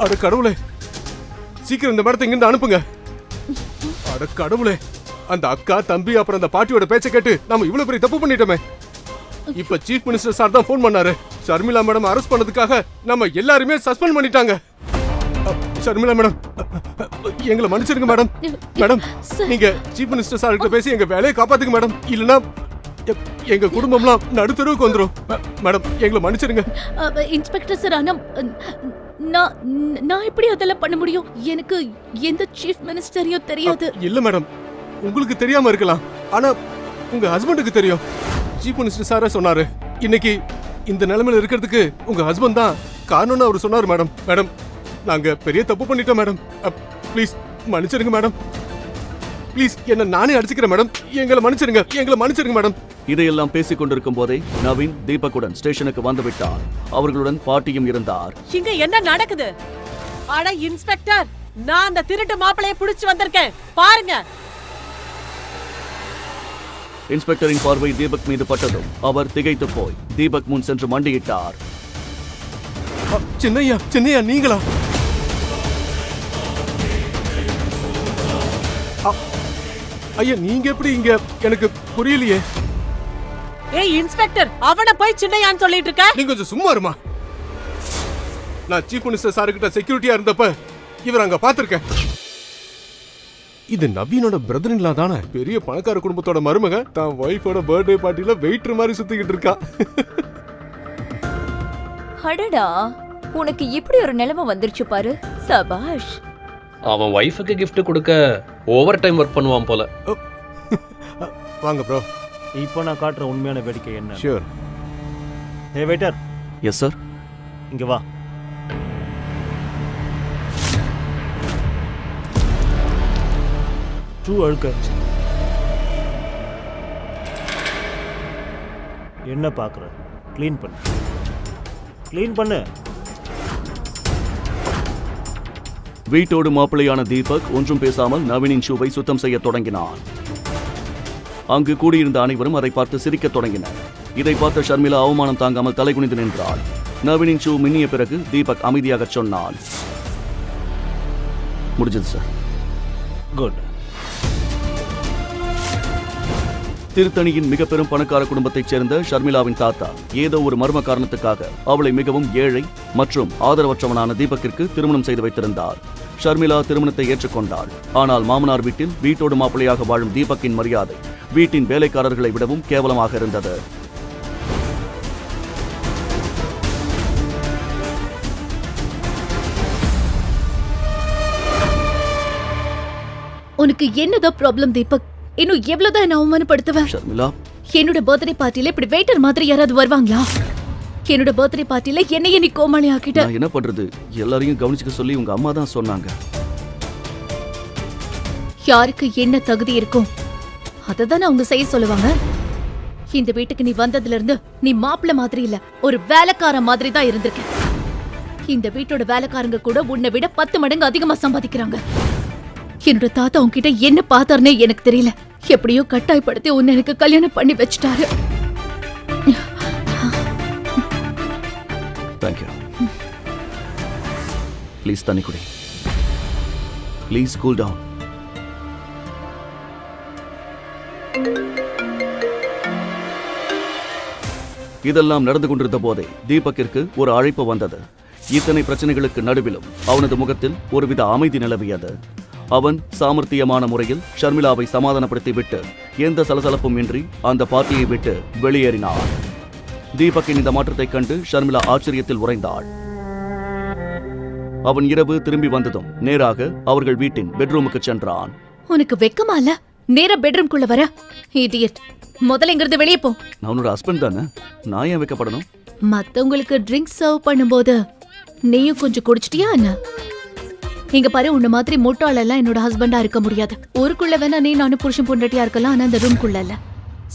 அட கடவுளே, சீக்கிரம் இந்த மேடத்தை இங்கிருந்து அனுப்புங்க. அட கடவுளே, அந்த அக்கா தம்பி அப்புறம் அந்த பாட்டியோட பேச்சை கேட்டு நாம இவ்வளவு பெரிய தப்பு பண்ணிட்டோமே. இப்ப சீஃப் மினிஸ்டர் சார் தான் போன் பண்ணாரு. ஷர்மிளா மேடம் அரெஸ்ட் பண்ணதுக்காக நம்ம எல்லாருமே சஸ்பெண்ட் பண்ணிட்டாங்க. ஷர்மிளா மேடம், எங்களை மன்னிச்சிருங்க மேடம். மேடம், நீங்க சீஃப் மினிஸ்டர் சார் கிட்ட பேசி எங்க வேலையை காப்பாத்துங்க மேடம். இல்லனா எங்க குடும்பம்லாம் நடுத்தருவுக்கு வந்துரும். மேடம், எங்களை மன்னிச்சிருங்க. இன்ஸ்பெக்டர் சார், ஆனா நான் எப்படி அதெல்லாம் பண்ண முடியும்? எனக்கு எந்த சீஃப் மினிஸ்டரையும் தெரியாது. இல்ல மேடம், உங்களுக்கு தெரியாம இருக்கலாம், ஆனா உங்க ஹஸ்பண்டுக்கு தெரியும். சீஃப் மினிஸ்டர் சாரே சொன்னாரு, இன்னைக்கு இந்த நிலைமையில இருக்கிறதுக்கு உங்க ஹஸ்பண்ட் தான் காரணம்னு அவர் சொன்னாரு. மேடம் மேடம், நாங்க பெரிய தப்பு பண்ணிட்டோம் மேடம். ப்ளீஸ் மன்னிச்சிருங்க மேடம். ப்ளீஸ், என்ன நானே அடிச்சுக்கிறேன் மேடம். எங்களை மன்னிச்சிருங்க மேடம். இதையெல்லாம் பேசிக் கொண்டிருக்கும் போதே நவீன் தீபக்குடன் ஸ்டேஷனுக்கு வந்து விட்டார். அவர்களுடன் பாட்டியும் இருந்தார். இங்க என்ன நடக்குது? அட இன்ஸ்பெக்டர், நான் அந்த திருட்டு மாப்பிளைய புடிச்சு வந்திருக்கேன், பாருங்க. இன்ஸ்பெக்டரின் பார்வை தீபக் மீது பட்டதும் அவர் திகைத்து போய் தீபக் முன் சென்று மண்டியிட்டார். சின்னையா நீங்களா? ஐயா, நீங்க எப்படி இங்க? எனக்கு புரியலையே. ஏய் இன்ஸ்பெக்டர், அவனை போய் சின்னையான்னு சொல்லிட்டு இருக்க? நீங்க கொஞ்சம் சும்மா இருமா. நான் சீஃப் மினிஸ்டர் சார் கிட்ட செக்யூரிட்டியா இருந்தப்ப இவர் அங்க பாத்திருக்கேன். இது நவீனோட பிரதர்-இன்-லா தானே? பெரிய பணக்கார குடும்பத்தோட மருமக தான் வைஃபோட பர்த்டே பார்ட்டில வெயிட்டர் மாதிரி சுத்திக்கிட்டு இருக்கா. அடடா, உனக்கு இப்படி ஒரு நிலைமை வந்துருச்சு பாரு. சபாஷ். அவன் வைஃபுக்கு gift கொடுக்க ஓவர் டைம் ஒர்க் பண்ணுவான் போல. வாங்க ப்ரோ. இப்போ நான் காட்டுற உண்மையான வேடிக்கை என்ன? ஷூர். ஹே வெயிட்டர். Yes sir. இங்க வா. ஷூ அழுக்க. என்ன பார்க்குற? க்ளீன் பண்ணு. வீட்டோடு மாப்பிள்ளையான தீபக் ஒன்றும் பேசாமல் நவீனின் ஷூவை சுத்தம் செய்ய தொடங்கினான். அங்கு கூடியிருந்த அனைவரும் அதை பார்த்து சிரிக்க தொடங்கினர். இதை பார்த்த ஷர்மிளா அவமானம் தாங்காமல் தலைகுனிந்து நின்றாள். நவீனின் ஷூ மின்னிய பிறகு தீபக் அமைதியாக சொன்னான், முடிஞ்சது சார். குட். திருத்தணியின் மிக பெரும் பணக்கார குடும்பத்தைச் சேர்ந்த ஷர்மிளாவின் தாத்தா ஏதோ ஒரு மர்ம காரணத்துக்காக அவளை மிகவும் ஏழை மற்றும் ஆதரவற்றவனான தீபக்கிற்கு திருமணம் செய்து வைத்திருந்தார். ஷர்மிளா திருமணத்தை ஏற்றுக்கொண்டாள். ஆனால் மாமனார் வீட்டில் வீட்டோடு மாப்பிள்ளையாக வாழும் தீபக்கின் மரியாதை வீட்டின் வேலைக்காரர்களை விடவும் கேவலமாக இருந்தது. உனக்கு என்னதான் ப்ராப்ளம் தீபக்? இன்னும் எவ்வளவுதான் என்ன அவமானப்படுத்துவேன்? ஷர்மிளா, என்னோட பர்த்டே பார்ட்டில இப்படி வெயிட்டர் மாதிரி யாராவது வருவாங்களா? என்னோட பர்த்டே பார்ட்டில என்னையே நீ கோமாளி ஆக்கிட்ட. நான் என்ன பண்றது? எல்லாரையும் கவனிச்சுக்க சொல்லி உங்க அம்மா தான் சொன்னாங்க. யாருக்கு என்ன தகுதி இருக்கும் அததான் அவங்க செய்ய சொல்லுவாங்க. இந்த வீட்டுக்கு நீ வந்ததுல இருந்து நீ மாப்பிள்ள மாதிரி இல்ல, ஒரு வேலைக்கார மாதிரி தான் இருந்திருக்க. இந்த வீட்டோட வேலைக்காரங்க கூட உன்னை விட 10 மடங்கு அதிகமா சம்பாதிக்கிறாங்க. என்னோட தாத்தா உன்கிட்ட என்ன பார்த்தாருன்னே எனக்கு தெரியல. எப்படியோ கட்டாயப்படுத்தி உன்னை எனக்கு கல்யாணம் பண்ணி வச்சுட்டாரு. தேங்க்யூ. ப்ளீஸ் தண்ணி குடி. Please cool down. இதெல்லாம் நடந்து கொண்டிருந்த போதே தீபக்கிற்கு ஒரு அழைப்பு வந்தது. இத்தனை பிரச்சனைகளுக்கு நடுவிலும் அவனது முகத்தில் ஒருவித அமைதி நிலவியது. அவன் சாமர்த்தியமான முறையில் ஷர்மிளாவை சமாதானப்படுத்தி விட்டு எந்த சலசலப்பும் இன்றி அந்த பார்ட்டியை விட்டு வெளியேறினார். தீபக்கின் இந்த மாற்றத்தைக் கண்டு ஷர்மிளா ஆச்சரியத்தில் உறைந்தாள். அவன் இரவு திரும்பி வந்ததும் நேராக அவர்கள் வீட்டின் பெட்ரூமுக்கு சென்றான். உனக்கு வெக்கமா இல்ல? நேரா பெட்ரூம்குள்ள வர இடியட். முதல்ல இங்கிருந்து வெளியே போ. நான் உன்னோட ஹஸ்பண்ட் தானே, நான் ஏன் வைக்கப்படணும்? மத்தவங்களுக்கு ட்ரிங்க்ஸ் சர்வ் பண்ணும்போது நீயும் கொஞ்சம் குடிச்சிட்டியா என்ன? இங்க பாரு, உன்ன மாதிரி முட்டாள் எல்லாம் என்னோட ஹஸ்பண்டா இருக்க முடியாது. ஊருக்குள்ள வேணா நீ நானும் புருஷன் பொண்டாட்டியா இருக்கலாம், ஆனா அந்த ரூம்குள்ள இல்ல.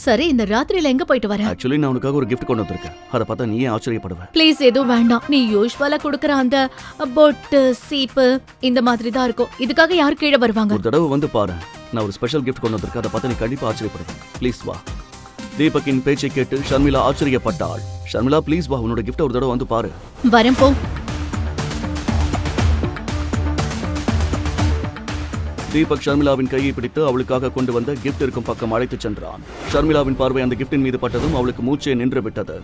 சரி, இந்த ராத்திரியில எங்க போயிட்டு வர? ஆக்சுவலி நான் உனக்காக ஒரு gift கொண்டு வந்திருக்கேன். அதை பார்த்தா நீயே ஆச்சரியப்படுவ. ப்ளீஸ் எதுவும் வேண்டாம். நீ யூசுவலா கொடுக்கற அந்த பொட்டு சீப்பு இந்த மாதிரி தான் இருக்கும். இதுக்காக யார் கீழே வருவாங்க? ஒரு தடவை வந்து பாரு. நான் ஒரு ஸ்பெஷல் gift கொண்டு வந்திருக்கேன். அதை பார்த்தா நீ கண்டிப்பா ஆச்சரியப்படுவ. ப்ளீஸ் வா. தீபக்கின் பேச்சை கேட்டு ஷர்மிளா ஆச்சரியப்பட்டாள். ஷர்மிளா ப்ளீஸ் வா, உன்னோட கிஃப்ட் ஒரு தடவை வந்து பாரு. வரேன் போ. தீபக் ஷர்மிளாவின் கையை பிடித்து அவளுக்காக கொண்டு வந்த கிஃப்ட் இருக்கும் பக்கம் அழைத்துச் சென்றான். ஷர்மிளாவின் பார்வை அந்த கிஃப்டின் மீது பட்டதும் அவளுக்கு மூச்சே நின்று விட்டது.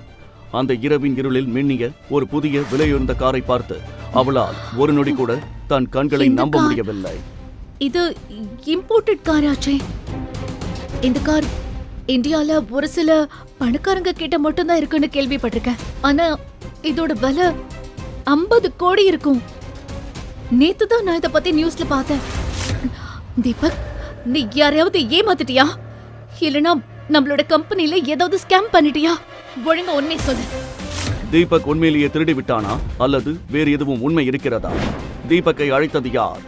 அந்த இரவின் இருளில் மின்னிய ஒரு புதிய விலையுயர்ந்த காரை பார்த்து அவளால் ஒரு நொடி கூட தன் கண்களை இந்த நம்ப கார். முடியவில்லை. இது இம்போர்ட்டட் கார் ஆச்சே. இந்த கார் இந்தியால ஒரு சில பணக்காரங்க கிட்ட மட்டும்தான் இருக்குன்னு கேள்விப்பட்டிருக்கேன். ஆனா இதோட விலை 50 கோடி இருக்கும். நேத்து தான் நான் இத பத்தி நியூஸ்ல பார்த்தேன். தீபக், நீ யாரையாவது ஏமாத்திட்டியா? இல்லனா நம்மளோட கம்பெனில ஏதாவது ஸ்கேம் பண்ணிட்டியா? ஒழுங்கா உண்மை சொல்லு. தீபக் உண்மையிலேயே திருடி விட்டானா அல்லது வேறு எதுவும் உண்மை இருக்கிறதா? தீபக்கை அழைத்தது யார்?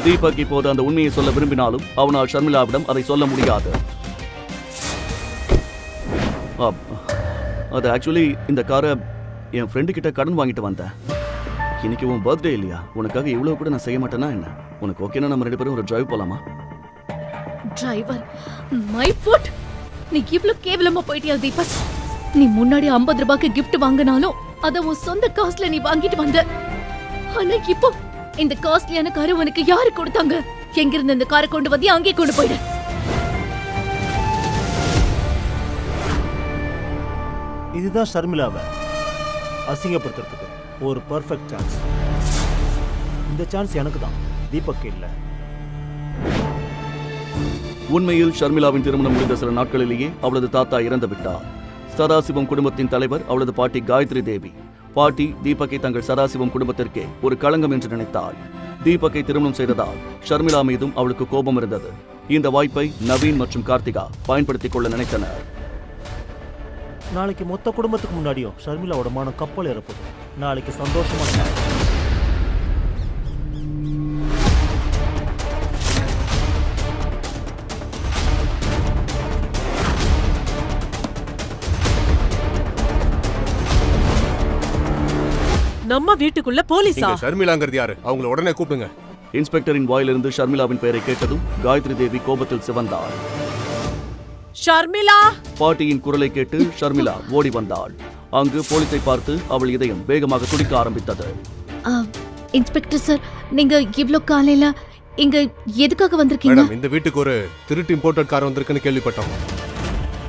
தீபக் இப்போது அந்த உண்மையை சொல்ல விரும்பினாலும் அவனால் ஷர்மிளாவிடம் அதை சொல்ல முடியாது. அது ஆக்சுவலி இந்த காரை என் ஃப்ரெண்டு கிட்ட கடன் வாங்கிட்டு வந்தேன். இன்னைக்கு உன் பர்த்டே இல்லையா? உனக்காக இவ்வளவு கூட நான் செய்ய மாட்டேன்னா என்ன? உனக்கு ஓகேனா நம்ம 2 பேரும் ஒரு டிரைவ் போலாமா? Driver, my foot. நீ இவ்ளோ கேவலமா போயிட்டியா தீபக்? நீ முன்னாடி 50 ரூபாய்க்கு கிஃப்ட் வாங்கினாலும் அத உன் சொந்த காசுல நீ வாங்கிட்டு வந்த. ஆனா இப்போ இந்த காஸ்ட்லியான காரை உனக்கு யாரு கொடுத்தாங்க? எங்க இருந்து இந்த காரை கொண்டு வந்து அங்கே கொண்டு போயிடு. இதுதான் ஷர்மிளாவை அசிங்கப்படுத்துறதுக்கு ஒரு பர்ஃபெக்ட் சான்ஸ். இந்த சான்ஸ் எனக்கு தான், தீபக் இல்லை. உண்மையில் ஷர்மிளாவின் திருமணம் முடிந்த சில நாட்களிலேயே அவளது தாத்தா இறந்து விட்டார். சதாசிவம் குடும்பத்தின் தலைவர் அவளது பாட்டி காயத்ரி தேவி. பாட்டி தீபக்கை தங்கள் சதாசிவம் குடும்பத்திற்கே ஒரு களங்கம் என்று நினைத்தாள். தீபக்கை திருமணம் செய்ததால் ஷர்மிளா மீதும் அவளுக்கு கோபம் இருந்தது. இந்த வாய்ப்பை நவீன் மற்றும் கார்த்திகா பயன்படுத்திக் கொள்ள நினைத்தனர். நாளைக்கு மொத்த குடும்பத்துக்கு முன்னாடியும் ஷர்மிளாவோட மானம் கப்பல் ஏறப்படும். நாளைக்கு சந்தோஷமான நாள். நம்ம வீட்டுக்குள்ள போலீஸா? இங்க ஷர்மிளாங்கிறது யாரு? அவங்கள உடனே கூப்பிடுங்க. இன்ஸ்பெக்டரின் வாயிலிருந்து ஷர்மிளாவின் பெயரை கேட்டதும் காயத்ரி தேவி கோபத்தில் சிவந்தாள். ஷர்மிளா! பாட்டியின் குரலை கேட்டு ஷர்மிளா ஓடி வந்தாள். அங்கு போலீஸை பார்த்து அவள் இதயம் வேகமாக துடிக்க ஆரம்பித்தது. இன்ஸ்பெக்டர் சார், நீங்க இவ்ளோ காலையில இங்க எதுக்காக வந்திருக்கீங்க? மேடம், இந்த வீட்டுக்கு ஒரு திருட்டு இம்போர்ட்டட் கார் வந்திருக்குன்னு கேள்விப்பட்டோம்.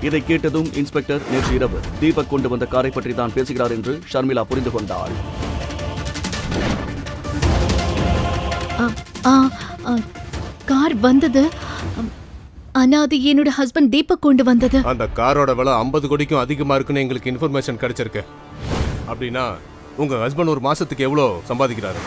இதை கேட்டதும் இன்ஸ்பெக்டர் நேற்று இரவு தீபக் கொண்டு வந்த காரை பற்றி தான் பேசுகிறார் என்று ஷர்மிளா புரிந்து கொண்டாள். கார் வந்தது, ஆனா அது என்னோட ஹஸ்பண்ட் தீபக் கொண்டு வந்தது. அந்த காரோட விலை 50 கோடிக்கும் அதிகமா இருக்குன்னு எங்களுக்கு இன்ஃபர்மேஷன் கிடைச்சிருக்கு. அப்படின்னா உங்க ஹஸ்பண்ட் ஒரு மாசத்துக்கு எவ்வளவு சம்பாதிக்கிறாரு?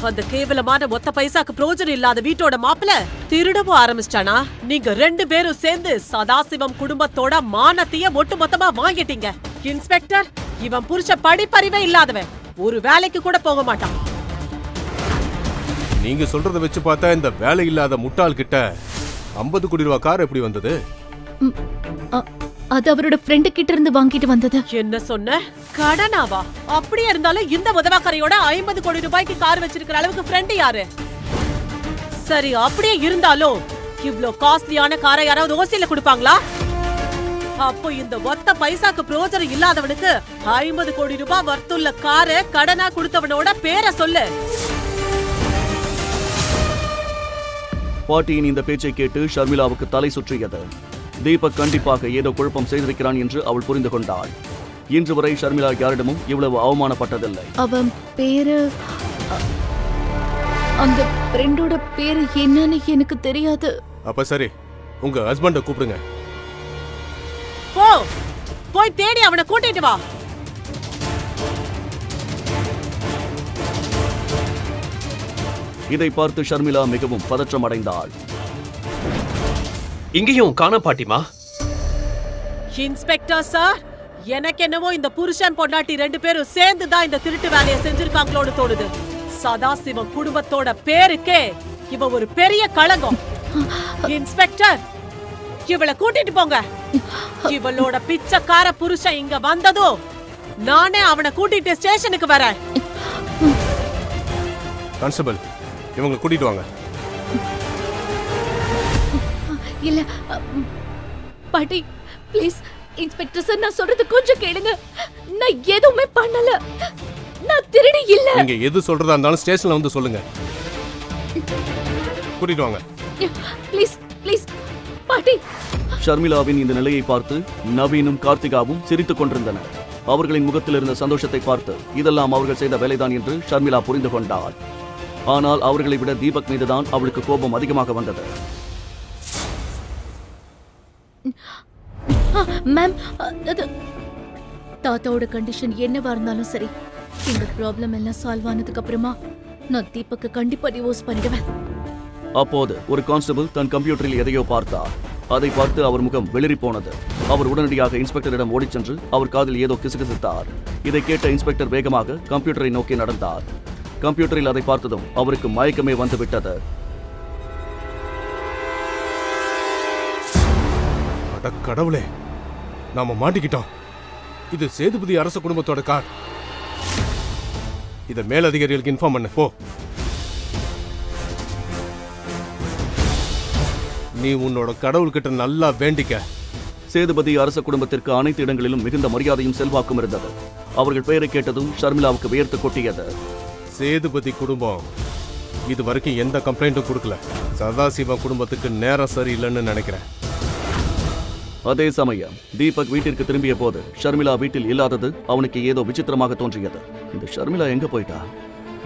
அந்த கேவலமான மொத்த பைசாக்கு பிரயோஜனம் இல்லாத வீட்டோட மாப்பிள திருடவும் ஆரம்பிச்சிட்டானா? நீங்க 2 பேரும் சேர்ந்து சதாசிவம் குடும்பத்தோட மானத்தையே ஒட்டு மொத்தமா வாங்கிட்டீங்க. இன்ஸ்பெக்டர், இவன் புருஷ படிப்பறிவே இல்லாதவன், ஒரு வேலைக்கு கூட போக மாட்டான். நீங்க சொல்றத வச்சு பார்த்தா இந்த வேலை இல்லாத முட்டாள் கிட்ட 50 கோடி ரூபாய் கார் எப்படி வந்தது? அது அவரோட ஃப்ரெண்டு கிட்ட இருந்து வாங்கிட்டு வந்தது. என்ன சொன்ன? கடனாவா? அப்படியே இருந்தாலும் இந்த உதவாக்கரையோட 50 கோடி ரூபாய்க்கு கார் வச்சிருக்கிற அளவுக்கு ஃப்ரெண்ட் யாரு? சரி, அப்படியே இருந்தாலும் இவ்ளோ காஸ்ட்லியான காரை யாராவது ஓசியில கொடுப்பாங்களா? அப்போ இந்த ஒத்த பைசாக்கு பிரயோஜனம் இல்லாதவனுக்கு 50 கோடி ரூபாய் வர்த்துள்ள காரை கடனா கொடுத்தவனோட பேரை சொல்லு. பாட்டியின் இந்த பேச்சை கேட்டு ஷர்மிளாவுக்கு தலை சுற்றியது. தீபக் கண்டிப்பாக ஏதோ குழப்பம் செய்திருக்கிறான் என்று அவள் புரிந்து கொண்டாள். இன்று வரை ஷர்மிளா யாரிடமும் இவ்வளவு அவமானப்பட்டதில்லை. அவன் பேரு, அந்த ஃப்ரெண்டோட பேரு என்னன்னு எனக்கு தெரியாது. அப்ப சரி, உங்க ஹஸ்பண்ட கூப்பிடுங்க. போ, போய் தேடி அவனை கூட்டிட்டு வா. இதை பார்த்து ஷர்மிளா மிகவும் பதற்றம் அடைந்தாள். இங்கேயும் காண பாட்டிமா. இன்ஸ்பெக்டர் சார், எனக்கு என்னவோ இந்த புருஷன் பொண்டாட்டி 2 பேரும் சேர்ந்து தான் இந்த திருட்டு வேலையை செஞ்சிருக்காங்களோடு தோணுது. சதாசிவம் குடும்பத்தோட பேருக்கே இவ ஒரு பெரிய களங்கம். இன்ஸ்பெக்டர், இவளை கூட்டிட்டு போங்க. இவளோட பிச்சைக்கார புருஷன் இங்க வந்ததோ நானே அவனை கூட்டிட்டு ஸ்டேஷனுக்கு வரேன். கான்ஸ்டபிள், இவங்களை கூட்டிட்டு வாங்க. இல்ல பாட்டி ப்ளீஸ் இன்ஸ்பெக்டர் சார் நான் சொல்றது கொஞ்சம் கேளுங்க. நான் எதுவுமே பண்ணல. நான் திருடி இல்ல. நீங்க எது சொல்றதா இருந்தாலும் ஸ்டேஷன்ல வந்து சொல்லுங்க. கூட்டிட்டு வாங்க. ப்ளீஸ் ப்ளீஸ் பாட்டி. ஷர்மிளாவின் இந்த நிலையை பார்த்து நவீனும் கார்த்திகாவும் சிரித்துக் கொண்டிருந்தனர். அவர்களின் முகத்தில் இருந்த சந்தோஷத்தை பார்த்து இதெல்லாம் அவர்கள் செய்த வேலைதான் என்று ஷர்மிளா புரிந்து கொண்டாள். ஆனால் அவர்களை விட தீபக் மீதுதான் அவளுக்கு கோபம் அதிகமாக வந்தது. மேம் தாத்தாவோட கண்டிஷன் என்னவா இருந்தாலும் சரி, இந்த ப்ராப்ளம் எல்லாம் சால்வ் ஆனதுக்கு அப்புறமா நான் தீபக்கு கண்டிப்பா டிவோர்ஸ் பண்ணிடுவேன். அப்போது ஒரு கான்ஸ்டபிள் தன் கம்ப்யூட்டரில் எதையோ பார்த்தார். அதை பார்த்து அவர் முகம் வெளிரி போனது. அவர் உடனடியாக இன்ஸ்பெக்டரிடம் ஓடிச் சென்று அவர் காதில் ஏதோ கிசுகிசுத்தார். இதை கேட்ட இன்ஸ்பெக்டர் வேகமாக கம்ப்யூட்டரை நோக்கி நடந்தார். கம்ப்யூட்டரில் அதை பார்த்ததும் அவருக்கு மயக்கமே வந்துவிட்டது. அட கடவுளே, நாம மாட்டிக்கிட்டோம். இது சேதுபதி அரச குடும்பத்தோட கார். இத மேலதிகாரிகளுக்கு இன்ஃபார்ம் பண்ணு போ. நீ உன்னோட கடவுள்கிட்ட நல்லா வேண்டிக்க. சேதுபதி அரச குடும்பத்திற்கு அனைத்து இடங்களிலும் மிகுந்த மரியாதையும் செல்வாக்கும் இருந்தது. அவர்கள் பெயரை கேட்டதும் ஷர்மிளாவுக்கு வியர்த்து கொட்டியது. சேதுபதி குடும்பம் இது வரைக்கும் எந்த கம்ப்ளைண்ட்டும் கொடுக்கல. சதாசிவம் குடும்பத்துக்கு நேரம் சரியில்லைன்னு நினைக்கிறேன். அதே சமயம் தீபக் வீட்டிற்கு திரும்பிய போது ஷர்மிளா வீட்டில் இல்லாதது அவனுக்கு ஏதோ விசித்திரமாக தோன்றியது. இந்த ஷர்மிளா எங்க போயிட்டா?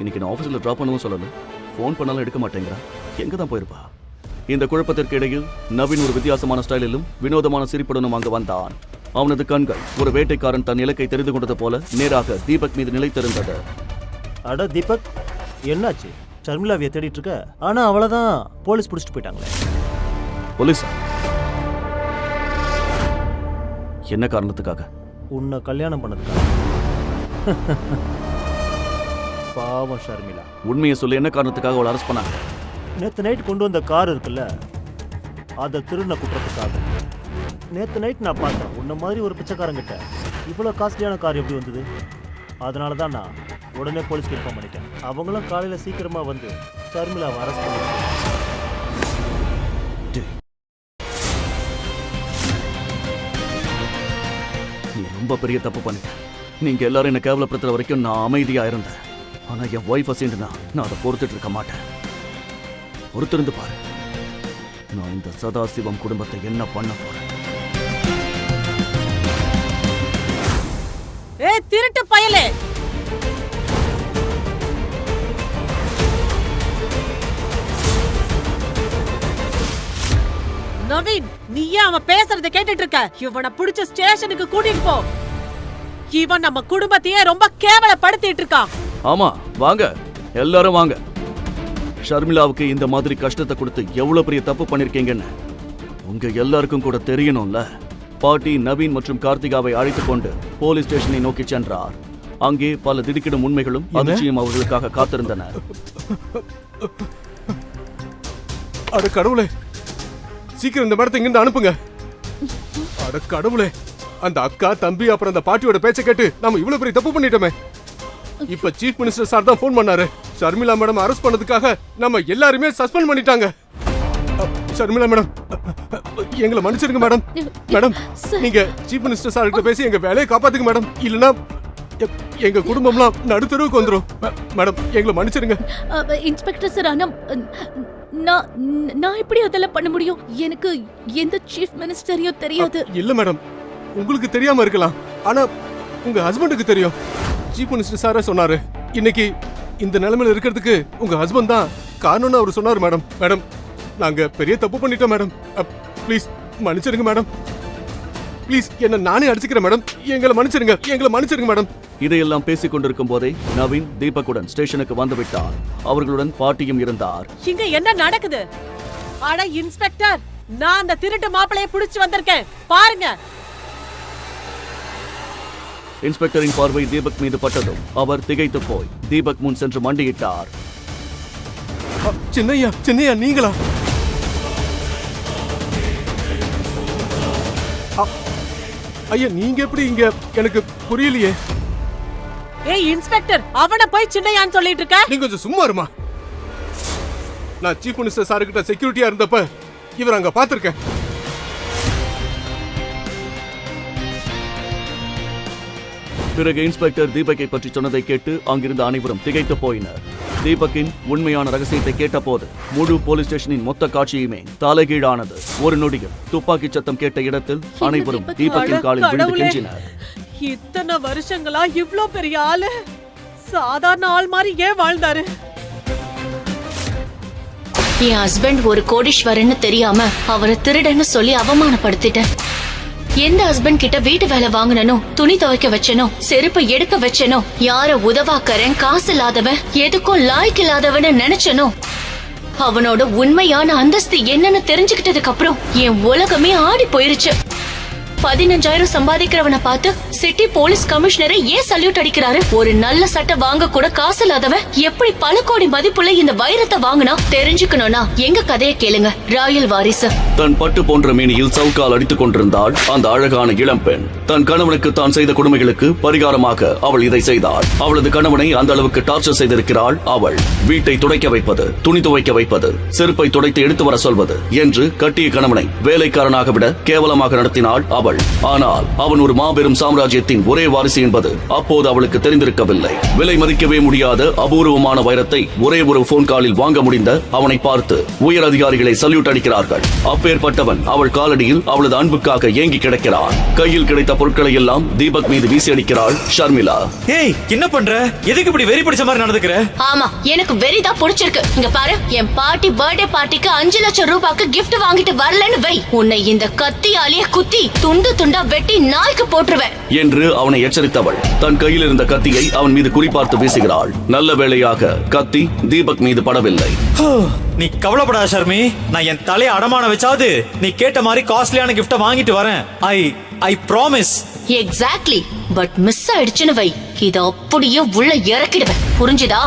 இன்னைக்கு நான் ஆபீஸ்ல டிராப் பண்ணவும் சொல்லல, போன் பண்ணாலும் எடுக்க மாட்டேங்கிறா. எங்க தான் போயிருப்பா? இந்த குழப்பத்திற்கு இடையில் நவீன் ஒரு வித்தியாசமான ஸ்டைலிலும் வினோதமான சிரிப்புடனும் அங்கு வந்தான். அவனது கண்கள் ஒரு வேட்டைக்காரன் தன் இலக்கை தெரிந்து கொண்டது போல நேராக தீபக் மீது நிலைத்திருந்தது. அட தீபக், என்னாச்சு? ஷர்மிளாவிய தேடிட்டு இருக்க, ஆனா அவளதான் போலீஸ் பிடிச்சிட்டு போயிட்டாங்களே. போலீஸா? என்ன காரணத்துக்காக? உன்னை கல்யாணம் பண்ணதுக்காக. பாவம் ஷர்மிளா. உண்மையை சொல்லி என்ன காரணத்துக்காக அவளை அரெஸ்ட் பண்ணாங்க? நேற்று நைட் கொண்டு வந்த கார் இருக்குல்ல, அதை திருடின குற்றத்துக்காக. நேற்று நைட் நான் பார்த்தேன், உன்ன மாதிரி ஒரு பிச்சைக்காரங்கிட்ட இவ்வளோ காஸ்ட்லியான கார் எப்படி வந்தது? அதனால தான் நான் உடனே போலீஸ்க்கு இன்ஃபார்ம் பண்ணிட்டேன். அவங்களும் காலையில் சீக்கிரமாக வந்து ஷர்மிளாவை அரெஸ்ட் பண்ணிட்டாங்க. நீ ரொம்ப பெரிய தப்பு பண்ணிட்ட. நீங்க எல்லாரும் என்ன கேவலப்படுத்துற வரைக்கும் நான் அமைதியா இருந்தேன். ஆனா என் ஒய்ஃபை சேர்ந்துனா நான் அதை பொறுத்துட்டு இருக்க மாட்டேன். பொறுத்திருந்து பாரு, நான் இந்த சதாசிவம் குடும்பத்தை என்ன பண்ண போறேன். திருட்டு பயலே, நவீன், நீ ஏன் அவன் பேசுறத கேட்டுட்டு இருக்க? இவனை பிடிச்ச ஸ்டேஷனுக்கு கூட்டிட்டு போ. இவன் நம்ம குடும்பத்தையே ரொம்ப கேவலப்படுத்திட்டு இருக்கான். ஆமா, வாங்க எல்லாரும் வாங்க. ஷர்மிளாவுக்கு இந்த மாதிரி கஷ்டத்தை கொடுத்து எவ்வளவு பெரிய தப்பு பண்ணிருக்கீங்கன்னு உங்க எல்லாருக்கும் கூட தெரியணும்ல. பாட்டி நவீன் மற்றும் கார்த்திகாவை அழைத்துக் கொண்டு போலீஸ் ஸ்டேஷனை நோக்கி சென்றார். அங்கே பல திடுக்கிடும் உண்மைகளும் அதிர்ச்சியும் அவர்களுக்காக காத்திருந்தன. அட கடவுளே, சீக்கிரம் இந்த மேடத்தை இங்கிருந்து அனுப்புங்க. அட கடவுளே, அந்த அக்கா தம்பி அப்புறம் அந்த பாட்டியோட பேச்சை கேட்டு நாம இவ்வளவு பெரிய தப்பு பண்ணிட்டோமே. இப்ப சீஃப் மினிஸ்டர் சார் தான் போன் பண்ணாரு. ஷர்மிளா மேடம் அரெஸ்ட் பண்ணதுக்காக நம்ம எல்லாருமே சஸ்பெண்ட் பண்ணிட்டாங்க. ஷர்மிளா மேடம், எங்களை மன்னிச்சிருங்க மேடம். மேடம், நீங்க சீஃப் மினிஸ்டர் சார் கிட்ட பேசி எங்க வேலையை காப்பாத்துங்க மேடம். இல்லனா எங்க குடும்பம்லாம் நடுத்தருவுக்கு வந்துரும். மேடம், எங்களை மன்னிச்சிருங்க. இன்ஸ்பெக்டர் சார், ஆனா நான் எப்படி அதெல்லாம் பண்ண முடியும்? எனக்கு எந்த சீஃப் மினிஸ்டரையும் தெரியாது. இல்ல மேடம், உங்களுக்கு தெரியாம இருக்கலாம், ஆனா உங்க ஹஸ்பண்டுக்கு தெரியும். சீஃப் மினிஸ்டர் சாரே சொன்னாரு, இன்னைக்கு இந்த நிலைமையில இருக்கிறதுக்கு உங்க ஹஸ்பண்ட் தான் காரணம்னு அவர் சொன்னாரு மேடம். மேடம், நாங்க பெரிய தப்பு பண்ணிட்டோம் மேடம். ப்ளீஸ் மன்னிச்சிருங்க மேடம். ப்ளீஸ், என்ன நானே அடிச்சுக்கிறேன் மேடம். எங்களை மன்னிச்சிருங்க மேடம். இதையெல்லாம் பேசிக் கொண்டிருக்கும் போதே நவீன் தீபக்குடன் ஸ்டேஷனுக்கு வந்து விட்டார். அவர்களுடன் பாட்டியும் இருந்தார். இங்க என்ன நடக்குது? அட இன்ஸ்பெக்டர், நான் அந்த திருட்டு மாப்பிளைய புடிச்சு வந்திருக்கேன், பாருங்க. இன்ஸ்பெக்டரின் பார்வை தீபக் மீது பட்டதும் அவர் திகைத்து போய் தீபக் முன் சென்று மண்டியிட்டார். சின்னையா நீங்களா? ஐயா, நீங்க எப்படி இங்க? எனக்கு புரியலையே. ஏய் இன்ஸ்பெக்டர், அவனை போய் சின்னையான்னு சொல்லிட்டு இருக்க? நீங்க கொஞ்சம் சும்மா இருமா. நான் சீஃப் மினிஸ்டர் சார் கிட்ட செக்யூரிட்டியா இருந்தப்ப இவர் அங்க பாத்திருக்கேன். பிறகு இன்ஸ்பெக்டர் தீபக்கை பற்றி சொன்னதை கேட்டு அங்கிருந்த அனைவரும் திகைத்து போயினர். தீபக்கின் உண்மையான ரகசியத்தை கேட்டபோது முழு போலீஸ் ஸ்டேஷனின் மொத்த காட்சியுமே தலைகீழானது. ஒரு நொடியில் துப்பாக்கி சத்தம் கேட்ட இடத்தில் அனைவரும் தீபக்கின் காலில் விழுந்து கெஞ்சினர். இத்தனை வருஷங்களா இவ்ளோ பெரிய ஆளு சாதாரண ஆள் மாதிரி ஏன் வாழ்ந்தாரு? என் ஹஸ்பண்ட் ஒரு கோடீஸ்வரன்னு தெரியாம அவரை திருடன்னு சொல்லி அவமானப்படுத்திட்டேன். எந்த ஹஸ்பண்ட் கிட்ட வீட்டு வேலை வாங்கினோ, துணி துவைக்க வச்சனோ, செருப்பை எடுக்க வச்சனோ, யார உதவாக்கறேன், காசு இல்லாதவன், எதுக்கும் லாய்க்கு இல்லாதவன்னு நினைச்சனோ, அவனோட உண்மையான அந்தஸ்து என்னன்னு தெரிஞ்சுக்கிட்டதுக்கு அப்புறம் என் உலகமே ஆடி போயிருச்சு. 15,000 சம்பாதிக்கிறவனை பார்த்து சிட்டி போலீஸ் கமிஷனரை ஏன் சல்யூட் அடிக்கிறாரு? ஒரு நல்ல சட்டை வாங்க கூட காசு இல்லாதவன் எப்படி பல கோடி மதிப்புள்ள இந்த வைரத்தை வாங்கினா? தெரிஞ்சுக்கணும்னா எங்க கதையை கேளுங்க. ராயல் வாரிசு. தன் பட்டு போன்ற மேனியில் சவுக்கால் அடித்துக் கொண்டிருந்தாள் அந்த அழகான இளம் பெண். தன் கணவனுக்கு தான் செய்த கொடுமைகளுக்கு பரிகாரமாக அவள் இதை செய்தாள். அவளது கணவனை அந்த அளவுக்கு டார்ச்சர் செய்திருக்கிறாள் அவள். வீட்டை துடைக்க வைப்பது, துணி துவைக்க வைப்பது, செருப்பை துடைத்து எடுத்து வர சொல்வது என்று கட்டிய கணவனை வேலைக்காரனாக விட கேவலமாக நடத்தினாள் அவள். ஆனால் அவன் ஒரு மாபெரும் சாம்ராஜ்யத்தின் ஒரே வாரிசு என்பது அப்போது அவளுக்கு தெரிந்திருக்கவில்லை. விலை மதிக்கவே முடியாத அபூர்வமான வைரத்தை ஒரே ஒரு போன் காலில் வாங்க முடிந்த அவனை பார்த்து உயர் அதிகாரிகளை சல்யூட் அடிக்கிறார்கள். அப்பேற்பட்டவன் அவள் காலடியில் அவளது அன்புக்காக ஏங்கி கிடக்கிறான். கையில் கிடைத்த பொருட்களை எல்லாம் தீபக் மீது வீசி அடிக்கிறாள் ஷர்மிளா. ஏய், என்ன பண்ற? எதுக்கு இப்படி வெறி பிடிச்ச மாதிரி நடந்துக்கிற? ஆமா, எனக்கு வெறிதா பிடிச்சிருக்கு. இங்க பாரு, என் பாட்டி பர்த்டே பார்ட்டிக்கு 5 லட்சம் ரூபாய்க்கு கிஃப்ட் வாங்கிட்டு வரலன்னு வை, உன்னை இந்த கத்தியாலேயே குத்தி துண்டு துண்டா வெட்டி நாய்க்கு போட்டுருவேன் என்று அவனை எச்சரித்தவள் தன் கையில் இருந்த கத்தியை அவன் மீது குறிப்பார்த்து வீசுகிறாள். நல்ல வேளையாக கத்தி தீபக் மீது படவில்லை. நீ கவலைப்படாத ஷர்மி, நான் என் தலையை அடமான வச்சாவது நீ கேட்ட மாதிரி காஸ்ட்லியான கிஃப்ட வாங்கிட்டு வரேன். I promise. Exactly. But miss ஆயிடுச்சுன்னு வை, இத அப்படியே உள்ள இறக்கிடுவேன். புரிஞ்சுதா?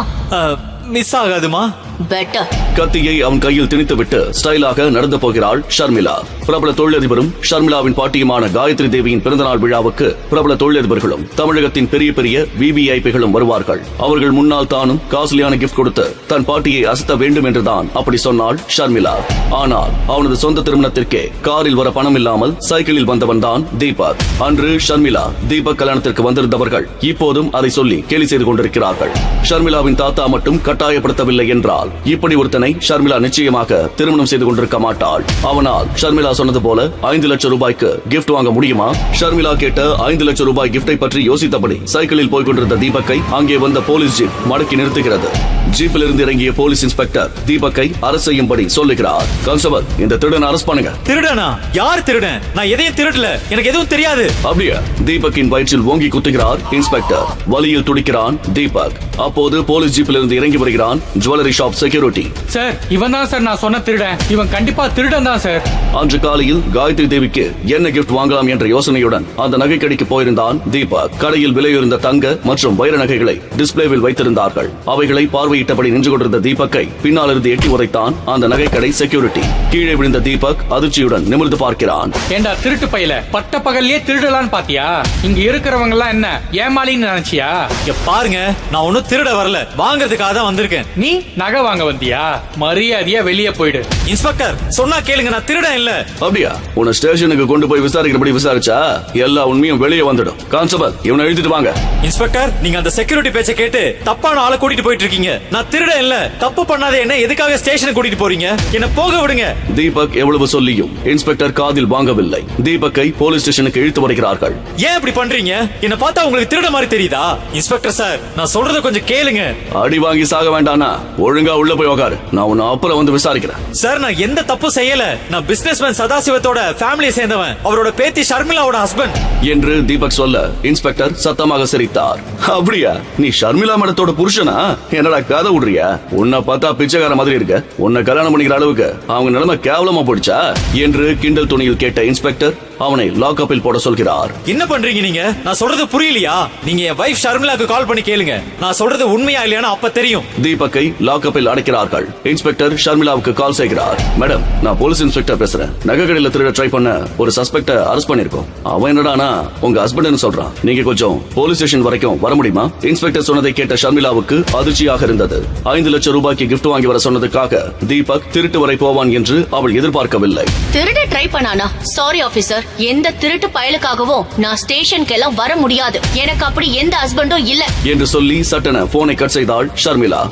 மிஸ் ஆகாதுமா. பெட்டர். கத்தியை அவன் கையில் திணித்துவிட்டு ஸ்டைலாக நடந்து போகிறாள் ஷர்மிளா. பிரபல தொழிலதிபரும் ஷர்மிளாவின் பாட்டியுமான காயத்ரி தேவியின் பிறந்தநாள் விழாவுக்கு பிரபல தொழிலதிபர்களும் தமிழகத்தின் பெரிய பெரிய விவிஐபிகளும் வருவார்கள். அவர்கள் முன்னால் தானும் காஸ்ட்லியான கிஃப்ட் கொடுத்து தன் பாட்டியை அசத்த வேண்டும் என்றுதான் அப்படி சொன்னாள் ஷர்மிளா. ஆனால் அவனது சொந்த திருமணத்திற்கே காரில் வர பணம் இல்லாமல் சைக்கிளில் வந்தவன் தான் தீபக். அன்று ஷர்மிளா தீபக் கல்யாணத்திற்கு வந்திருந்தவர்கள் இப்போதும் அதை சொல்லி கேலி செய்து கொண்டிருக்கிறார்கள். ஷர்மிளாவின் தாத்தா மட்டும் கட்டாயப்படுத்தவில்லை என்றால் இப்படி ஒருத்தனை ஷர்மிளா நிச்சயமாக திருமணம் செய்து கொண்டிருக்க மாட்டாள். அவனால் ஷர்மிளா சொன்னது போல 5 லட்சம் ரூபாய்க்கு கிஃப்ட் வாங்க முடியுமா? ஷர்மிளா கேட்ட 5 லட்சம் ரூபாய் கிஃப்டை பற்றி யோசித்தபடி சைக்கிளில் போய் கொண்டிருந்த தீபக்கை அங்கே வந்த போலீஸ் ஜீப் மடக்கி நிறுத்துகிறது. ஜீப்பில் இருந்து இறங்கிய போலீஸ் இன்ஸ்பெக்டர் தீபக்கை அரசு செய்யும்படி சொல்லுகிறார். கான்ஸ்டபிள், இந்த திருடன் அரஸ்ட் பண்ணுங்க. திருடனா? யார் திருடன்? நான் எதையும் திருடல, எனக்கு எதுவும் தெரியாது. அப்படியே தீபக்கின் வயிற்றில் ஓங்கி குத்துகிறார் இன்ஸ்பெக்டர். வலியில் துடிக்கிறான் தீபக். அப்போது போலீஸ் ஜீப்பில் இருந்து இறங்கி வருகிறான் ஜுவல்லரி ஷாப் செக்யூரிட்டி. சார், இவன் தான் சார் நான் சொன்ன திருடன். இவன் கண்டிப்பா திருடன் தான் சார். அன்று காலையில் காயத்ரி தேவிக்கு என்ன கிஃப்ட் வாங்கலாம் என்ற யோசனையுடன் அந்த நகை கடைக்கு போயிருந்தான் தீபக். கடையில் விலையுயர்ந்த தங்க மற்றும் வைர நகைகளை டிஸ்பிளேவில் வைத்திருந்தார்கள். அவைகளை பார்வையிட்டபடி நின்று கொண்டிருந்த தீபக்கை பின்னால் இருந்து எட்டி உதைத்தான் அந்த நகை கடை செக்யூரிட்டி. கீழே விழுந்த தீபக் அதிர்ச்சியுடன் நிமிர்ந்து பார்க்கிறான். ஏண்டா திருட்டு பையல, பட்ட பகல்லே திருடலான்னு பாத்தியா? இங்க இருக்கிறவங்க எல்லாம் என்ன ஏமாளின்னு நினைச்சியா? இங்க பாருங்க, நான் ஒன்னும் திருட வரல, வாங்குறதுக்காக தான் வந்திருக்கேன். நீ நகை வாங்க வந்தியா? மரியாதையா வெளியே போயிடு. இன்ஸ்பெக்டர் சொன்னா கேளுங்க, நான் திருடன் இல்ல. அப்படியா? உன்னை ஸ்டேஷனுக்கு கொண்டு போய் விசாரிக்கிறபடி விசாரிச்சா எல்லா உண்மையும் வெளியே வந்துடும். கான்ஸ்டபிள், இவனை எழுதிட்டு வாங்க. இன்ஸ்பெக்டர், நீங்க அந்த செக்யூரிட்டி பேச்ச கேட்டு தப்பான ஆளை கூட்டிட்டு போயிட்டு இருக்கீங்க. நான் திருடன் இல்ல. தப்பு பண்ணாத என்ன எதுக்காக ஸ்டேஷனுக்கு கூட்டிட்டு போறீங்க? என்ன போக விடுங்க. தீபக் எவ்வளவு சொல்லியும் இன்ஸ்பெக்டர் காதில் வாங்கவில்லை. தீபக்கை போலீஸ் ஸ்டேஷனுக்கு இழுத்து வருகிறார்கள். ஏன் இப்படி பண்றீங்க? என்ன பார்த்தா உங்களுக்கு திருட மாதிரி தெரியுதா? இன்ஸ்பெக்டர் சார், நான் சொல்றத கொஞ்சம் கேளுங்க. அடி வாங்கி சாக வேண்டானா ஒழுங்கா உள்ள போய் உட்காரு. நான் உன்னை அப்புறம் வந்து விசாரிக்கிறேன். சார், நான் எந்த தப்பு செய்யல. நான் பிசினஸ்மேன் சதாசிவத்தோட ஃபேமிலியை சேர்ந்தவன், அவரோட பேத்தி ஷர்மிளாவோட ஹஸ்பண்ட் என்று தீபக் சொல்ல இன்ஸ்பெக்டர் சத்தமாக சிரித்தார். அப்படியா? நீ ஷர்மிளா மேடத்தோட புருஷனா? என்னடா கதை விடுறியா? உன்னை பார்த்தா பிச்சைக்கார மாதிரி இருக்க. உன்னை கல்யாணம் பண்ணிக்கிற அளவுக்கு அவங்க நிலைமை கேவலமா போயிடுச்சா என்று கிண்டல் துணியில் கேட்ட இன்ஸ்பெக்டர் அவனை லாக்அப்பில் போட சொல்கிறார். என்ன பண்றீங்க நீங்க? நான் சொல்றது புரியலையா? நீங்க என் வைஃப் ஷர்மிளாக்கு கால் பண்ணி கேளுங்க. நான் சொல்றது உண்மையா இல்லையான்னு அப்ப தெரியும். தீபக்கை லாக்அப்பில் அடைக்கிறார்கள். இன்ஸ்பெக்டர் ஷர்மிளாவுக்கு கால் செய்கிறார். மேடம், நான் போலீஸ் இன்ஸ்பெக்டர் பேசுறேன். நகைக்கடையில திருட ட்ரை பண்ண ஒரு சஸ்பெக்ட அரெஸ்ட் பண்ணிருக்கோம். அவன் என்னடானா உங்க ஹஸ்பண்ட்னு சொல்றான். நீங்க கொஞ்சம் போலீஸ் ஸ்டேஷன் வரைக்கும் வர முடியுமா? இன்ஸ்பெக்டர் சொன்னதை கேட்ட ஷர்மிளாவுக்கு அதிர்ச்சியாக இருந்தது. 5 லட்சம் ரூபாய்க்கு கிஃப்ட் வாங்கி வர சொன்னதுக்காக தீபக் திருட்டு வரை போவான் என்று அவள் எதிர்பார்க்கவில்லை. திருட ட்ரை பண்ணானா? சாரி ஆபீசர், எந்த திருட்டு பயலுக்காகவும் நான் ஸ்டேஷனுக்கு எல்லாம் வர முடியாது. எனக்கு அப்படி எந்த ஹஸ்பண்டும் இல்ல என்று சொல்லி சட்டென போனை கட் செய்தாள் ஷர்மிளா.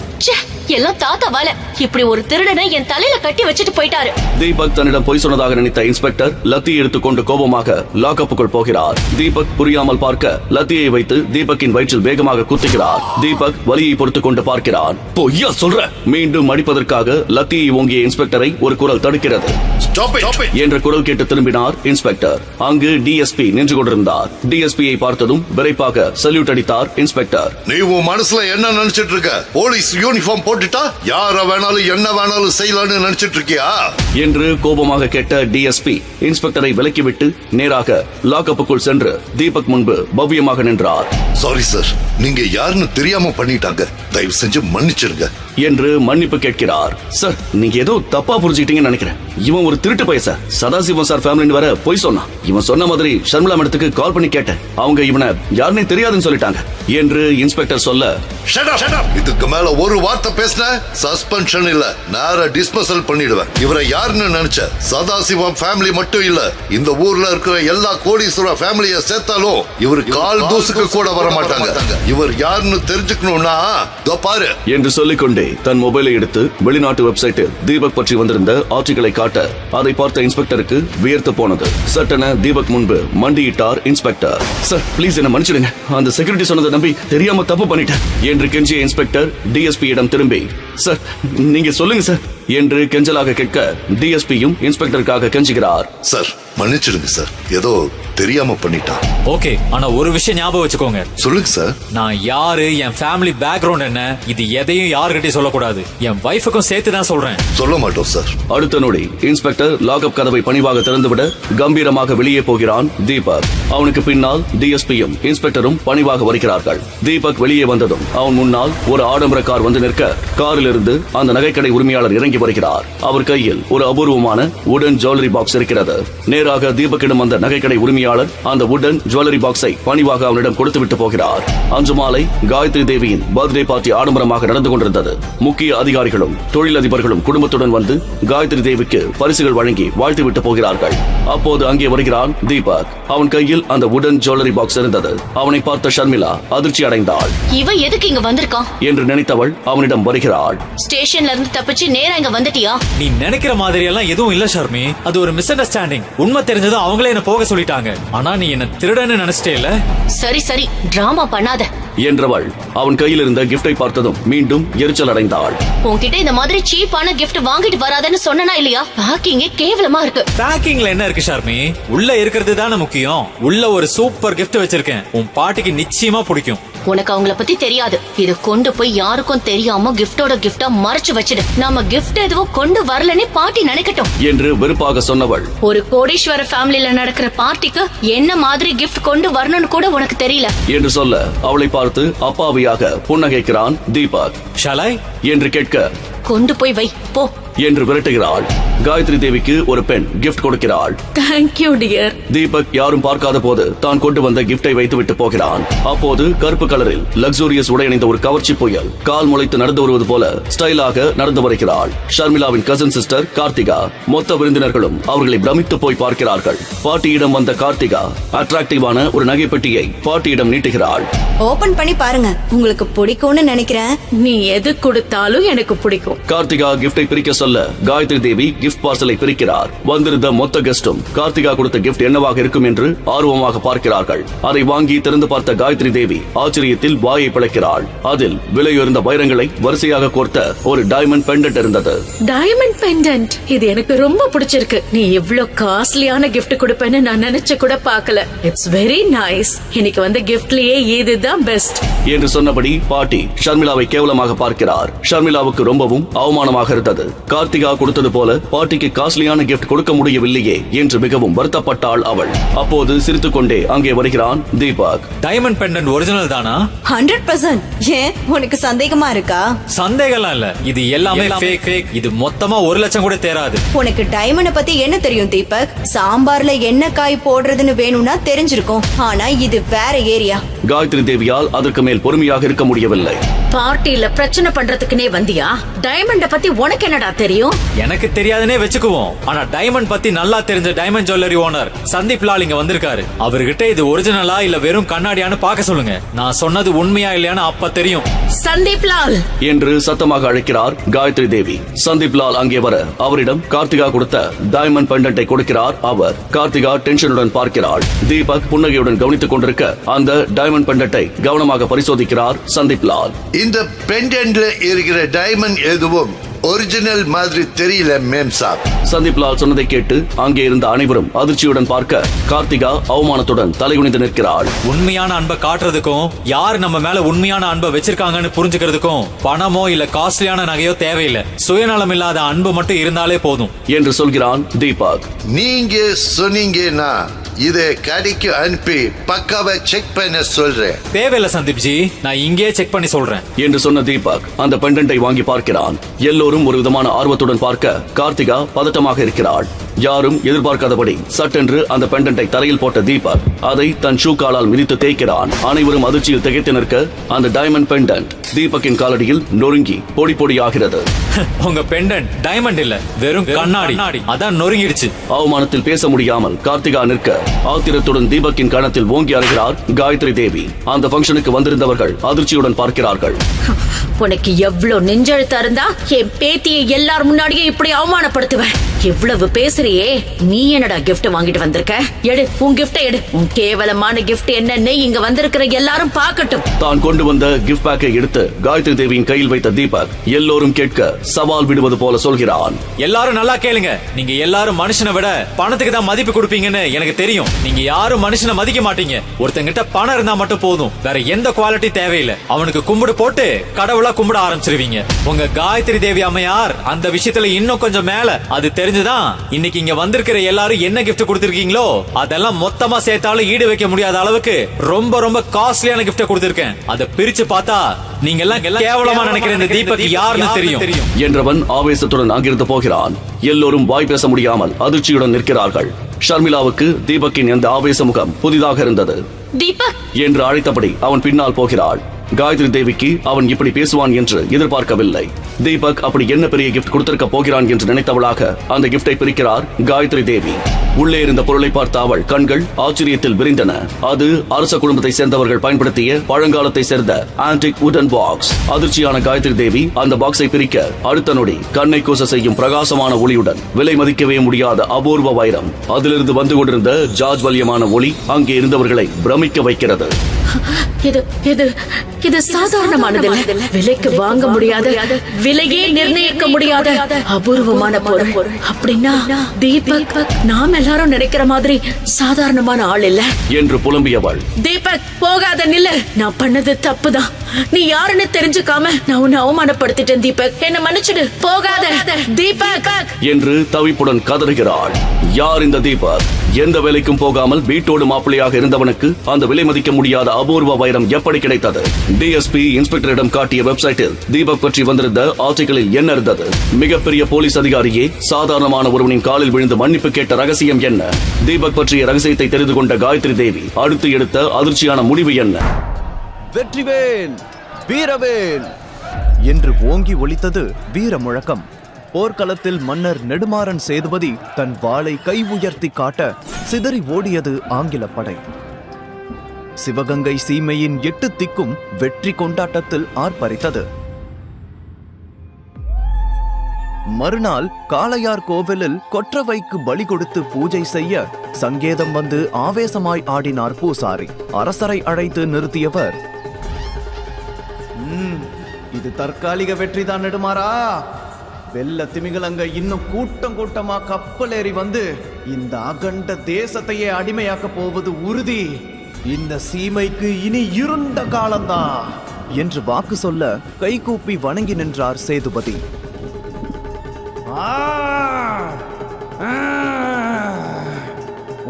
எல்லாம் தாத்தாவால. இப்படி ஒரு திருடனை என் தலையில கட்டி வச்சுட்டு போயிட்டாரு. தீபக் தன்னிடம் பொய் சொன்னதாக நினைத்த இன்ஸ்பெக்டர் லத்தி எடுத்துக்கொண்டு கோபமாக லாக்அப்புக்குள் போகிறார். தீபக் புரியாமல் பார்க்க லத்தியை வைத்து தீபக்கின் வயிற்றில் வேகமாக குத்துகிறார். தீபக் வலியை பொறுத்துக் கொண்டு பார்க்கிறான். பொய்யா சொல்ற? மீண்டும் அடிப்பதற்காக லத்தியை ஓங்கிய இன்ஸ்பெக்டரை ஒரு குரல் தடுக்கிறது. என்ற குரல் கேட்டு திரும்பினார் இன்ஸ்பெக்டர். அங்கு டிஎஸ்பி நின்று கொண்டிருந்தார். டிஎஸ்பியை பார்த்ததும் விரைப்பாக சல்யூட் அடித்தார் இன்ஸ்பெக்டர். நீ உன் மனசுல என்ன நினைச்சிட்டு இருக்க? போலீஸ் யூனிஃபார்ம் போட்டுட்டா யார வேணாலும் என்ன வேணாலும் செய்யலாம்னு நினைச்சிட்டு இருக்கியா என்று கோபமாக கேட்ட டிஎஸ்பி இன்ஸ்பெக்டரை விலக்கிவிட்டு நேராக லாக்அப்புக்குள் சென்று தீபக் முன்பு பவ்யமாக நின்றார். சாரி சார், நீங்க யாருன்னு தெரியாம பண்ணிட்டாங்க, தயவு செஞ்சு மன்னிச்சிருங்க என்று மன்னிப்பு கேட்கிறார். சார், நீங்க ஏதோ தப்பா புரிஞ்சுக்கிட்டீங்கன்னு நினைக்கிறேன். இவன் ஒரு திருட்டு பையன் சார். சதாசிவம் சார் ஃபேமிலின்னு வர போய் சொன்னான். இவன் சொன்ன மாதிரி ஷர்மிளா மேடத்துக்கு கால் பண்ணி கேட்டேன். அவங்க இவனை யாருன்னே தெரியாதுன்னு சொல்லிட்டாங்க என்று இன்ஸ்பெக்டர் சொல்ல, இதுக்கு மேல ஒரு வார்த்தை பேசின சஸ்பென்ஷன் இல்ல, நேரா டிஸ்மிஸல் பண்ணிடுவேன். இவரை யாருன்னு நினைச்ச? சதாசிவம் ஃபேமிலி மட்டும் இல்ல, இந்த ஊர்ல இருக்கிற எல்லா கோடீஸ்வர ஃபேமிலியை சேர்த்தாலும் இவர் கால் தூசுக்கு கூட வர மாட்டாங்க. இவர் யாருன்னு தெரிஞ்சுக்கணும்னா பாரு என்று சொல்லிக்கொண்டே தன் மொபைலை எடுத்து வெளிநாட்டு வெப்சைட்டில் தீபக் பற்றி வந்திருந்த ஆர்டிகளை காட்ட அதை பார்த்த இன்ஸ்பெக்டருக்கு வியர்த்து போனது. சட்டென தீபக் முன்பு மண்டியிட்டார் இன்ஸ்பெக்டர். சார், பிளீஸ் என்ன மன்னிச்சிடுங்க. அந்த செக்யூரிட்டி சொன்னதை நம்பி தெரியாம தப்பு பண்ணிட்டேன் என்று கெஞ்சிய இன்ஸ்பெக்டர் டிஎஸ்பியிடம் திரும்பி, சார் நீங்க சொல்லுங்க சார் என்று கெஞ்சலாக கேட்க டிஎஸ்பியும் இன்ஸ்பெக்டருக்காக கெஞ்சுகிறார். சார் மன்னிச்சிடுங்க சார், ஏதோ தெரியாம பண்ணிட்டான். ஓகே, ஆனா ஒரு விஷயம் ஞாபகம் வச்சுக்கோங்க. சொல்லுங்க சார். நான் யாரு, என் ஃபேமிலி பேக்ரவுண்ட் என்ன, இது எதையும் யாருக்கிட்டையும் சொல்லக்கூடாது. என் வைஃபுக்கும் சேர்த்து தான் சொல்றேன். சொல்ல மாட்டோம் சார். அடுத்த நொடி இன்ஸ்பெக்டர் லாக்அப் கதவை பணிவாக திறந்துவிட கம்பீரமாக வெளியே போகிறான் தீபக். அவனுக்கு பின்னால் டிஎஸ்பியும் இன்ஸ்பெக்டரும் பணிவாக வருகிறார்கள். தீபக் வெளியே வந்ததும் அவன் முன்னால் ஒரு ஆடம்பர கார் வந்து நிற்க காரில் இருந்து அந்த நகைக்கடை உரிமையாளர் இறங்கி வருகிறார். அவர் கையில் ஒரு அபூர்வமான வுடன் ஜுவல்லரி பாக்ஸ் இருக்கிறது. நேராக தீபக்கிடம் வந்த நகைக்கடை உரிமையாளர் அந்த வுடன் ஜுவல்லரி பாக்ஸை பணிவாக அவனிடம் கொடுத்துவிட்டு போகிறார். அன்று மாலை காயத்ரி தேவியின் பர்த்டே பார்ட்டி ஆடம்பரமாக நடந்து கொண்டிருந்தது. முக்கிய அதிகாரிகளும் தொழிலதிபர்களும் குடும்பத்துடன் வந்து காயத்ரி தேவிக்கு பரிசுகள் வழங்கி வாழ்த்துவிட்டு போகிறார்கள். அப்போது அங்கே வருகிறான் தீபக். அவன் கையில் அந்த வுடன் ஜுவல்லரி பாக்ஸ் இருந்தது. அவனை பார்த்த ஷர்மிளா அதிர்ச்சி அடைந்தாள். இவன் எதுக்கு இங்க வந்திருக்கான் என்று நினைத்தவள் அவனிடம் வருகிறாள். ஸ்டேஷன்ல இருந்து தப்பிச்சு நேரா இங்க வந்துட்டியா? நீ நினைக்கிற மாதிரி எல்லாம் எதுவும் இல்ல ஷர்மி. அது ஒரு மிஸ் அண்டர்ஸ்டாண்டிங். உண்மை தெரிஞ்சதும் அவங்களே என்ன போக சொல்லிட்டாங்க. ஆனா நீ என்ன திருடன்னு நினைச்சிட்டே இல்ல? சரி சரி, டிராமா பண்ணாத என்றவள் அவன் கையில் இருந்த கிஃப்டை பார்த்ததும் மீண்டும் எரிச்சல் அடைந்தாள். உன்கிட்ட இந்த மாதிரி சீப்பான கிஃப்ட் வாங்கிட்டு வராதன்னு சொன்னா இல்லையா? பேக்கிங் கேவலமா இருக்கு. பேக்கிங்ல என்ன இருக்கு ஷர்மி? உள்ள இருக்கிறது தானே முக்கியம். உள்ள ஒரு சூப்பர் கிஃப்ட் வச்சிருக்கேன். உன் பாட்டிக்கு நிச்சயமா பிடிக்கும். உனக்கு அவங்கள பத்தி தெரியாது. இத கொண்டு போய் யாருக்கும் தெரியாம கிஃப்டோட கிஃப்டா மறைச்சு வச்சிடு. நாம கிஃப்ட் எதுவும் கொண்டு வரலன்னு பாட்டி நினைக்கட்டும் என்று வெறுப்பாக சொன்னவள். ஒரு கோடீஸ்வர ஃபேமிலில நடக்கிற பார்ட்டிக்கு என்ன மாதிரி கிஃப்ட் கொண்டு வரணும்னு கூட உனக்கு தெரியல என்று சொல்ல அவளை பார்த்து அப்பாவியாக புன்னகைக்கிறான் தீபக். ஷாலாய் என்று கேட்க கொண்டு போய் வை போ என்று விரட்டுகிறாள். காயத்ரி தேவிக்கு ஒரு பெண் கிஃப்ட் கொடுக்கிறாள். Thank you dear. தீபக் யாரும் பார்க்காத போது தான் கொண்டு வந்த கிஃப்டை வைத்துவிட்டு போகிறான். அப்போது கருப்பு கலரில் லக்ஸூரியஸ் உடை அணிந்த ஒரு கவர்ச்சி புயல் கால் முளைத்து நடந்து வருவது போல ஸ்டைலாக நடந்து வருகிறாள். ஷர்மிளாவின் கசின் சிஸ்டர் கார்த்திகா. மொத்த விருந்தினர்களும் அவர்களை பிரமித்து போய் பார்க்கிறார்கள். பாட்டியிடம் வந்த கார்த்திகா அட்ராக்டிவான ஒரு நகைப்பெட்டியை பாட்டியிடம் நீட்டுகிறாள். ஓபன் பண்ணி பாருங்க, உங்களுக்கு பிடிக்கும்னு நினைக்கிறேன். நீ எது கொடுத்தாலும் எனக்கு பிடிக்கும். கார்த்திகா கிஃப்டை பிரிக்க சொல்ல காயத்ரி தேவி கிஃப்ட் பார்சலை பிரிக்கிறார். வந்திருந்த மொத்த கெஸ்டும் கார்த்திகா கொடுத்த கிஃப்ட் என்னவாக இருக்கும் என்று ஆர்வமாக பார்க்கிறார்கள். அதை வாங்கி திறந்து பார்த்த காயத்ரி தேவி ஆச்சரியத்தில் வாயை பிளக்கிறாள். அதில் விலையுயர்ந்த வைரங்களை வரிசையாக கோர்த்த ஒரு டைமண்ட் பெண்டன்ட் இருந்தது. டைமண்ட் பெண்டன்ட், இது எனக்கு ரொம்ப பிடிச்சிருக்கு. நீ இவ்ளோ காஸ்ட்லியான கிஃப்ட் கொடுப்பேன்னு நான் நினைச்சு கூட பார்க்கல. It's very nice. இன்னைக்கு வந்த கிஃப்ட்லயே இதுதான் பெஸ்ட் என்று சொன்னபடி பாட்டி ஷர்மிளாவை கேவலமாக பார்க்கிறார். ஷர்மிளாவுக்கு ரொம்பவும் அவமானமாக இருந்தது. கார்த்திகா கொடுத்தது போல பாட்டிக்கு காஸ்ட்லியான கிஃப்ட் கொடுக்க முடியவில்லையே என்று மிகவும் வருத்தப்பட்டாள் அவள். அப்போது சிரித்துக்கொண்டே அங்கே வருகிறான் தீபக். டைமண்ட் பெண்டன்ட் ஒரிஜினல் தானா? 100%. ஏன் உனக்கு சந்தேகமா இருக்கா? சந்தேகம்லாம் இல்ல, இது எல்லாமே ஃபேக். இது மொத்தமா 1 லட்சம் கூட தேராது. உனக்கு டைமண்ட் பத்தி என்ன தெரியும் தீபக்? சாம்பார்ல என்ன காய் போடுறதுன்னு வேணும்னா தெரிஞ்சிருக்கும். ஆனா இது வேற ஏரியா. காயத்ரி தேவியால் அதற்கு மேல் பொறுமையாக இருக்க முடியவில்லை. பார்ட்டியில பிரச்சனை பண்றதுக்குனே வந்தியா? டைமண்ட பத்தி உனக்கு என்னடா தெரியும்? எனக்கு தெரியாதுன்னே வெச்சுக்குவோம். ஆனா டைமண்ட் பத்தி நல்லா தெரிஞ்ச diamond jewellery owner Sandeep Lal இங்க வந்திருக்காரு. அவர்கிட்ட இது ஒரிஜினலா இல்ல வெறும் கண்ணாடியான்னு பார்க்க சொல்லுங்க. நான் சொன்னது உண்மையா இல்லையான்னு அப்ப தெரியும். சந்தீப் லால் என்று சத்தமாக அழைக்கிறார் காயத்ரி தேவி. சந்தீப் லால் அங்கே வர அவரிடம் கார்த்திகா கொடுத்த டைமண்ட் பெண்டன்ட்டை கொடுக்கிறார் அவர். கார்த்திகா டென்ஷனுடன் பார்க்கிறாள். தீபக் புன்னகையுடன் கவனித்துக் கொண்டிருக்க அந்த டைமண்ட் பெண்டன்ட்டை கவனமாக பரிசோதிக்கிறார் சந்தீப் லால். இந்த பெண்டன்ட்ல இருக்கிற டைமண்ட் எதுவும் ஒரிஜினல் மாதிரி தெரியல மேம் சாப். சந்தீப் லால் சொன்னதை கேட்டு அங்கே இருந்த அனைவரும் அதிர்ச்சியுடன் பார்க்க கார்த்திகா அவமானத்துடன் தலைகுனிந்து நிற்கிறாள். உண்மையான அன்பை காட்டுறதுக்கும் யார் நம்ம மேல உண்மையான அன்பை வச்சிருக்காங்கன்னு புரிஞ்சுக்கிறதுக்கும் பணமோ இல்ல காஸ்ட்லியான நகையோ தேவையில்லை. சுயநலம் இல்லாத அன்பு மட்டும் இருந்தாலே போதும் என்று சொல்கிறான் தீபக். நீங்க சொன்னீங்கன்னா இதை கடைக்கு அனுப்பி பக்காவை செக் பண்ண சொல்றேன். தேவையில்ல சந்தீப் ஜி, நான் இங்கேயே செக் பண்ணி சொல்றேன் என்று சொன்ன தீபக் அந்த பெண்டன்ட்டை வாங்கி பார்க்கிறான். எல்லோரும் ஒரு விதமான ஆர்வத்துடன் பார்க்க கார்த்திகா பதட்டமாக இருக்கிறாள். யாரும் எதிர்பார்க்காதபடி சட்டென்று அந்த பெண்டன்ட்டை தரையில் போட்ட தீபக் அதை தன் ஷூ காலால் மிதித்து தேய்க்கிறான். அனைவரும் அதிர்ச்சியில் திகைத்து நிற்க அந்த டைமண்ட் பெண்டன்ட் தீபக்கின் காலடியில் நொறுங்கி பொடி பொடியாகிறது. உங்க பெண்டன்ட் டைமண்ட் இல்ல, வெறும் கண்ணாடி. அதான் நொறுங்கிடுச்சு. அவமானத்தில் பேச முடியாமல் கார்த்திகா நிற்க ஆத்திரத்துடன் தீபக்கின் கணத்தில் ஓங்கி அறைகிறார் காயத்ரி தேவி. அந்த ஃபங்க்ஷனுக்கு வந்திருந்தவர்கள் அதிர்ச்சியுடன் பார்க்கிறார்கள். உனக்கு எவ்வளவு நெஞ்செழுத்தா இருந்தா என் பேத்தியை எல்லார் முன்னாடியே இப்படி அவமானப்படுத்துவேன்? எவ்வளவு பேசுறியே? நீ என்னடா கிஃப்ட் வாங்கிட்டு வந்திருக்க? எடு உன் கிஃப்ட் எடு. உன் கேவலமான கிஃப்ட் என்னன்னு இங்க வந்திருக்கிற எல்லாரும் பார்க்கட்டும். தான் கொண்டு வந்த கிஃப்ட் பேக்கை எடுத்து காயத்ரி தேவியின் கையில் வைத்த தீபக் எல்லோரும் கேட்க சவால் விடுவது போல சொல்கிறான். எல்லாரும் நல்லா கேளுங்க. நீங்க எல்லாரும் மனுஷனை விட பணத்துக்கு தான் மதிப்பு கொடுப்பீங்கன்னு எனக்கு தெரியும். நீங்க யாரும் மனுஷனை மதிக்க மாட்டீங்க. ஒருத்தங்கிட்ட பணம் இருந்தா மட்டும் போதும், வேற எந்த குவாலிட்டி தேவையில்லை. அவனுக்கு கும்பிடு போட்டு கடவுளா கும்பிட ஆரம்பிச்சிருவீங்க. உங்க காயத்ரி தேவி அம்மையார் அந்த விஷயத்துல இன்னும் கொஞ்சம் மேல. அது தெரிஞ்சுதான் இன்னைக்கு இங்க வந்திருக்கிற எல்லாரும் என்ன கிஃப்ட் கொடுத்திருக்கீங்களோ அதெல்லாம் மொத்தமா சேர்த்தாலும் ஈடு வைக்க முடியாத அளவுக்கு ரொம்ப ரொம்ப காஸ்ட்லியான கிஃப்ட் கொடுத்திருக்கேன். அதை பிரிச்சு பார்த்தா நீங்க எல்லாம் கேவலமா நினைக்கிற இந்த தீபக் யாருன்னு தெரியும் என்றவன் ஆவேசத்துடன் அங்கிருந்து போகிறான். எல்லோரும் வாய் பேச முடியாமல் அதிர்ச்சியுடன் நிற்கிறார்கள். ஷர்மிளாவுக்கு தீபக்கின் இந்த ஆவேச முகம் புதிதாக இருந்தது. தீபக் என்று அழைத்தபடி அவன் பின்னால் போகிறாள். காயத்ரி தேவிக்கு அவன் இப்படி பேசுவான் என்று எதிர்பார்க்கவில்லை. தீபக் அப்படி என்ன பெரிய கிஃப்ட் கொடுத்திருக்க போகிறான் என்று நினைத்தவளாக அந்த கிஃப்டை பிரிக்கிறார் காயத்ரி தேவி. உள்ளே இருந்த பொருளை பார்த்த அவள் கண்கள் ஆச்சரியத்தில் விரிந்தன. அது அரச குடும்பத்தை சேர்ந்தவர்கள் பயன்படுத்திய பழங்காலத்தை சேர்ந்த ஆன்டிக் வுடன் பாக்ஸ். அதிர்ச்சியான காயத்ரி தேவி அந்த பாக்ஸை பிரிக்க அடுத்த நொடி கண்ணை கூச செய்யும் பிரகாசமான ஒளியுடன் விலை மதிக்கவே முடியாத அபூர்வ வைரம் அதிலிருந்து வந்து கொண்டிருந்த ஜாஜ்வல்யமான ஒளி அங்கே இருந்தவர்களை பிரமிக்க வைக்கிறது. இது சாதாரணமானது இல்ல. விலைக்கு வாங்க முடியாத, விலையே நிர்ணயிக்க முடியாத அபூர்வமான பொருள். அப்படின்னா தீபக் நாம் எல்லாரும் நினைக்கிற மாதிரி சாதாரணமான ஆள் இல்ல என்று புலம்பியவள். தீபக் போகாத நில்லு. நான் பண்ணது தப்புதான். நீ யாருன்னு தெரிஞ்சுக்காம நான் உன்னை அவமானப்படுத்திட்டேன் தீபக். என்ன மன்னிச்சிடு. போகாத தீபக் என்று தவிப்புடன் கதறுகிறாள். யார் இந்த தீபக்? எந்த வேலைக்கும் போகாமல் வீட்டோடு மாப்பிள்ளையாக இருந்தவனுக்கு அந்த விலை மதிக்க முடியாத அபூர்வ வைரம் எப்படி கிடைத்தது? டிஎஸ்பி இன்ஸ்பெக்டரிடம் காட்டிய வெப்சைட்டில் தீபக் பற்றி வந்திருந்த ஆர்டிகளில் என்ன இருந்தது? மிகப்பெரிய போலீஸ் அதிகாரியே சாதாரணமான ஒருவனின் காலில் விழுந்து மன்னிப்பு கேட்ட ரகசியம் என்ன? தீபக் பற்றிய ரகசியத்தை தெரிந்து கொண்ட காயத்ரி தேவி அடுத்து எடுத்த அதிர்ச்சியான முடிவு என்ன? வெற்றிவேல், வீரவேல் என்று ஓங்கி ஒலித்தது வீர முழக்கம். போர்க்களத்தில் மன்னர் நெடுமாறன் சேதுபதி தன் வாளை கை உயர்த்தி காட்ட சிதறி ஓடியது ஆங்கில படை. சிவகங்கை சீமையின் 8 திக்கும் வெற்றி கொண்டாட்டத்தில் ஆர்ப்பரித்தது. மறுநாள் காளையார் கோவிலில் கொற்றவைக்கு பலி கொடுத்து பூஜை செய்ய சங்கேதம் வந்து ஆவேசமாய் ஆடினார் பூசாரி. அரசரை அழைத்து நிறுத்தியவர், இது தற்காலிக வெற்றிதான் நெடுமாறா. வெள்ள திமிங்கலங்க இன்னும் கூட்டம் கூட்டமா கப்பல் ஏறி வந்து இந்த அகண்ட தேசத்தையே அடிமையாக்க போவது உறுதி. இந்த சீமைக்கு இனி இருண்ட காலம்தான் என்று வாக்கு சொல்ல கைகூப்பி வணங்கி நின்றார் சேதுபதி.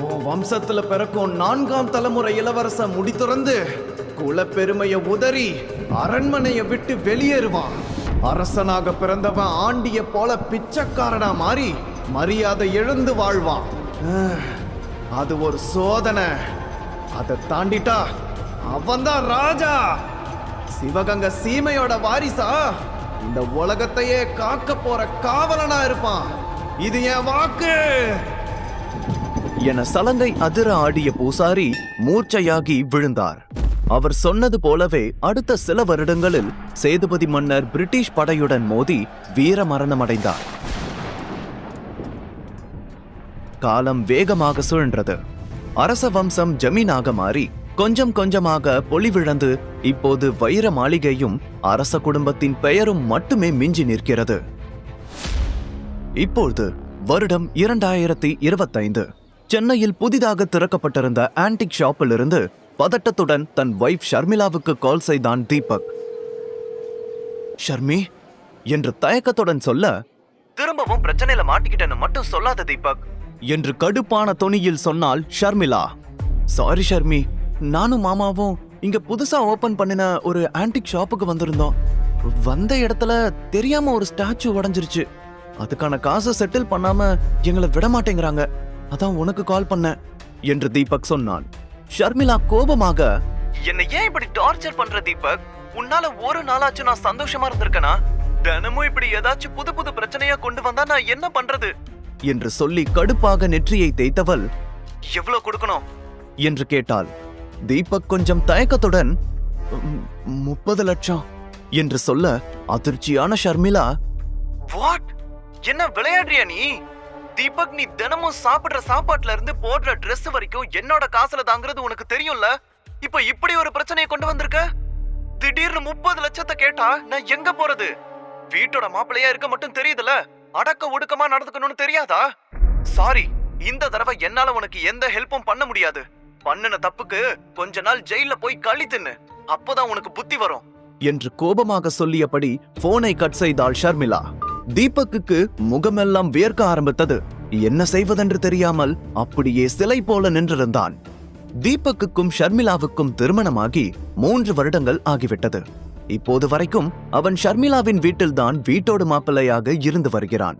உன் வம்சத்துல பிறக்கும் 4ஆம் தலைமுறை இளவரச முடி துறந்து குலப்பெருமைய உதறி அரண்மனையை விட்டு வெளியேறுவான். அரசனாக பிறந்தவன் ஆண்டிய போல பிச்சைக்காரனா மாறி மரியாதை இழந்து வாழ்வான். அது ஒரு சோதனை. அதை தாண்டிட்டா அவன்தான் ராஜா. சிவகங்கை சீமையோட வாரிசா இந்த உலகத்தையே காக்க போற காவலனா இருப்பான். இது என் வாக்கு என சலங்கை அதிர ஆடிய பூசாரி மூர்ச்சையாகி விழுந்தார். அவர் சொன்னது போலவே அடுத்த சில வருடங்களில் சேதுபதி மன்னர் பிரிட்டிஷ் படையுடன் மோதி வீர மரணமடைந்தார். காலம் வேகமாக சுழன்றது. அரச வம்சம் ஜமீனாக மாறி கொஞ்சம் கொஞ்சமாக பொலிவிழந்து இப்போது வைர மாளிகையும் அரச குடும்பத்தின் பெயரும் மட்டுமே மிஞ்சி நிற்கிறது. இப்பொழுது வருடம் 2025. சென்னையில் புதிதாக திறக்கப்பட்டிருந்த ஆன்டிக் ஷாப்பில் இருந்து பதட்டத்துடன் தன் வைஃப் ஷர்மிளாவுக்கு கால் செய்தான் தீபக். ஷர்மி என்று தயக்கத்துடன் சொல்ல, திரும்பவும் பிரச்சனையில மாட்டிக்கிட்டேன்னு மட்டும் சொல்லாத தீபக் என்று கடுப்பான தொனியில் சொன்னாள் ஷர்மிளா. சாரி ஷர்மி, நானும் மாமாவும் இங்க புதுசா ஓபன் பண்ணின ஒரு ஆன்டிக் ஷாப்புக்கு வந்திருந்தோம். வந்த இடத்துல தெரியாம ஒரு ஸ்டாச்சு உடைஞ்சிருச்சு. அதுக்கான காசை செட்டில் பண்ணாம எங்களை விட மாட்டேங்கிறாங்க. அதான் உனக்கு கால் பண்ண என்று தீபக் சொன்னான். ஷர்மிளா கோபமாக, என்ன ஏன் இப்படி டார்ச்சர் பண்ற தீபக்? உன்னால ஒரு நாளாச்சும் நான் சந்தோஷமா இருந்திருக்கனா? தினமும் இப்படி ஏதாச்சும் புது புது பிரச்சனையா கொண்டு வந்தா நான் என்ன பண்றது என்று சொல்லி கடுப்பாக நெற்றியை தேய்த்தவள், எவ்வளவு கொடுக்கணும் என்று கேட்டாள். தீபக் கொஞ்சம் தயக்கத்துடன் 30 லட்சம் என்று சொல்ல அதிர்ச்சியான ஷர்மிளா, வாட், என்ன விளையாடுறியா நீ? தீபக், நீ தினமும் சாப்பிடுற சாப்பாட்டுல இருந்து போடுற Dress வரைக்கும் என்னோட காசுல தாங்கிறது உனக்கு தெரியும்ல. இப்ப இப்படி ஒரு பிரச்சனையை கொண்டு வந்திருக்க. திடீர்னு 30 லட்சத்தை கேட்டா நான் எங்க போறது? வீட்டோட மாப்பிள்ளையா இருக்க மட்டும் தெரியுதுல, அடக்க ஒடுக்கமா நடந்துக்கணும்னு தெரியாதா? சாரி, இந்த தடவை என்னால உனக்கு எந்த ஹெல்ப்பும் பண்ண முடியாது. பண்ணின தப்புக்கு கொஞ்ச நாள் ஜெயில போய் களி தின்னு, அப்போதான் உனக்கு புத்தி வரும் என்று கோபமாக சொல்லியபடி போனை கட் செய்தாள் ஷர்மிளா. தீபக்குக்கு முகமெல்லாம் வியர்க்க ஆரம்பித்தது. என்ன செய்வதென்று தெரியாமல் அப்படியே சிலை போல நின்றிருந்தான். தீபக்குக்கும் ஷர்மிளாவுக்கும் திருமணமாகி 3 வருடங்கள் ஆகிவிட்டது. இப்போது வரைக்கும் அவன் ஷர்மிளாவின் வீட்டில்தான் வீட்டோடு மாப்பிள்ளையாக இருந்து வருகிறான்.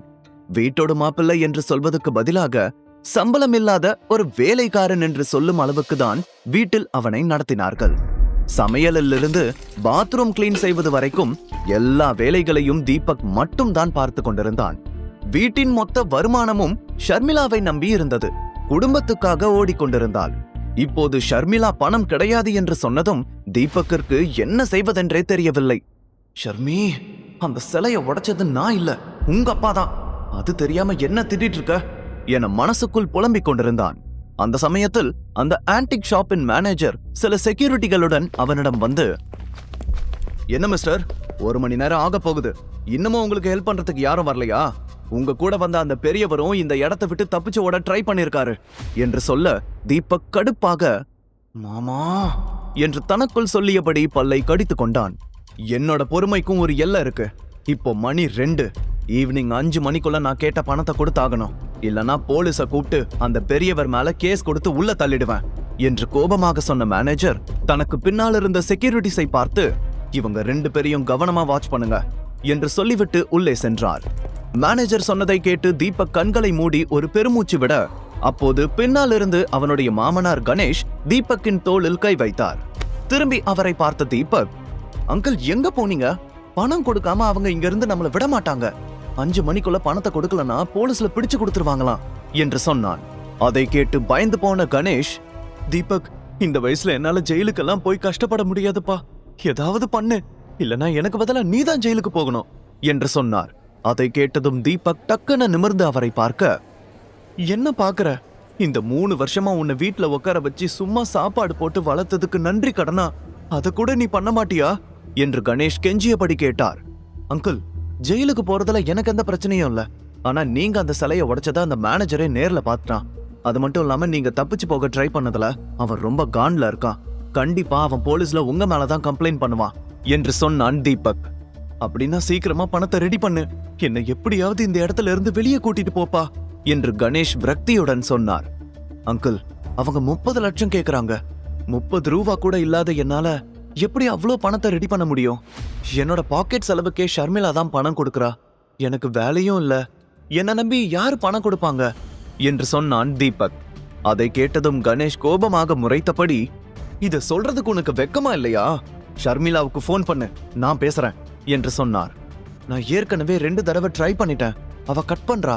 வீட்டோடு மாப்பிள்ளை என்று சொல்வதற்கு பதிலாக சம்பளம் இல்லாத ஒரு வேலைக்காரன் என்று சொல்லும் அளவுக்கு தான் வீட்டில் அவனை நடத்தினார்கள். சமையலில் இருந்து பாத்ரூம் கிளீன் செய்வது வரைக்கும் எல்லா வேலைகளையும் தீபக் மட்டும் தான் பார்த்து கொண்டிருந்தான். வீட்டின் மொத்த வருமானமும் ஷர்மிளாவை நம்பி இருந்தது. குடும்பத்துக்காக ஓடிக்கொண்டிருந்தாள். இப்போது ஷர்மிளா பணம் கிடையாது என்று சொன்னதும் தீபக்கிற்கு என்ன செய்வதென்றே தெரியவில்லை. ஷர்மி, அந்த சிலையை உடைச்சது நான் இல்ல, உங்க அப்பா தான். அது தெரியாம என்ன திட்டிட்டு இருக்க என மனசுக்குள் புலம்பிக் கொண்டிருந்தான். அந்த சமயத்தில் அந்த ஆன்டிக் ஷாப்பின் மேனேஜர் சில செக்யூரிட்டிகளுடன் அவனிடம் வந்து, என்ன மிஸ்டர், 1 மணி நேரம் ஆக போகுது, இன்னமும் உங்களுக்கு ஹெல்ப் பண்றதுக்கு யாரும் வரலையா? உங்க கூட வந்த அந்த பெரியவரும் இந்த இடத்தை விட்டு தப்பிச்சு ஓட ட்ரை பண்ணிருக்காரு என்று சொல்ல, தீபக் கடுப்பாக, மாமா என்று தனக்குள் சொல்லியபடி பல்லை கடித்து கொண்டான். என்னோட பொறுமைக்கும் ஒரு எல்லை இருக்கு. இப்போ மணி 2, ஈவினிங் 5 மணிக்குள்ள நான் கேட்ட பணத்தை கொடுத்தாகணும், இல்லனா போலீஸ கூப்பிட்டு அந்த பெரியவர் மேல கேஸ் கொடுத்து உள்ள தள்ளிடுவேன் என்று கோபமாக சொன்ன மேனேஜர் தனக்கு பின்னால் இருந்த செக்யூரிட்டிஸை பார்த்து, இவங்க 2 பேரையும் கவனமா வாட்ச் பண்ணுங்க என்று சொல்லிவிட்டு உள்ளே சென்றார். மேனேஜர் சொன்னதை கேட்டு தீபக் கண்களை மூடி ஒரு பெருமூச்சு விட, அப்போது பின்னால் இருந்து அவனுடைய மாமனார் கணேஷ் தீபக்கின் தோளில் கை வைத்தார். திரும்பி அவரை பார்த்த தீபக், அங்கிள் எங்க போனீங்க? பணம் கொடுக்காம அவங்க இங்க இருந்து நம்மள விட மாட்டாங்க. 5 மணிக்குள்ள பணத்தை கொடுக்கலனா போலீஸ்ல பிடிச்சு கொடுத்துருவாங்களாம் என்று சொன்னான். அதை கேட்டு பயந்து போன கணேஷ், தீபக், இந்த வயசுல என்னால ஜெயிலுக்கெல்லாம் போய் கஷ்டப்பட முடியாதுப்பா, ஏதாவது பண்ணு, இல்லனா எனக்கு பதிலா நீதான் ஜெயிலுக்கு போகணும் என்று சொன்னார். அதை கேட்டதும் தீபக் டக்குன்னு நிமிர்ந்து அவரை பார்க்க, என்ன பாக்குற? இந்த 3 வருஷமா உன்னை வீட்டுல உட்கார வச்சு சும்மா சாப்பாடு போட்டு வளர்த்ததுக்கு நன்றி கடனா அத கூட நீ பண்ண மாட்டியா என்று கணேஷ் கெஞ்சியபடி கேட்டார். அங்கிள், ஜெயிலுக்கு போறதுல எனக்கு எந்த பிரச்சனையும் இல்ல, ஆனா நீங்க அந்த சிலையை உடைச்சதா அந்த மேனேஜரே நேர்ல பாத்துட்டான். அது மட்டும் இல்லாம நீங்க தப்பிச்சு போக ட்ரை பண்ணதுல அவன் ரொம்ப கான்ல இருக்கான். கண்டிப்பா அவன் போலீஸ்ல உங்க மேலதான் கம்ப்ளைண்ட் பண்ணுவான் என்று சொன்னான் தீபக். அப்படின்னா சீக்கிரமா பணத்தை ரெடி பண்ணு, என்னை எப்படியாவது இந்த இடத்துல இருந்து வெளியே கூட்டிட்டு போப்பா என்று கணேஷ் விரக்தியுடன் சொன்னார். அங்கிள், அவங்க 30 லட்சம் கேக்குறாங்க. 30 ரூபா கூட இல்லாத என்னால எப்படி அவ்வளோ பணத்தை ரெடி பண்ண முடியும்? என்னோட பாக்கெட் செலவுக்கே ஷர்மிளா தான் பணம் கொடுக்கறா. எனக்கு வேலையும் இல்ல, என்ன நம்பி யாரு பணம் கொடுப்பாங்க என்று சொன்னான் தீபக். அதை கேட்டதும் கணேஷ் கோபமாக முறைத்தபடி, இத சொல்றதுக்கு உனக்கு வெக்கமா இல்லையா? ஷர்மிளாவுக்கு போன் பண்ணு, நான் பேசுறேன் என்று சொன்னார். நான் ஏற்கனவே 2 தடவை ட்ரை பண்ணிட்டேன், அவ கட் பண்றா,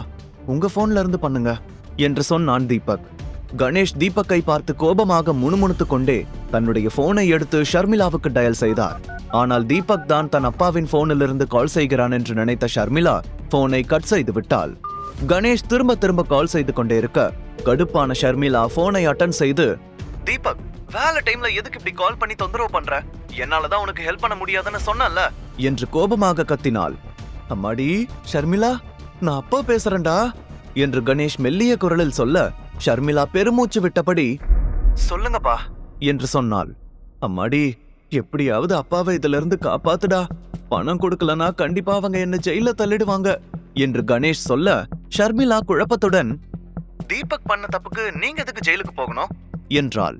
உங்க போன்ல இருந்து பண்ணுங்க என்று சொன்னான் தீபக். கணேஷ் தீபக்கை பார்த்து கோபமாக முணுமுணுத்துக் கொண்டே தன்னுடைய போனை எடுத்து ஷர்மிளாவுக்கு டயல் செய்தார். ஆனால் தீபக் தான் தன் அப்பாவின் போனிலிருந்து கால் செய்கிறான் என்று நினைத்த ஷர்மிளா போனை கட் செய்து விட்டாள். கணேஷ் திரும்ப திரும்ப கால் செய்து கொண்டே இருக்க கடுப்பான ஷர்மிளா போனை அட்டன் செய்து, தீபக், வேலை டைம்ல எதுக்கு இப்படி கால் பண்ணி தொந்தரவு பண்ற? என்னாலதான் உனக்கு ஹெல்ப் பண்ண முடியாதுன்னு சொன்னல என்று கோபமாக கத்தினாள். அம்மாடி ஷர்மிளா, நான் அப்பா பேசுறேன்டா என்று கணேஷ் மெல்லிய குரலில் சொல்ல ஷர்மிளா பெருமூச்சு விட்டபடி, சொல்லுங்கப்பா என்று சொன்னாள். அம்மாடி, எப்படியாவது அப்பாவை இதுல இருந்து காப்பாத்துடா, பணம் கொடுக்கலனா கண்டிப்பா அவங்க என்ன ஜெயில தள்ளிடுவாங்க என்று கணேஷ் சொல்ல ஷர்மிளா குழப்பத்துடன், தீபக் பண்ண தப்புக்கு நீங்க எதுக்கு ஜெயிலுக்கு போகணும் என்றாள்.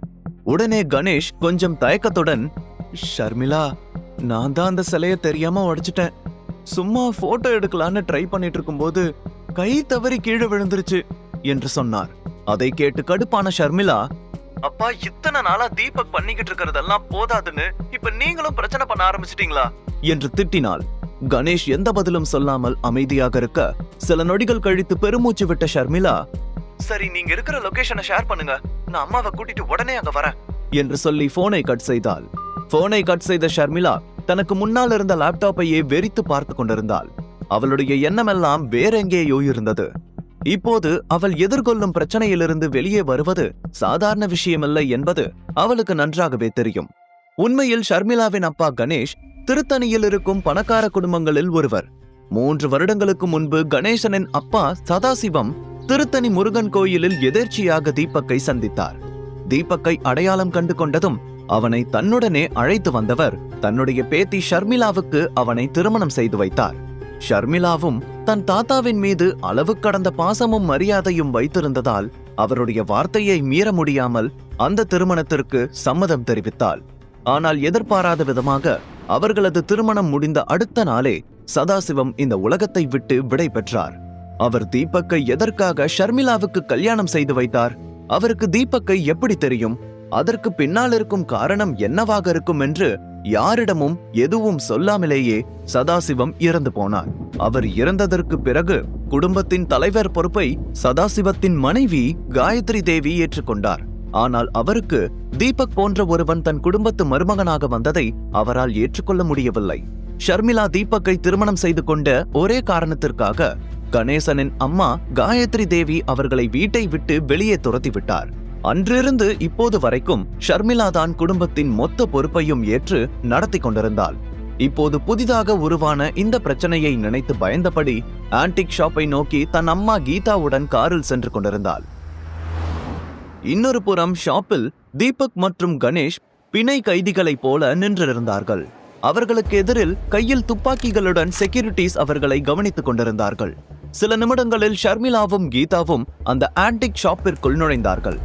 உடனே கணேஷ் கொஞ்சம் தயக்கத்துடன், ஷர்மிளா, நான் தான் அந்த சிலைய தெரியாம உடைச்சிட்டேன். சும்மா போட்டோ எடுக்கலான்னு ட்ரை பண்ணிட்டு இருக்கும்போது கை தவறி கீழே விழுந்துருச்சு என்று சொன்னார். அதை கேட்டு கடுப்பான ஷர்மிளா, அப்பா, இத்தனை நாளா தீபக் பண்ணிக்கிட்டு இருக்கிறதெல்லாம் போதாதுன்னு இப்ப நீங்களும் பிரச்சனை பண்ண ஆரம்பிச்சிட்டீங்களா என்று திட்டினாள். கணேஷ் எந்த பதிலும் சொல்லாமல் அமைதியாக இருக்க சில நொடிகள் கழித்து பெருமூச்சு விட்ட ஷர்மிளா, சரி, நீங்க இருக்கிற லொகேஷனை ஷேர் பண்ணுங்க, நான் அம்மாவை கூட்டிட்டு உடனே அங்க வரேன் என்று சொல்லி போனை கட் செய்தாள். போனை கட் செய்த ஷர்மிளா தனக்கு முன்னால் இருந்த லேப்டாப்பையே வெறித்து பார்த்து கொண்டிருந்தாள். அவளுடைய எண்ணமெல்லாம் வேறெங்கேயோ இருந்தது. இப்போது அவள் எதிர்கொள்ளும் பிரச்சனையிலிருந்து வெளியே வருவது சாதாரண விஷயமில்லை என்பது அவளுக்கு நன்றாகவே தெரியும். உண்மையில் ஷர்மிளாவின் அப்பா கணேஷ் திருத்தணியில் இருக்கும் பணக்கார குடும்பங்களில் ஒருவர். 3 வருடங்களுக்கு முன்பு கணேசனின் அப்பா சதாசிவம் திருத்தணி முருகன் கோயிலில் எதேர்ச்சியாக தீபக்கை சந்தித்தார். தீபக்கை அடையாளம் கண்டு கொண்டதும் அவனை தன்னுடனே அழைத்து வந்தவர் தன்னுடைய பேத்தி ஷர்மிளாவுக்கு அவனை திருமணம் செய்து வைத்தார். ஷர்மிளாவும் தன் தாத்தாவின் மீது அளவு கடந்த பாசமும் மரியாதையும் வைத்திருந்ததால் அவருடைய வார்த்தையை மீற முடியாமல் அந்த திருமணத்திற்கு சம்மதம் தெரிவித்தாள். ஆனால் எதிர்பாராத விதமாக அவர்களது திருமணம் முடிந்த அடுத்த நாளே சதாசிவம் இந்த உலகத்தை விட்டு விடை பெற்றார். அவர் தீபக்கை எதற்காக ஷர்மிளாவுக்கு கல்யாணம் செய்து வைத்தார்? அவருக்கு தீபக்கை எப்படி தெரியும்? அதற்கு பின்னால் இருக்கும் காரணம் என்னவாக இருக்கும் என்று யாரிடமும் எதுவும் சொல்லாமலேயே சதாசிவம் இறந்து போனார். அவர் இறந்ததற்கு பிறகு குடும்பத்தின் தலைவர் பொறுப்பை சதாசிவத்தின் மனைவி காயத்ரி தேவி ஏற்றுக்கொண்டார். ஆனால் அவருக்கு தீபக் போன்ற ஒருவன் தன் குடும்பத்து மருமகனாக வந்ததை அவரால் ஏற்றுக்கொள்ள முடியவில்லை. ஷர்மிளா தீபக்கை திருமணம் செய்து கொண்ட ஒரே காரணத்திற்காக கணேசனின் அம்மா காயத்ரி தேவி அவர்களை வீட்டை விட்டு வெளியே துரத்திவிட்டார். அன்றிருந்து இப்போது வரைக்கும் ஷர்மிளா தான் குடும்பத்தின் மொத்த பொறுப்பையும் ஏற்று நடத்தி கொண்டிருந்தாள். இப்போது புதிதாக உருவான இந்த பிரச்சனையை நினைத்து பயந்தபடி ஆன்டிக் ஷாப்பை நோக்கி தன் அம்மா கீதாவுடன் காரில் சென்று கொண்டிருந்தாள். இன்னொரு புறம் ஷாப்பில் தீபக் மற்றும் கணேஷ் பிணை கைதிகளைப் போல நின்றிருந்தார்கள். அவர்களுக்கு எதிரில் கையில் துப்பாக்கிகளுடன் செக்யூரிட்டிஸ் அவர்களை கவனித்துக் கொண்டிருந்தார்கள். சில நிமிடங்களில் ஷர்மிளாவும் கீதாவும் அந்த ஆன்டிக் ஷாப்பிற்குள் நுழைந்தார்கள்.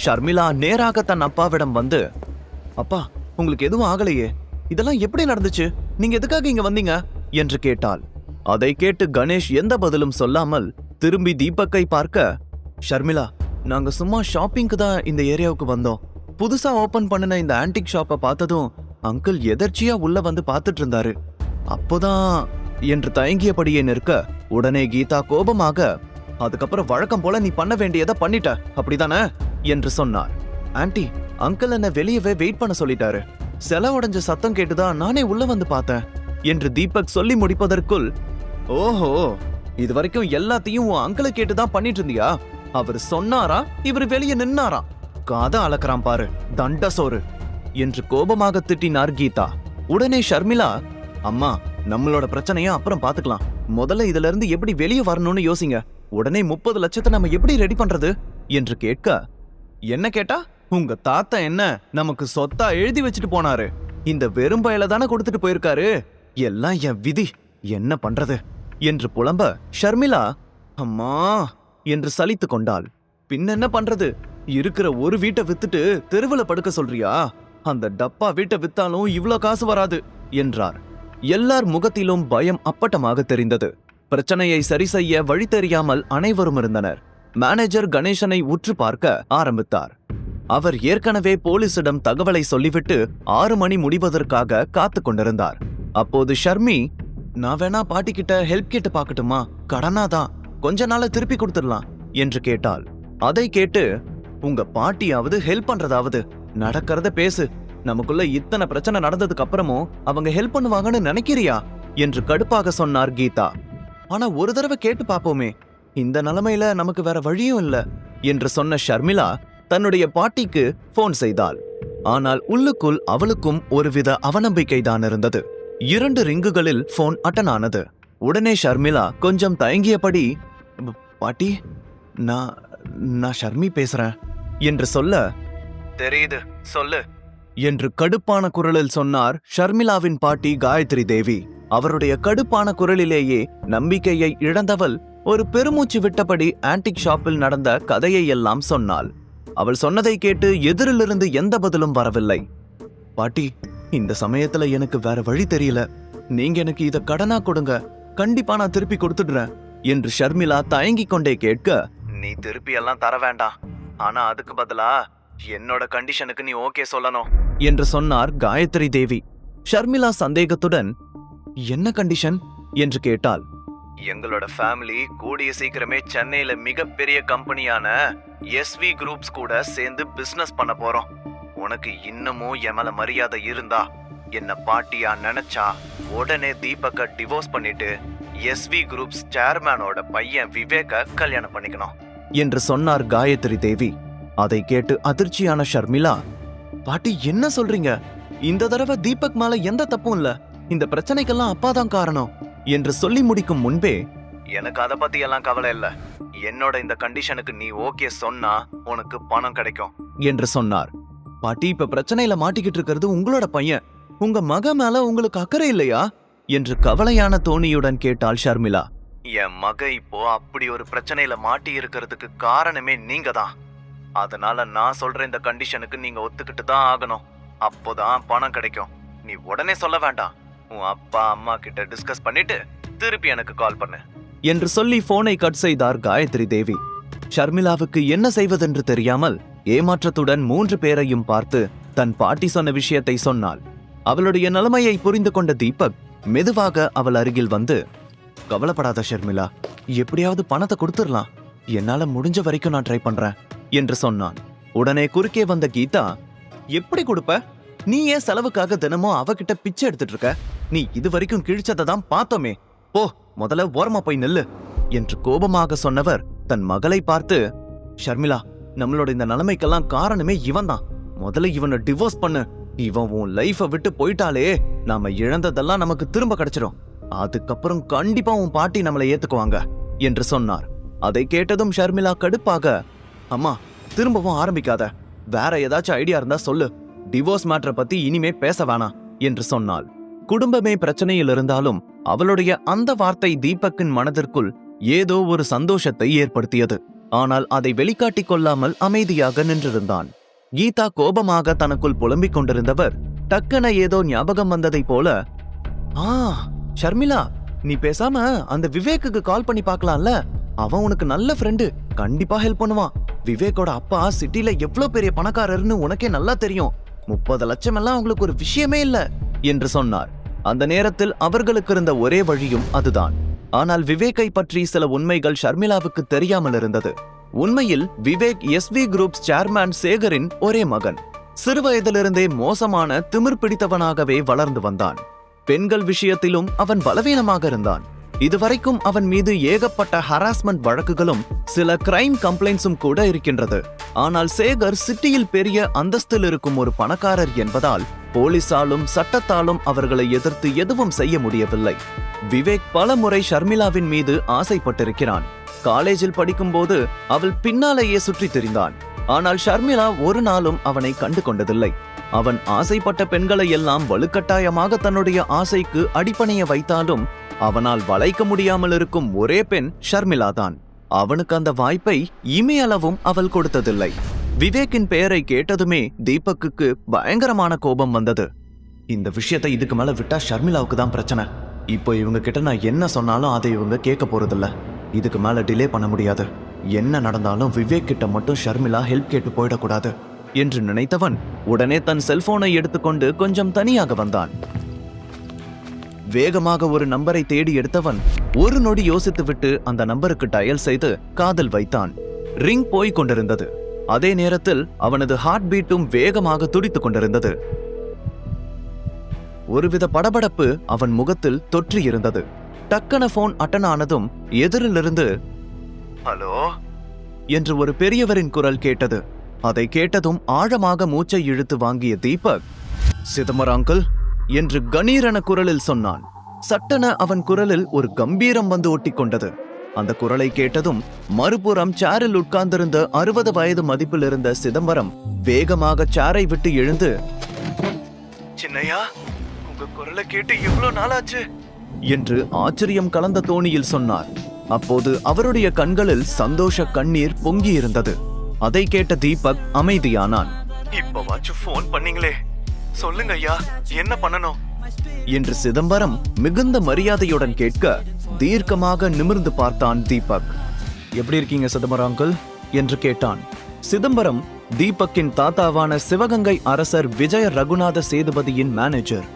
ஷர்மிளா நேராக தன் அப்பாவிடம் வந்து, அப்பா, உங்களுக்கு எதுவும் ஆகலையே, இதெல்லாம் எப்படி நடந்துச்சு? நீங்க எதுக்காக இங்க வந்தீங்க என்று கேட்டாள். அதை கேட்டு கணேஷ் எந்த பதிலும் சொல்லாமல் திரும்பி தீபக்கை பார்க்க, ஷர்மிளா, நாங்க சும்மா ஷாப்பிங்க்கு தான் இந்த ஏரியாவுக்கு வந்தோம். புதுசா ஓபன் பண்ணின இந்த ஆன்டிக் ஷாப்பை பார்த்ததும் அங்கிள் எதர்ச்சியா உள்ள வந்து பார்த்துட்டு இருந்தாரு. அப்போதான் என்று தயங்கியபடியே நிற்க உடனே கீதா கோபமாக, அதுக்கப்புறம் வழக்கம் போல நீ பண்ண வேண்டியதை பண்ணிட்ட, அப்படிதானே என்று சொன்னார். ஆன்ட்டி, அங்கிள் என்ன வெளியவே வெயிட் பண்ண சொல்லிட்டாரு. செல உடைஞ்ச சத்தம் கேட்டுதான் நானே உள்ள வந்து பார்த்தேன் என்று தீபக் சொல்லி முடிப்பதற்குள், ஓஹோ, இது வரைக்கும் எல்லாத்தையும் உன் அங்கிளை கேட்டுதான் பண்ணிட்டு இருந்தியா? அவர் சொன்னாரா, இவர் வெளியே நின்னாரா? காதை அளக்கிறான் பாரு, தண்ட சோறு என்று கோபமாக திட்டினார் கீதா. உடனே ஷர்மிளா, அம்மா, நம்மளோட பிரச்சனைய அப்புறம் பாத்துக்கலாம், முதல்ல இதுல இருந்து எப்படி வெளியே வரணும்னு யோசிங்க. உடனே 30 லட்சத்தை நம்ம எப்படி ரெடி பண்றது என்று கேட்க, என்ன கேட்டா, உங்க தாத்தா என்ன நமக்கு சொத்தா எழுதி வச்சுட்டு போனாரு, இந்த வெறும் பயல தானே கொடுத்துட்டு போயிருக்காரு. எல்லாம் என் விதி, என்ன பண்றது என்று புலம்ப ஷர்மிளா அம்மா என்று சலித்து கொண்டாள். பின்னென்ன பண்றது, இருக்கிற ஒரு வீட்டை வித்துட்டு தெருவுல படுக்க சொல்றியா? அந்த டப்பா வீட்டை வித்தாலும் இவ்ளோ காசு வராது என்றார். எல்லார் முகத்திலும் பயம் அப்பட்டமாக தெரிந்தது. பிரச்சனையை சரி செய்ய வழி தெரியாமல் அனைவரும் இருந்தனர். மேனேஜர் கணேசனை உற்று பார்க்க ஆரம்பித்தார். அவர் ஏற்கனவே போலீசிடம் தகவலை சொல்லிவிட்டு 6 மணி முடிவதற்காக காத்து கொண்டிருந்தார். அப்போது ஷர்மி, நான் வேணா பாட்டி கிட்ட ஹெல்ப் கேட்டு பாக்கட்டுமா? கடனாதான், கொஞ்ச நாள திருப்பி கொடுத்துடலாம் என்று கேட்டாள். அதை கேட்டு, உங்க பாட்டியாவது ஹெல்ப் பண்றதாவது நடக்கிறத பேசு, நமக்குள்ள இத்தனை பிரச்சனை நடந்ததுக்கு அப்புறமும் அவங்க ஹெல்ப் பண்ணுவாங்கன்னு நினைக்கிறியா என்று கடுப்பாக சொன்னார் கீதா. ஆனா ஒரு தடவை கேட்டு பாப்போமே, இந்த நிலைமையில நமக்கு வேற வழியும் இல்ல என்று சொன்ன ஷர்மிளா தன்னுடைய பாட்டிக்கு போன் செய்தாள். ஆனால் உள்ளுக்குள் அவளுக்கும் ஒருவித அவநம்பிக்கைதான் இருந்தது. 2 ரிங்குகளில் போன் அட்டன் ஆனது. உடனே ஷர்மிளா கொஞ்சம் தயங்கியபடி, பாட்டி, நான் ஷர்மி பேசுறேன் என்று சொல்ல, தெரியுது சொல்லு என்று கடுப்பான குரலில் சொன்னார் ஷர்மிளாவின் பாட்டி காயத்ரி தேவி. அவருடைய கடுப்பான குரலிலேயே நம்பிக்கையை இழந்தவள் ஒரு பெருமூச்சு விட்டபடி ஆன்டிக் ஷாப்பில் நடந்த கதையை எல்லாம் சொன்னாள். அவள் சொன்னதை கேட்டு எதிரிலிருந்து எந்த பதிலும் வரவில்லை. பாட்டி, இந்த சமயத்துல எனக்கு வேற வழி தெரியல, நீங்க எனக்கு இத கடனா கொடுங்க, கண்டிப்பா நான் திருப்பி கொடுத்துடுறேன் என்று ஷர்மிளா தயங்கிக் கொண்டே கேட்க, நீ திருப்பி எல்லாம் தர வேண்டாம், ஆனா அதுக்கு பதிலா என்னோட கண்டிஷனுக்கு நீ ஓகே சொல்லணும் என்று சொன்னார் காயத்ரி தேவி. ஷர்மிளா சந்தேகத்துடன், என்ன கண்டிஷன் என்று கேட்டாள். எங்களோட ஃபேமிலி கூடிய சீக்கிரமே சென்னையில மிகப்பெரிய கம்பெனியான SV குரூப்ஸ் கூட சேர்ந்து பிசினஸ் பண்ண போறோம். உனக்கு இன்னமும் எமல மரியாதை இருந்தா, என்ன பாட்டியா நினைச்சா உடனே தீபக்க டிவோர்ஸ் பண்ணிட்டு SV குரூப்ஸ் சேர்மேனோட பையன் விவேக கல்யாணம் பண்ணிக்கணும் என்று சொன்னார் காயத்ரி தேவி. அதை கேட்டு அதிர்ச்சியான ஷர்மிளா, பாட்டி என்ன சொல்றீங்க? இந்த தடவை தீபக் மேல எந்த தப்பும் இல்ல, இந்த பிரச்சனைக்கெல்லாம் அப்பாதான் காரணம் என்று சொல்லி முடிக்கும் முன்பே, எனக்கு அதை பத்தி எல்லாம் கவலை இல்ல, என்னோட இந்த கண்டிஷனுக்கு நீ ஓகே சொன்னா உனக்கு பணம் கிடைக்கும் என்று சொன்னார். பாட்டி, இப்ப பிரச்சனையில மாட்டிக்கிட்டு இருக்கிறது உங்களோட பையன், உங்க மக மேல உங்களுக்கு அக்கறை இல்லையா என்று கவலையான தோணியுடன் கேட்டாள் ஷர்மிளா. என் மக இப்போ அப்படி ஒரு பிரச்சனையில மாட்டி இருக்கிறதுக்கு காரணமே நீங்க தான். அதனால நான் சொல்ற இந்த கண்டிஷனுக்கு நீங்க ஒத்துக்கிட்டு தான் ஆகணும், அப்போதான் பணம் கிடைக்கும். நீ உடனே சொல்ல வேண்டாம், உன் அப்பா அம்மா கிட்ட டிஸ்கஸ் பண்ணிட்டு திருப்பி எனக்கு கால் பண்ணு என்று சொல்லி போனை கட் செய்தார் காயத்ரி தேவி. ஷர்மிளாவுக்கு என்ன செய்வதென்று தெரியாமல் ஏமாற்றத்துடன் 3 பேரையும் பார்த்து தன் பாட்டி சொன்ன விஷயத்தை சொன்னாள். அவளுடைய நிலைமையை புரிந்து கொண்ட தீபக் மெதுவாக அவள் அருகில் வந்து, கவலைப்படாத ஷர்மிளா, எப்படியாவது பணத்தை கொடுத்துடலாம், என்னால முடிஞ்ச வரைக்கும் நான் ட்ரை பண்றேன் என்று சொன்னான். உடனே குறுக்கே வந்த கீதா, எப்படி கொடுப்ப? நீ ஏன் செலவுக்காக தினமும் அவகிட்ட பிச்சை எடுத்துட்டு இருக்க? நீ இது வரைக்கும் கிழிச்சதை தான் பார்த்தோமே, போ முதல்ல ஓரமா போய் நெல்லு என்று கோபமாக சொன்னவர் தன் மகளை பார்த்து, ஷர்மிளா, நம்மளோட இந்த நிலைமைக்கெல்லாம் காரணமே இவன் தான், முதல்ல இவனை டிவோர்ஸ் பண்ணு, இவன் உன் லைஃபை விட்டு போயிட்டாலே நாம இழந்ததெல்லாம் நமக்கு திரும்ப கிடைச்சிடும், அதுக்கப்புறம் கண்டிப்பா உன் பாட்டி நம்மளை ஏத்துக்குவாங்க என்று சொன்னார். அதை கேட்டதும் ஷர்மிளா கடுப்பாக, அம்மா திரும்பவும் ஆரம்பிக்காத, வேற ஏதாச்சும் ஐடியா இருந்தா சொல்லு, டிவோர்ஸ் மேட்டரை பத்தி இனிமே பேச வேணாம் என்று சொன்னாள். குடும்பமே பிரச்சனையில் இருந்தாலும் அவளுடைய அந்த வார்த்தை தீபக்கின் மனதிற்குள் ஏதோ ஒரு சந்தோஷத்தை ஏற்படுத்தியது. ஆனால் அதை வெளிக்காட்டிக் கொள்ளாமல் அமைதியாக நின்றிருந்தான். கீதா கோபமாக தனக்குள் புலம்பிக் கொண்டிருந்தவர் டக்கென ஏதோ ஞாபகம் வந்ததை போல, ஷர்மிளா, நீ பேசாம அந்த விவேக்குக்கு கால் பண்ணி பார்க்கலாம்ல, அவன் உனக்கு நல்ல ஃப்ரெண்டு, கண்டிப்பா ஹெல்ப் பண்ணுவான். விவேக்கோட அப்பா சிட்டில எவ்வளவு பெரிய பணக்காரர்னு உனக்கே நல்லா தெரியும், 30 லட்சம் எல்லாம் அவங்களுக்கு ஒரு விஷயமே இல்ல என்று சொன்னார். அந்த நேரத்தில் அவர்களுக்கு இருந்த ஒரே வழியும் அதுதான். ஆனால் விவேக்கை பற்றி சில உண்மைகள் ஷர்மிளாவுக்கு தெரியாமல் இருந்தது. உண்மையில் விவேக் SV குரூப்ஸ் சேர்மேன் சேகரின் ஒரே மகன். சிறுவயதிலிருந்தே மோசமான திமிர் பிடித்தவனாகவே வளர்ந்து வந்தான். பெண்கள் விஷயத்திலும் அவன் பலவீனமாக இருந்தான். இதுவரைக்கும் அவன் மீது ஏகப்பட்ட ஹராஸ்மெண்ட் வழக்குகளும் சில கிரைம் கம்ப்ளைண்ட்ஸும் கூட இருக்கின்றது. ஆனால் சேகர் சிட்டியில் பெரிய அந்தஸ்தில் இருக்கும் ஒரு பணக்காரர் என்பதால் போலீசாலும் சட்டத்தாலும் அவர்களை எதிர்த்து எதுவும் செய்ய முடியவில்லை. விவேக் பல முறை ஷர்மிளாவின் மீது ஆசைப்பட்டிருக்கிறான். காலேஜில் படிக்கும்போது அவள் பின்னாலேயே சுற்றித் திரிந்தான். ஆனால் ஷர்மிளா ஒரு நாளும் அவனை கண்டு கொண்டதில்லை. அவன் ஆசைப்பட்ட பெண்களை எல்லாம் வலுக்கட்டாயமாக தன்னுடைய ஆசைக்கு அடிபணிய வைத்தாலும் அவனால் வளைக்க முடியாமல் இருக்கும் ஒரே பெண் ஷர்மிளா தான். அவனுக்கு அந்த வாய்ப்பை இமையளவும் அவள் கொடுத்ததில்லை. விவேக்கின் பெயரை கேட்டதுமே தீபக்குக்கு பயங்கரமான கோபம் வந்தது. இந்த விஷயத்தை இதுக்கு மேல விட்டா ஷர்மிளாவுக்கு தான் பிரச்சனை. இப்போ இவங்க கிட்ட நான் என்ன சொன்னாலும் அதை இவங்க கேட்க போறதில்ல. இதுக்கு மேல டிலே பண்ண முடியாது. என்ன நடந்தாலும் விவேக் கிட்ட மட்டும் ஷர்மிளா ஹெல்ப் கேட்டு போயிடக்கூடாது என்று நினைத்தவன் உடனே தன் செல்போனை எடுத்துக்கொண்டு கொஞ்சம் தனியாக வந்தான். வேகமாக ஒரு நம்பரை தேடி எடுத்தவன் ஒரு நொடி யோசித்துவிட்டு அந்த நம்பருக்கு டயல் செய்து காதில் வைத்தான். ரிங் போய் கொண்டிருந்தது. அதே நேரத்தில் அவனது ஹார்ட் பீட்டும் வேகமாக துடித்துக் கொண்டிருந்தது. ஒருவித படபடப்பு அவன் முகத்தில் தொற்றி இருந்தது. டக்கன போன் அட்டன் ஆனதும் எதிரிலிருந்து ஹலோ என்று ஒரு பெரியவரின் குரல் கேட்டது. அதை கேட்டதும் ஆழமாக மூச்சை இழுத்து வாங்கிய தீபக், சிதம்பரம் அங்கிள் என்று கணீரென குரலில் சொன்னான். சட்டென அவன் குரலில் ஒரு கம்பீரம் வந்து ஒட்டி கொண்டது. அந்த குரலை கேட்டதும் மறுபுறம் சேரில் உட்கார்ந்திருந்த 60 வயது மதிப்பில் இருந்த சிதம்பரம் வேகமாக சேரை விட்டு எழுந்து, சின்னையா, உங்க குரலை கேட்டு எவ்வளவு நாளாச்சு என்று ஆச்சரியம் கலந்த தோணியில் சொன்னார். அப்போது அவருடைய கண்களில் சந்தோஷ கண்ணீர் பொங்கி இருந்தது. அதை கேட்ட தீபக் அமைதியானான். இப்பவாச்சும் போன் பண்ணீங்களே, சொல்லுங்க ஐயா, என்ன பண்ணணும் என்று சிதம்பரம் மிகுந்த மரியாதையுடன் கேட்க தீர்க்கமாக நிமிர்ந்து பார்த்தான் தீபக். எப்படி இருக்கீங்க சிதம்பரம் அங்கிள் என்று கேட்டான். சிதம்பரம் தீபக்கின் தாத்தாவான சிவகங்கை அரசர் விஜய ரகுநாத சேதுபதியின் மேனேஜர்.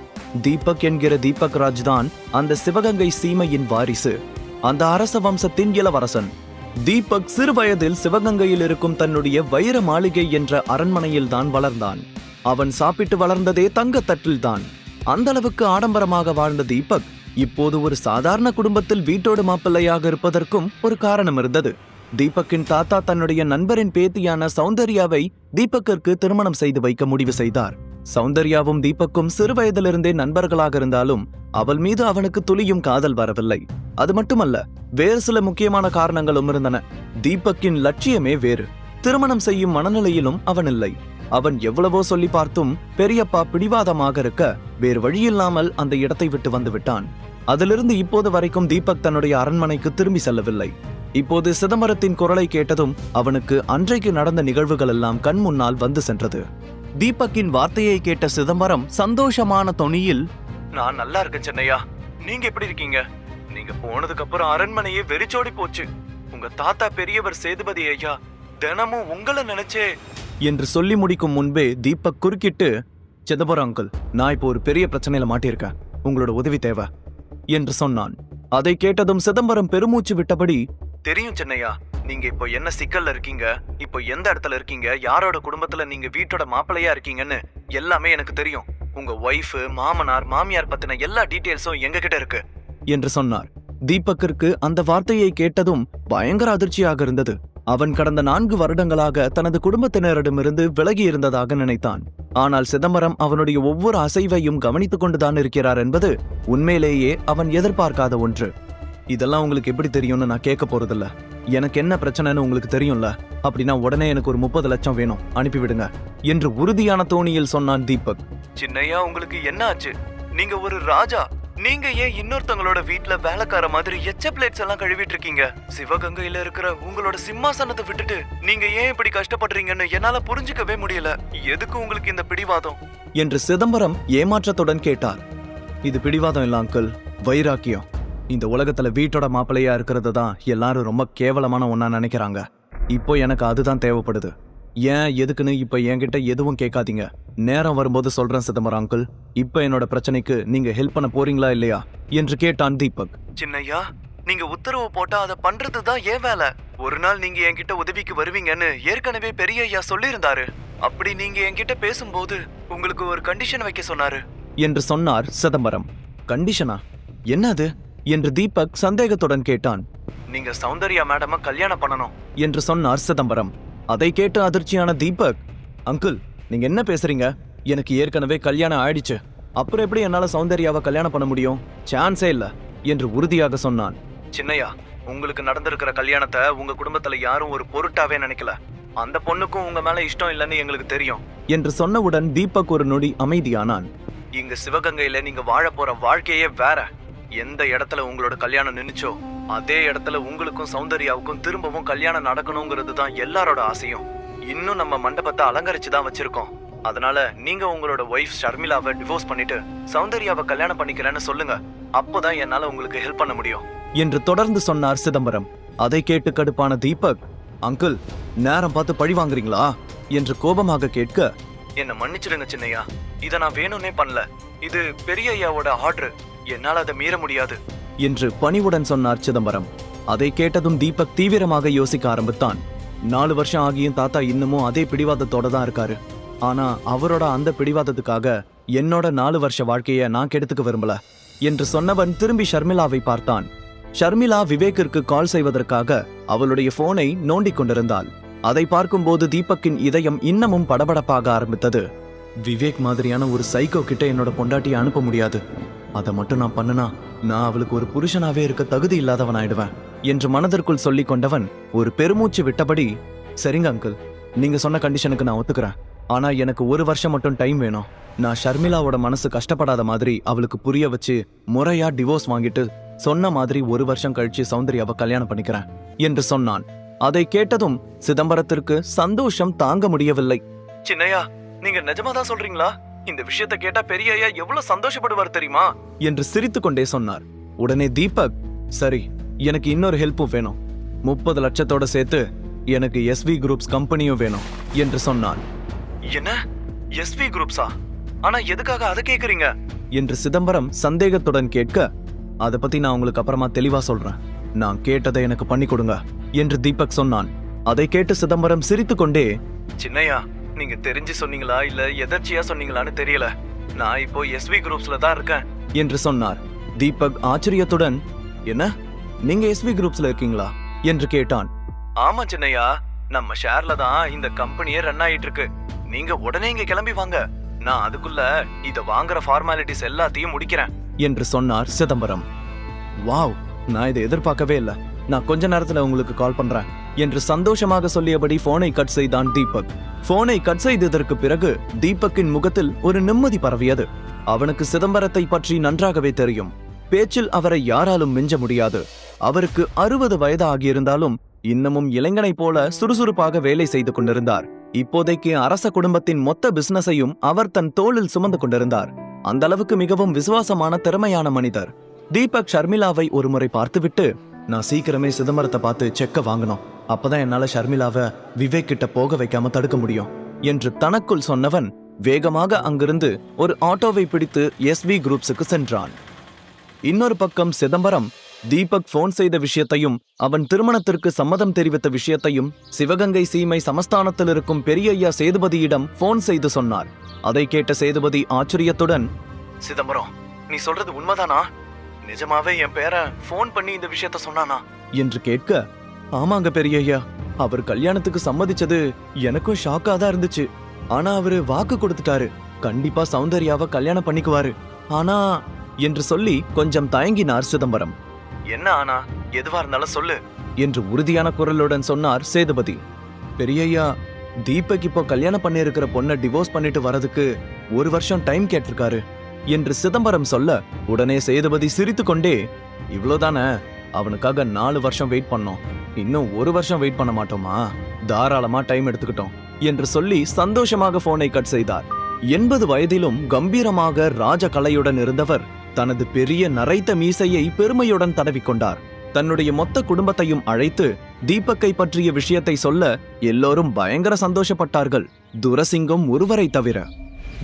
தீபக் என்கிற தீபக் ராஜ் தான் அந்த சிவகங்கை சீமையின் வாரிசு, அந்த அரச வம்சத்தின் இளவரசன். தீபக் சிறு வயதில் சிவகங்கையில் இருக்கும் தன்னுடைய வைர மாளிகை என்ற அரண்மனையில் தான் வளர்ந்தான். அவன் சாப்பிட்டு வளர்ந்ததே தங்கத்தட்டில் தான். அந்த அளவுக்கு ஆடம்பரமாக வாழ்ந்த தீபக் இப்போது ஒரு சாதாரண குடும்பத்தில் வீட்டோடு மாப்பிள்ளையாக இருப்பதற்கும் ஒரு காரணம் இருந்தது. தீபக்கின் தாத்தா தன்னுடைய நண்பரின் பேத்தியான சௌந்தர்யாவை தீபக்கிற்கு திருமணம் செய்து வைக்க முடிவு செய்தார். சௌந்தர்யாவும் தீபக்கும் சிறு வயதிலிருந்தே நண்பர்களாக இருந்தாலும் அவள் மீது அவனுக்கு துளியும் காதல் வரவில்லை. அது மட்டுமல்ல, வேறு சில முக்கியமான காரணங்களும் இருந்தன. தீபக்கின் லட்சியமே வேறு. திருமணம் செய்யும் மனநிலையிலும் அவன் இல்லை. அவன் எவ்வளவோ சொல்லி பார்த்தும் பெரியப்பா பிடிவாதமாக இருக்க வேறு வழியில்லாமல் அந்த இடத்தை விட்டு வந்து விட்டான். அதிலிருந்து இப்போது வரைக்கும் தீபக் தன்னுடைய அரண்மனைக்கு திரும்பி செல்லவில்லை. இப்போது சிதம்பரத்தின் குரலை கேட்டதும் அவனுக்கு அன்றைக்கு நடந்த நிகழ்வுகள் எல்லாம் கண் முன்னால் வந்து சென்றது. தீபக்கின் வார்த்தையை கேட்ட சிதம்பரம் சந்தோஷமான தொனியில், நான் நல்லா இருக்கேன் சின்னையா, நீங்க எப்படி இருக்கீங்க? நீங்க போனதுக்கு அப்புறம் அரண்மனையே வெறிச்சோடி போச்சு. உங்க தாத்தா பெரியவர் சேதுபதி ஐயா தினமும் உங்களை நினைச்சே என்று சொல்லி முடிக்கும் முன்பே தீபக் குறுக்கிட்டு, சிதம்பரம் அங்கிள், நான் இப்போ ஒரு பெரிய பிரச்சனையில மாட்டியிருக்கேன், உங்களோட உதவி தேவை என்று சொன்னான். அதை கேட்டதும் சிதம்பரம் பெருமூச்சு விட்டபடி, தெரியும் சின்னையா, நீங்க இப்போ என்ன சிக்கல்ல இருக்கீங்க, இப்போ எந்த இடத்துல இருக்கீங்க, யாரோட குடும்பத்துல நீங்க வீட்டோட மாப்பிள்ளையா இருக்கீங்கன்னு எல்லாமே எனக்கு தெரியும். உங்க ஒய்ஃப், மாமனார், மாமியார் பத்தின எல்லா டீடைல்ஸும் எங்க கிட்ட இருக்கு என்று சொன்னார். தீபக்கிற்கு அந்த வார்த்தையை கேட்டதும் பயங்கர அதிர்ச்சியாக இருந்தது. அவன் கடந்த 4 வருடங்களாக தனது குடும்பத்தினரிடமிருந்து விலகி இருந்ததாக நினைத்தான். ஆனால் சிதம்பரம் அவனுடைய ஒவ்வொரு அசைவையும் கவனித்துக் கொண்டுதான் இருக்கிறார் என்பது உண்மையிலேயே அவன் எதிர்பார்க்காத ஒன்று. இதெல்லாம் உங்களுக்கு எப்படி தெரியும்னு நான் கேட்க போறதில்ல. எனக்கு என்ன பிரச்சனைன்னு உங்களுக்கு தெரியும்ல, அப்படின்னா உடனே எனக்கு ஒரு 30 லட்சம் வேணும், அனுப்பிவிடுங்க என்று உறுதியான தோணியில் சொன்னான் தீபக். சின்னையா, உங்களுக்கு என்ன ஆச்சு? நீங்க ஒரு ராஜா, நீங்க ஏன் இன்னொருத்தவங்களோட வீட்டுல வேலைக்கார மாதிரி எச்ச பிளேட்ஸ் எல்லாம் கழுவிட்டு இருக்கீங்க? சிவகங்கையில இருக்கிற உங்களோட சிம்மாசனத்தை விட்டுட்டு நீங்க ஏன் இப்படி கஷ்டப்படுறீங்கன்னு என்னால புரிஞ்சுக்கவே முடியல. எதுக்கு உங்களுக்கு இந்த பிடிவாதம் என்று சிதம்பரம் ஏமாற்றத்துடன் கேட்டார். இது பிடிவாதம் இல்ல அங்கிள், வைராக்கியம். இந்த உலகத்துல வீட்டோட மாப்பிள்ளையா இருக்கிறது தான் எல்லாரும் ரொம்ப கேவலமான ஒன்னா நினைக்கிறாங்க. இப்போ எனக்கு அதுதான் தேவைப்படுது. ஏன் எதுக்குன்னு இப்ப என்கிட்ட எதுவும் கேட்காதீங்க. நேரம் வரும்போது சொல்றேன் சிதம்பரம் அங்கிள். இப்ப என்னோட பிரச்சனைக்கு நீங்க ஹெல்ப் பண்ண போறீங்களா இல்லையா என்று கேட்டான் தீபக். சின்னையா, நீங்க உத்தரவு போட்டா அதை பண்றதுதான் ஏன் வேலை. ஒரு நாள் நீங்க என்கிட்ட உதவிக்கு வருவீங்கன்னு ஏற்கனவே பெரிய ஐயா சொல்லியிருந்தாரு. அப்படி நீங்க என்கிட்ட பேசும்போது உங்களுக்கு ஒரு கண்டிஷன் வைக்க சொன்னாரு என்று சொன்னார் சிதம்பரம். கண்டிஷனா? என்னது என்று தீபக் சந்தேகத்துடன் கேட்டான். நீங்க சௌந்தர்யா மேடம கல்யாணம் பண்ணணும் என்று சொன்னார் சிதம்பரம். அதை கேட்டு அதிர்ச்சியான தீபக், அங்கிள், நீங்க என்ன பேசுறீங்க? எனக்கு ஏற்கனவே கல்யாணம் ஆயிடுச்சு. அப்புறம் எப்படி என்னால சௌந்தர்யாவை கல்யாணம் பண்ண முடியும்? சான்ஸே இல்ல என்று உறுதியாக சொன்னான். சின்னையா, உங்களுக்கு நடந்திருக்கிற கல்யாணத்தை உங்க குடும்பத்துல யாரும் ஒரு பொருட்டாவே நினைக்கல. அந்த பொண்ணுக்கும் உங்க மேல இஷ்டம் இல்லைன்னு எங்களுக்கு தெரியும் என்று சொன்னவுடன் தீபக் ஒரு நொடி அமைதியானான். இங்க சிவகங்கையில நீங்க வாழ போற வாழ்க்கையே வேற. எந்த இடத்துல உங்களோட கல்யாணம் நின்னுச்சோ அதே இடத்துல உங்களுக்கும் சௌந்தர்யாவுக்கும் திரும்பவும் கல்யாணம் நடக்கணுங்கிறது தான் எல்லாரோட ஆசையும். இன்னும் நம்ம மண்டபத்தை அலங்கரிச்சுதான் வச்சிருக்கோம். அதனால நீங்க உங்களோட ஒய்ஃப் ஷர்மிளாவை டிவோர்ஸ் பண்ணிட்டு சௌந்தர்யாவை கல்யாணம் பண்ணிக்கிறேன்னு சொல்லுங்க. அப்போதான் என்னால உங்களுக்கு ஹெல்ப் பண்ண முடியும் என்று தொடர்ந்து சொன்னார் சிதம்பரம். அதை கேட்டு கடுப்பான தீபக், அங்கிள் நேரம் பார்த்து பழி வாங்குறீங்களா என்று கோபமாக கேட்க, என்ன மன்னிச்சிடுங்க சின்னையா, இத நான் வேணும்னே பண்ணல. இது பெரிய ஐயாவோட ஆர்டர், என்னால் அதை மீற முடியாது என்று பணிவுடன் சொன்னார் சிதம்பரம். அதை கேட்டதும் தீபக் தீவிரமாக யோசிக்க ஆரம்பித்தான். 4 வருஷம் ஆகியும் தாத்தா இன்னமும் அதே பிடிவாதத்தோட தான் இருக்காரு. ஆனா அவரோட அந்த பிடிவாதத்துக்காக என்னோட 4 வருஷ வாழ்க்கைய நான் கெடுத்துக்க விரும்பல என்று சொன்னவன் திரும்பி ஷர்மிளாவை பார்த்தான். ஷர்மிளா விவேக்கிற்கு கால் செய்வதற்காக அவளுடைய போனை நோண்டிக் கொண்டிருந்தாள். அதை பார்க்கும்போது தீபக்கின் இதயம் இன்னமும் படபடப்பாக ஆரம்பித்தது. விவேக் மாதிரியான ஒரு சைக்கோ கிட்ட என்னோட பொண்டாட்டியை அனுப்ப முடியாது. அதை மட்டும் நான் பண்ணுனா நான் அவளுக்கு ஒரு புருஷனாவே இருக்க தகுதி இல்லாதவன் ஆயிடுவேன் என்று மனதிற்குள் சொல்லிக் கொண்டவன் ஒரு பெருமூச்சு விட்டபடி, சரிங்க அங்கிள், நீங்க சொன்ன கண்டிஷனுக்கு நான் ஒத்துக்கிறேன். ஆனா எனக்கு 1 வருஷம் மட்டும் டைம் வேணும். நான் ஷர்மிளாவோட மனசு கஷ்டப்படாத மாதிரி அவளுக்கு புரிய வச்சு முறையா டிவோர்ஸ் வாங்கிட்டு சொன்ன மாதிரி 1 வருஷம் கழிச்சு சௌந்தர்யாவை கல்யாணம் பண்ணிக்கிறேன் என்று சொன்னான். அதை கேட்டதும் சிதம்பரத்திற்கு சந்தோஷம் தாங்க முடியவில்லை. சின்னையா, நீங்க நிஜமாதான் சொல்றீங்களா? இந்த விஷயத்தை கேட்டா பெரிய ஐயா எவ்வளவு சந்தோஷப்படுவார் தெரியுமா என்று சிரித்துக் கொண்டே சொன்னார். உடனே தீபக், சரி, எனக்கு இன்னொரு ஹெல்ப்பும் வேணும். 30 லட்சத்தோட சேர்த்து எனக்கு எஸ்வி குரூப்ஸ் கம்பெனியும் வேணும் என்று சொன்னான். என்ன, எஸ்வி குரூப்ஸா? ஆனா எதுக்காக அதை கேக்குறீங்க என்று சிதம்பரம் சந்தேகத்துடன் கேட்க, அதை பத்தி நான் உங்களுக்கு அப்புறமா தெளிவா சொல்றேன். நான் கேட்டதை எனக்கு பண்ணி கொடுங்க என்று தீபக் சொன்னான். அதை கேட்டு சிதம்பரம் சிரித்துக்கொண்டே, சின்னையா, நீங்க தெரிஞ்சு சொன்னீங்களா இல்ல எதர்ச்சியா சொன்னீங்களான்னு தெரியல. நான் இப்போ எஸ்வி குரூப்ஸ்ல தான் இருக்கேன் என்று சொன்னார். தீபக் ஆச்சரியத்துடன், என்ன, நீங்க எஸ்வி குரூப்ஸ்ல இருக்கீங்களா என்று கேட்டான். ஆமா சின்னையா, நம்ம ஷேர்ல தான் இந்த கம்பெனியே ரன் ஆயிட்டு இருக்கு. நீங்க உடனே இங்க கிளம்பி வாங்க. நான் அதுக்குள்ள இத வாங்குற ஃபார்மாலிட்டிஸ் எல்லாத்தையும் முடிக்கிறேன் என்று சொன்னார் சிதம்பரம். வாவ், நான் இதை எதிர்பார்க்கவே இல்லை. நான் கொஞ்ச நேரத்துல உங்களுக்கு கால் பண்றேன் என்று சந்தோஷமாக சொல்லியபடி போனை கட் செய்தான் தீபக். போனை கட் செய்ததற்கு பிறகு தீபக்கின் முகத்தில் ஒரு நிம்மதி பரவியது. அவனுக்கு சிதம்பரத்தை பற்றி நன்றாகவே தெரியும். பேச்சில் அவரை யாராலும் மிஞ்ச முடியாது. அவருக்கு 60 வயது ஆகியிருந்தாலும் இன்னமும் இளைஞனை போல சுறுசுறுப்பாக வேலை செய்து கொண்டிருந்தார். இப்போதைக்கு அரச குடும்பத்தின் மொத்த பிசினஸையும் அவர் தன் தோளில் சுமந்து கொண்டிருந்தார். அந்த அளவுக்கு மிகவும் விசுவாசமான திறமையான மனிதர். தீபக் ஷர்மிளாவை ஒருமுறை பார்த்துவிட்டு, நான் சீக்கிரமே சிதம்பரத்தை பார்த்து செக்க வாங்கணும், அப்பதான் என்னால ஷர்மிளாவை விவேக் கிட்ட போக வைக்காம தடுக்க முடியும் என்று தனக்குள் சொன்னவன் வேகமாக அங்கிருந்து ஒரு ஆட்டோவை பிடித்து எஸ்வி குரூப்ஸுக்கு சென்றான். இன்னொரு பக்கம் சிதம்பரம் தீபக் போன் செய்த விஷயத்தையும் அவன் திருமணத்திற்கு சம்மதம் தெரிவித்த விஷயத்தையும் சிவகங்கை சீமை சமஸ்தானத்தில் இருக்கும் பெரிய ஐயா சேதுபதியிடம் போன் செய்து சொன்னார். அதை கேட்ட சேதுபதி ஆச்சரியத்துடன், சிதம்பரம், நீ சொல்றது உண்மைதானா? நிஜமாவே என் பேரன் போன் பண்ணி இந்த விஷயத்த சொன்னானா என்று கேட்க, ஆமாங்க பெரிய ஐயா, அவர் கல்யாணத்துக்கு சம்மதிச்சது எனக்கும் ஷாக்கா தான் இருந்துச்சு. ஆனா அவரு வாக்கு கொடுத்துட்டாரு, கண்டிப்பா சௌந்தர்யாவை கல்யாணம் பண்ணிக்குவாரு. ஆனா என்று சொல்லி கொஞ்சம் தயங்கினார் சிதம்பரம். என்ன ஆனா? எதுவா இருந்தாலும் சொல்லு என்று உறுதியான குரலுடன் சொன்னார் சேதுபதி. பெரியய்யா, தீபக் இப்போ கல்யாணம் பண்ணி இருக்கிற பொண்ணை டிவோர்ஸ் பண்ணிட்டு வரதுக்கு 1 வருஷம் டைம் கேட்டிருக்காரு என்று சிதம்பரம் சொல்ல, உடனே சேதுபதி சிரித்து கொண்டே, இவ்வளவுதானே, அவனுக்காக 4 வருஷம் வெயிட் பண்ணோம், இன்னும் 1 வருஷம் வெயிட் பண்ண மாட்டோமா? தாராளமா டைம் எடுத்துக்கிட்டோம் என்று சொல்லி சந்தோஷமாக போனை கட் செய்தார். 80 வயதிலும் கம்பீரமாக ராஜ கலையுடன் இருந்தவர் தனது பெரிய நரைத்த மீசையை பெருமையுடன் தடவிக்கொண்டார். தன்னுடைய மொத்த குடும்பத்தையும் அழைத்து தீபக்கை பற்றிய விஷயத்தை சொல்ல எல்லோரும் பயங்கர சந்தோஷப்பட்டார்கள், துரசிங்கம் ஒருவரை தவிர.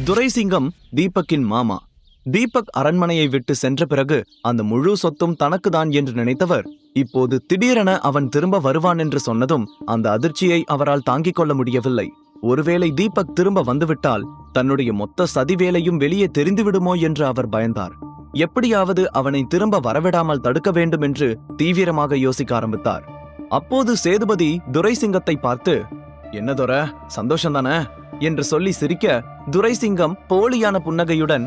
துரைசிங்கம் தீபக்கின் மாமா. தீபக் அரண்மனையை விட்டு சென்ற பிறகு அந்த முழு சொத்தும் தனக்குதான் என்று நினைத்தவர் இப்போது திடீரென அவன் திரும்ப வருவான் என்று சொன்னதும் அந்த அதிர்ச்சியை அவரால் தாங்கிக் கொள்ள முடியவில்லை. ஒருவேளை தீபக் திரும்ப வந்துவிட்டால் தன்னுடைய மொத்த சதி வேலையும் வெளியே தெரிந்துவிடுமோ என்று அவர் பயந்தார். எப்படியாவது அவனை திரும்ப வரவிடாமல் தடுக்க வேண்டும் என்று தீவிரமாக யோசிக்க ஆரம்பித்தார். அப்போது சேதுபதி துரைசிங்கத்தை பார்த்து, என்ன துர, சந்தோஷம்தானே என்று சொல்லி சிரிக்க, துரைசிங்கம் போலியான புன்னகையுடன்,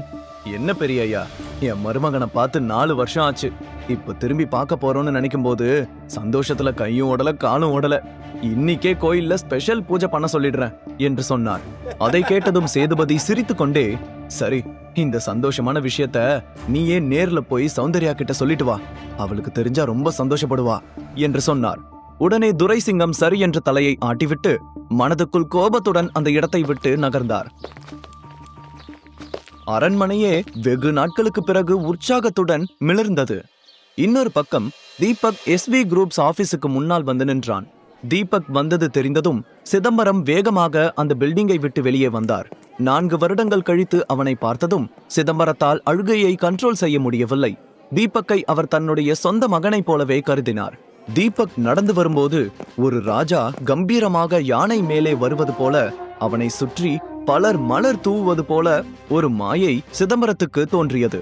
என்ன பெரிய ஐயா, என் மருமகனை பார்த்து 4 வருஷம் ஆச்சு, இப்ப திரும்பி பார்க்க போறோம்னு நினைக்கும் போது சந்தோஷத்துல கையும் ஓடல காலும் ஓடல. இன்னிக்கே கோயில்ல ஸ்பெஷல் பூஜை பண்ண சொல்லிடுறேன் என்று சொன்னார். அதை கேட்டதும் சேதுபதி சிரித்து கொண்டே, சரி, இந்த சந்தோஷமான விஷயத்த நீயே நேர்ல போய் சௌந்தர்யா கிட்ட சொல்லிட்டு வா, அவளுக்கு தெரிஞ்சா ரொம்ப சந்தோஷப்படுவா என்று சொன்னார். உடனே துரைசிங்கம் சரி என்ற தலையை ஆட்டிவிட்டு மனதுக்குள் கோபத்துடன் அந்த இடத்தை விட்டு நகர்ந்தார். அரண்மனையே வெகு நாட்களுக்கு பிறகு உற்சாகத்துடன் மிளர்ந்தது. இன்னொரு பக்கம் தீபக் எஸ்வி குரூப்ஸ் ஆபீஸுக்கு முன்னால் வந்து நின்றான். தீபக் வந்தது தெரிந்ததும் சிதம்பரம் வேகமாக அந்த பில்டிங்கை விட்டு வெளியே வந்தார். 4 வருடங்கள் கழித்து அவனை பார்த்ததும் சிதம்பரத்தால் அழுகையை கண்ட்ரோல் செய்ய முடியவில்லை. தீபக்கை அவர் தன்னுடைய சொந்த மகனைப் போலவே கருதினார். தீபக் நடந்து வரும்போது ஒரு ராஜா கம்பீரமாக யானை மேலே வருவது போல, அவனை சுற்றி பலர் மலர் தூவுவது போல ஒரு மாயை சிதம்பரத்துக்கு தோன்றியது.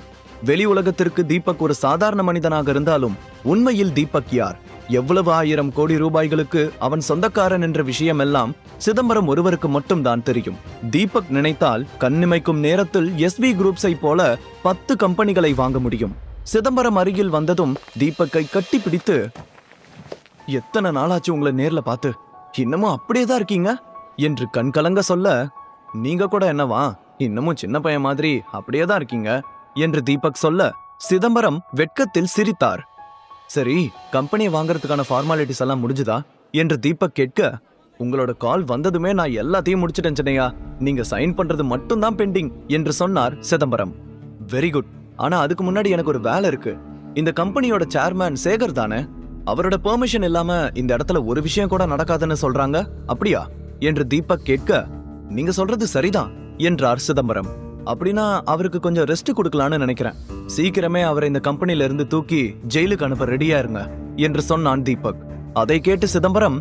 வெளி உலகத்திற்கு தீபக் ஒரு சாதாரண மனிதனாக இருந்தாலும் உண்மையில் தீபக் யார், எவ்வளவு 1000 கோடி ரூபாய்களுக்கு அவன் சொந்தக்காரன் என்ற விஷயமெல்லாம் சிதம்பரம் ஒருவருக்கு மட்டும்தான் தெரியும். தீபக் நினைத்தால் கண்ணிமைக்கும் நேரத்தில் எஸ்வி குரூப்ஸை போல 10 கம்பெனிகளை வாங்க முடியும். சிதம்பரம் அருகில் வந்ததும் தீபக்கை கட்டி பிடித்து, எத்தனை நாளாச்சு உங்களை நேர்ல பார்த்து, இன்னமும் அப்படியேதான் இருக்கீங்க என்று கண்கலங்க சொல்ல, நீங்க கூட என்னவா, இன்னமும் சின்ன பையன் மாதிரி அப்படியேதான் இருக்கீங்க என்று தீபக் சொல்ல, சிதம்பரம் வெட்கத்தில் சிரித்தார். சரி, கம்பெனியை வாங்கறதுக்கான ஃபார்மாலிட்டிஸ் எல்லாம் முடிஞ்சுதா என்று தீபக் கேட்க, உங்களோட கால் வந்ததுமே நான் எல்லாத்தையும் முடிச்சிட்டேன் சென்னையா, நீங்க சைன் பண்றது மட்டும்தான் பெண்டிங் என்று சொன்னார் சிதம்பரம். வெரி குட், ஆனா அதுக்கு முன்னாடி எனக்கு ஒரு வேலை இருக்கு. இந்த கம்பெனியோட சேர்மேன் சேகர் தானே, அவரோட பெர்மிஷன் இல்லாம இந்த இடத்துல ஒரு விஷயம் கூட நடக்காதுன்னு சொல்றாங்க, அப்படியா என்று தீபக் கேட்க, நீங்க சொல்றது சரிதான் என்றார் சிதம்பரம். அப்படின்னா அவருக்கு கொஞ்சம் ரெஸ்ட் கொடுக்கலான்னு நினைக்கிறேன். சீக்கிரமே அவரை இந்த கம்பெனில இருந்து தூக்கி ஜெயிலுக்கு அனுப்ப ரெடியா இருங்க என்று சொன்னான் தீபக். அதை கேட்டு சிதம்பரம்,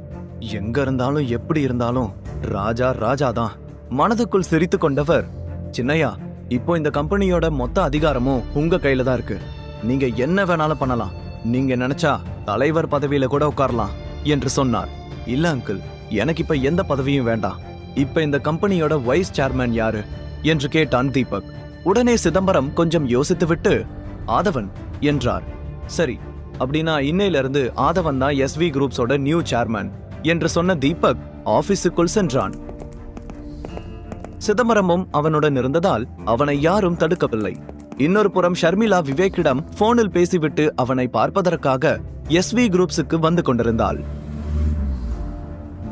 எங்க இருந்தாலும் எப்படி இருந்தாலும் ராஜா ராஜாதான் மனதுக்குள் சிரித்து கொண்டவர், சின்னையா, இப்போ இந்த கம்பெனியோட மொத்த அதிகாரமும் உங்க கையில தான் இருக்கு. நீங்க என்ன வேணாலும் பண்ணலாம், நீங்க நினைச்சா தலைவர் பதவியில கூட உட்காரலாம் என்று சொன்னார். இல்ல அங்கிள், எனக்கு இப்ப எந்த பதவியும் வேண்டாம். இப்ப இந்த கம்பெனியோட வைஸ் சேர்மேன் யாரு என்று கேட்டான் தீபக். உடனே சிதம்பரம் கொஞ்சம் யோசித்துவிட்டு ஆதவன் என்றார். சரி, அப்படின்னா இன்னையில இருந்து ஆதவன் தான் எஸ்வி குரூப்ஸோட நியூ சேர்மேன் என்று சொன்ன தீபக் ஆபீஸுக்குள் சென்றான். சிதம்பரமும் அவனுடன் இருந்ததால் அவனை யாரும் தடுக்கவில்லை. இன்னொரு புறம் ஷர்மிளா விவேக்கிடம் போனில் பேசிவிட்டு அவனை பார்ப்பதற்காக எஸ்வி குரூப்ஸுக்கு வந்து கொண்டிருந்தாள்.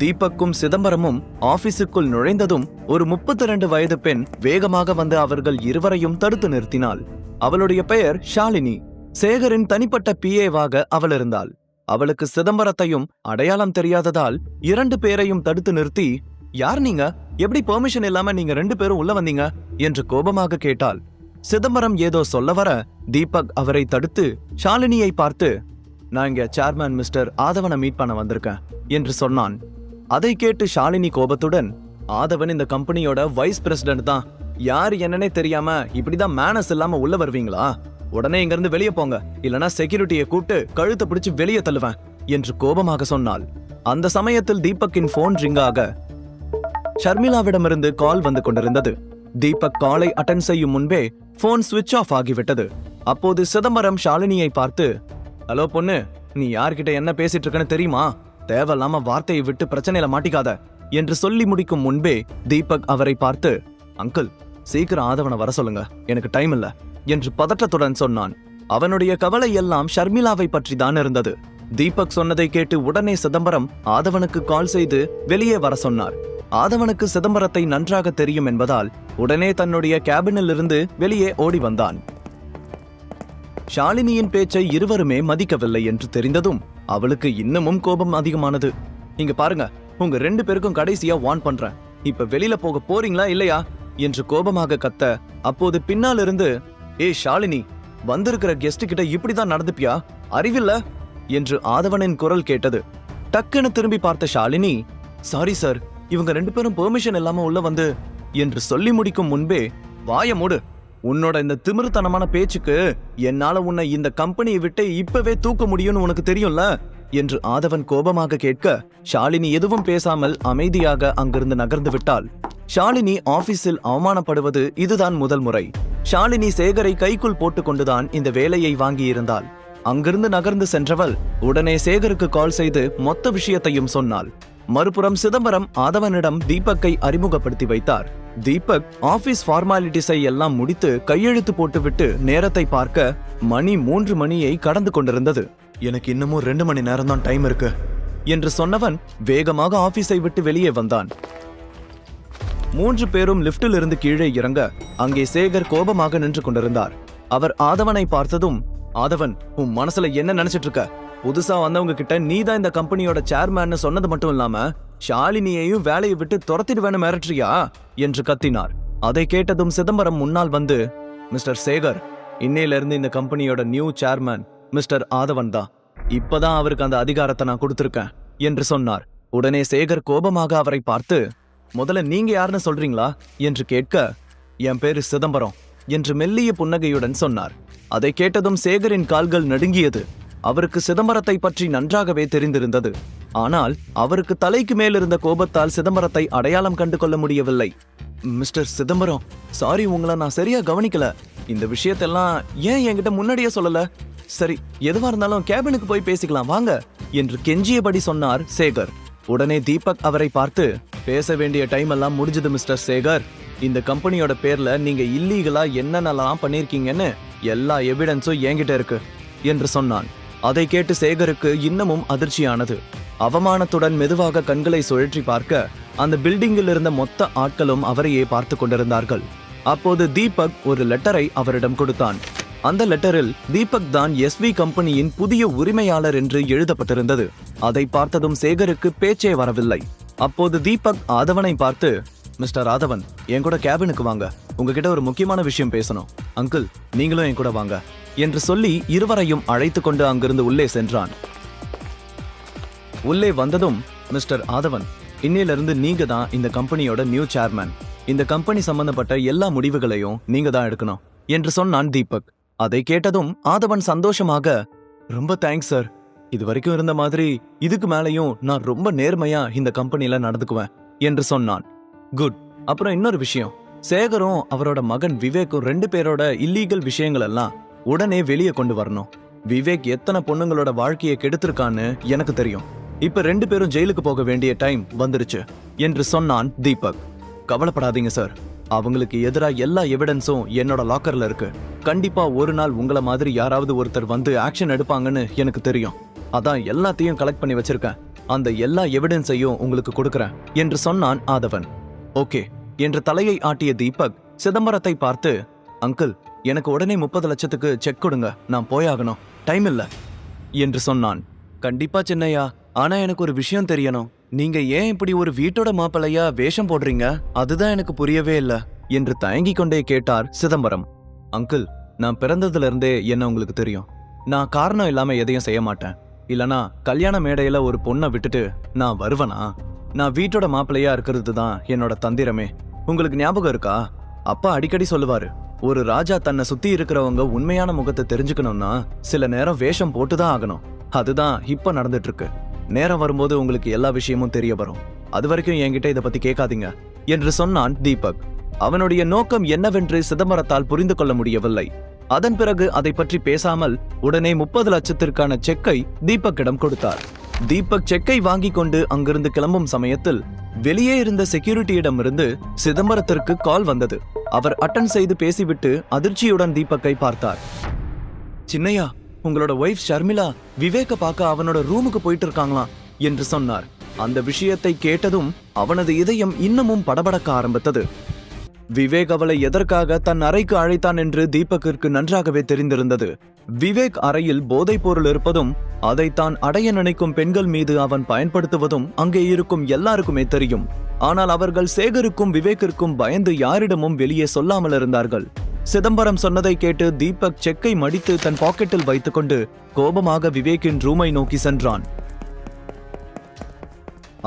தீபக்கும் சிதம்பரமும் ஆபீஸுக்குள் நுழைந்ததும் ஒரு 32 வயது பெண் வேகமாக வந்து அவர்கள் இருவரையும் தடுத்து நிறுத்தினாள். அவளுடைய பெயர் ஷாலினி. சேகரின் தனிப்பட்ட பிஏவாக அவள் இருந்தாள். அவளுக்கு சிதம்பரத்தையும் அடையாளம் தெரியாததால் 2 பேரையும் தடுத்து நிறுத்தி, யார் நீங்க, எப்படி பெர்மிஷன் இல்லாம நீங்க 2 பேரும் உள்ள வந்தீங்க என்று கோபமாக கேட்டாள். சிதம்பரம் ஏதோ சொல்ல வர தீபக் அவரை தடுத்து ஷாலினியை பார்த்து, நான் இங்க சேர்மேன் மிஸ்டர் ஆதவனை மீட் பண்ண வந்திருக்கேன் என்று சொன்னான். அதை கேட்டு ஷாலினி கோபத்துடன், ஆதவன் இந்த கம்பெனியோட வைஸ் பிரசிடென்ட் தான், யார் என்னன்னே தெரியாம இப்படிதான் மேனஸ் இல்லாம உள்ள வருவீங்களா, உடனே இங்க இருந்து வெளியே போங்க, இல்லனா செக்யூரிட்டியை கூப்பிட்டு கழுத்தை பிடிச்சு வெளியே தள்ளுவேன் என்று கோபமாக சொன்னாள். அந்த சமயத்தில் தீபக்கின் போன் ரிங் ஆக ஷர்மிளாவிடமிருந்து கால் வந்து கொண்டிருந்தது. தீபக் காலை அட்டென்ட் செய்யும் முன்பே போன் சுவிட்ச் ஆஃப் ஆகிவிட்டது. அப்போது சிதம்பரம் ஷாலினியை பார்த்து, ஹலோ பொண்ணு, நீ யார்கிட்ட என்ன பேசிட்டு இருக்கன்னு தெரியுமா, தேவையில்லாம வார்த்தையை விட்டு பிரச்சனையில மாட்டிக்காத என்று சொல்லி முடிக்கும் முன்பே தீபக் அவரை பார்த்து, அங்கிள், சீக்கிரம் ஆதவனை வர சொல்லுங்க, எனக்கு டைம் இல்ல என்று பதற்றத்துடன் சொன்னான். அவனுடைய கவலை எல்லாம் ஷர்மிளாவை பற்றி தான் இருந்தது. தீபக் சொன்னதை கேட்டு உடனே சிதம்பரம் ஆதவனுக்கு கால் செய்து வெளியே வர சொன்னார். ஆதவனுக்கு சிதம்பரத்தை நன்றாக தெரியும் என்பதால் உடனே தன்னுடைய கேபினில் இருந்து வெளியே ஓடி வந்தான். ஷாலினியின் பேச்சை இருவருமே மதிக்கவில்லை என்று தெரிந்ததும் அவளுக்கு இன்னமும் கோபம் அதிகமானது. இங்க பாருங்க, உங்க 2 பேருக்கும் கடைசியா வார்ன் பண்றேன், இப்ப வெளியில போக போறீங்களா இல்லையா என்று கோபமாக கத்த, அப்போது பின்னால் இருந்து, ஏய் ஷாலினி, வந்திருக்கிற கெஸ்ட் கிட்ட இப்படிதான் நடந்துப்பியா, அறிவில்ல என்று ஆதவனின் குரல் கேட்டது. டக்குன்னு திரும்பி பார்த்த ஷாலினி, சாரி சார், இவங்க 2 பேரும் பெர்மிஷன் இல்லாம உள்ள வந்து என்று சொல்லி முடிக்கும் முன்பே, வாய மூடு, உன்னோட இந்த திமிருத்தனமான பேச்சுக்கு என்னால உன்னை இந்த கம்பெனியை விட்டு இப்பவே தூக்க முடியும்னு உனக்கு தெரியும்ல என்று ஆதவன் கோபமாக கேட்க, ஷாலினி எதுவும் பேசாமல் அமைதியாக அங்கிருந்து நகர்ந்து விட்டாள். ஷாலினி ஆபீஸில் அவமானப்படுவது இதுதான் முதல் முறை. ஷாலினி சேகரை கைக்குள் போட்டுக்கொண்டுதான் இந்த வேலையை வாங்கியிருந்தாள். அங்கிருந்து நகர்ந்து சென்றவள் உடனே சேகருக்கு கால் செய்து மொத்த விஷயத்தையும் சொன்னாள். மறுபுறம் சிதம்பரம் ஆதவனிடம் தீபக்கை அறிமுகப்படுத்தி வைத்தார். தீபக் ஆபீஸ் ஃபார்மாலிட்டிஸை எல்லாம் முடித்து கையெழுத்து போட்டுவிட்டு நேரத்தை பார்க்க மணி 3 மணியை கடந்து கொண்டிருந்தது. எனக்கு இன்னமும் 2 மணி நேரம் தான் டைம் இருக்கு என்று சொன்னவன் வேகமாக ஆபீஸை விட்டு வெளியே வந்தான். 3 பேரும் லிப்டில் இருந்து கீழே இறங்க அங்கே சேகர் கோபமாக நின்று கொண்டிருந்தார். அவர் ஆதவனை பார்த்ததும், ஆதவன், உன் மனசுல என்ன நினைச்சிட்டு இருக்க? புதுசா வந்தவங்க கிட்ட நீதான் இந்த கம்பெனியோட சேர்மேன் சொன்னது மட்டும் இல்லாம ஷாலினியையும் வேலையை விட்டு துரத்திடுவேன்னு மிரட்டுறியா என்று கத்தினார். அதை கேட்டதும் சிதம்பரம் முன்னால் வந்து, மிஸ்டர் சேகர், இன்னையில இருந்து இந்த கம்பெனியோட நியூ சேர்மேன் மிஸ்டர் ஆதவன் தான். இப்பதான் அவருக்கு அந்த அதிகாரத்தை நான் கொடுத்திருக்கேன் என்று சொன்னார். உடனே சேகர் கோபமாக அவரை பார்த்து, முதல்ல நீங்க யாருன்னு சொல்றீங்களா என்று கேட்க, என் பேரு சிதம்பரம் என்று மெல்லிய புன்னகையுடன் சொன்னார். அதை கேட்டதும் சேகரின் கால்கள் நடுங்கியது. அவருக்கு சிதம்பரத்தை பற்றி நன்றாகவே தெரிந்திருந்தது. ஆனால் அவருக்கு தலைக்கு மேல் இருந்த கோபத்தால் சிதம்பரத்தை அடையாளம் கண்டு கொள்ள முடியவில்லை. மிஸ்டர் சிதம்பரம், சாரி, உங்களை நான் சரியா கவனிக்கல. இந்த விஷயத்தெல்லாம் ஏன் என்கிட்ட முன்னாடியே சொல்லல? சரி, எதுவா இருந்தாலும் கேபினுக்கு போய் பேசிக்கலாம் வாங்க என்று கெஞ்சியபடி சொன்னார் சேகர். உடனே தீபக் அவரை பார்த்து, பேச வேண்டிய டைம் எல்லாம் முடிஞ்சது மிஸ்டர் சேகர். இந்த கம்பெனியோட பேர்ல நீங்க இல்லீகலா என்னென்னலாம் பண்ணிருக்கீங்கன்னு எல்லா எவிடன்ஸும் என்கிட்ட இருக்கு என்று சொன்னான். அதை கேட்டு சேகருக்கு இன்னமும் அதிர்ச்சியானது. அவமானத்துடன் மெதுவாக கண்களை சுழற்றி பார்க்க அந்த பில்டிங்கில் இருந்த மொத்த ஆட்களும் அவரையே பார்த்து கொண்டிருந்தார்கள். அப்போது தீபக் ஒரு லெட்டரை அவரிடம் கொடுத்தான். அந்த லெட்டரில் தீபக் தான் எஸ்வி கம்பெனியின் புதிய உரிமையாளர் என்று எழுதப்பட்டிருந்தது. அதை பார்த்ததும் சேகருக்கு பேச்சே வரவில்லை. அப்போது தீபக் ஆதவனை பார்த்து, மிஸ்டர் ஆதவன், என் கூட கேபினுக்கு வாங்க, உங்ககிட்ட ஒரு முக்கியமான விஷயம் பேசணும். அங்கிள், நீங்களும் என் கூட வாங்க என்று சொல்லி இருவரையும் அழைத்து கொண்டு அங்கிருந்து உள்ளே சென்றான். உள்ளே வந்ததும், மிஸ்டர் ஆதவன், இன்னிலிருந்து நீங்க தான் இந்த கம்பெனியோட நியூ சேர்மேன். இந்த கம்பெனி சம்பந்தப்பட்ட எல்லா முடிவுகளையும் நீங்க தான் எடுக்கணும் என்று சொன்னான் தீபக். அதை கேட்டதும் ஆதவன் சந்தோஷமாக, ரொம்ப தேங்க்ஸ் சார். இது வரைக்கும் இருந்த மாதிரி இதுக்கு மேலையும் நான் ரொம்ப நேர்மையா இந்த கம்பெனில நடந்துக்குவேன் என்று சொன்னான். குட். அப்புறம் இன்னொரு விஷயம், சேகரும் அவரோட மகன் விவேக்கும் 2 பேரோட இல்லீகல் விஷயங்கள் எல்லாம் உடனே வெளியே கொண்டு வரணும். விவேக் எத்தனை பொண்ணுங்களோட வாழ்க்கையை கெடுத்திருக்கான்னு எனக்கு தெரியும். இப்ப 2 பேரும் ஜெயிலுக்கு போக வேண்டிய டைம் வந்துருச்சு என்று சொன்னான் தீபக். கவலைப்படாதீங்க சார், அவங்களுக்கு எதிரா எல்லா எவிடன்ஸும் என்னோட லாக்கர்ல இருக்கு. கண்டிப்பா ஒரு நாள் உங்கள மாதிரி யாராவது ஒருத்தர் வந்து ஆக்ஷன் எடுப்பாங்கன்னு எனக்கு தெரியும். அதான் எல்லாத்தையும் கலெக்ட் பண்ணி வச்சிருக்கேன். அந்த எல்லா எவிடன்ஸையும் உங்களுக்கு கொடுக்கறேன் என்று சொன்னான் ஆதவன். ஓகே என்று தலையை ஆட்டிய தீபக் சிதம்பரத்தை பார்த்து, அங்கிள், எனக்கு உடனே 30 லட்சத்துக்கு செக் கொடுங்க, நான் போயாகணும், டைம் இல்ல என்று சொன்னான். கண்டிப்பா சின்னையா, ஆனா எனக்கு ஒரு விஷயம் தெரியணும். நீங்க ஏன் இப்படி ஒரு வீட்டோட மாப்பிள்ளையா வேஷம் போடுறீங்க? அதுதான் எனக்கு புரியவே இல்ல என்று தயங்கிக் கொண்டே கேட்டார் சிதம்பரம். அங்கிள், நான் பிறந்ததுல இருந்தே என்ன உங்களுக்கு தெரியும். நான் காரணம் இல்லாம எதையும் செய்ய மாட்டேன். இல்லனா கல்யாண மேடையில ஒரு பொண்ணை விட்டுட்டு நான் வருவனா? நான் வீட்டோட மாப்பிள்ளையா இருக்கிறது தான் என்னோட தந்திரமே. உங்களுக்கு ஞாபகம் இருக்கா? அப்பா அடிக்கடி சொல்லுவாரு, ஒரு ராஜா தன்னை சுத்தி இருக்கிறவங்க உண்மையான முகத்தை தெரிஞ்சுக்கணும்னா சில நேரம் வேஷம் போட்டுதான் ஆகணும். அதுதான் இப்ப நடந்துட்டு இருக்கு. நேரம் வரும்போது உங்களுக்கு எல்லா விஷயமும் தெரிய வரும். அது வரைக்கும் என்கிட்ட இதை பத்தி கேட்காதீங்க என்று சொன்னான் தீபக். அவனுடைய நோக்கம் என்னவென்று சிதம்பரத்தால் புரிந்து கொள்ள முடியவில்லை. அதன் பிறகு அதை பற்றி பேசாமல் உடனே 30 லட்சத்திற்கான செக்கை தீபக்கிடம் கொடுத்தார். தீபக் செக்கை வாங்கி கொண்டு அங்கிருந்து கிளம்பும் சமயத்தில் வெளியே இருந்த செக்யூரிட்டியிடமிருந்து சிதம்பரத்திற்கு கால் வந்தது. அவர் அட்டன் செய்து பேசிவிட்டு அதிர்ச்சியுடன் தீபக்கை பார்த்தார். சின்னையா, உங்களோட ஒய்ஃப் ஷர்மிளா விவேக்க பார்க்க அவனோட ரூமுக்கு போயிட்டு இருக்காங்களாம் என்று சொன்னார். அந்த விஷயத்தை கேட்டதும் அவனது இதயம் இன்னமும் படபடக்க ஆரம்பித்தது. விவேக் அவளை எதற்காக தன் அறைக்கு அழைத்தான் என்று தீபக்கிற்கு நன்றாகவே தெரிந்திருந்தது. விவேக் அறையில் போதைப் பொருள் இருப்பதும் அதை தான் அடைய நினைக்கும் பெண்கள் மீது அவன் பயன்படுத்துவதும் அங்கே இருக்கும் எல்லாருக்குமே தெரியும். ஆனால் அவர்கள் சேகருக்கும் விவேக்கிற்கும் பயந்து யாரிடமும் வெளியே சொல்லாமல் இருந்தார்கள். சிதம்பரம் சொன்னதை கேட்டு தீபக் செக்கை மடித்து தன் பாக்கெட்டில் வைத்துக்கொண்டு கோபமாக விவேக்கின் ரூமை நோக்கி சென்றான்.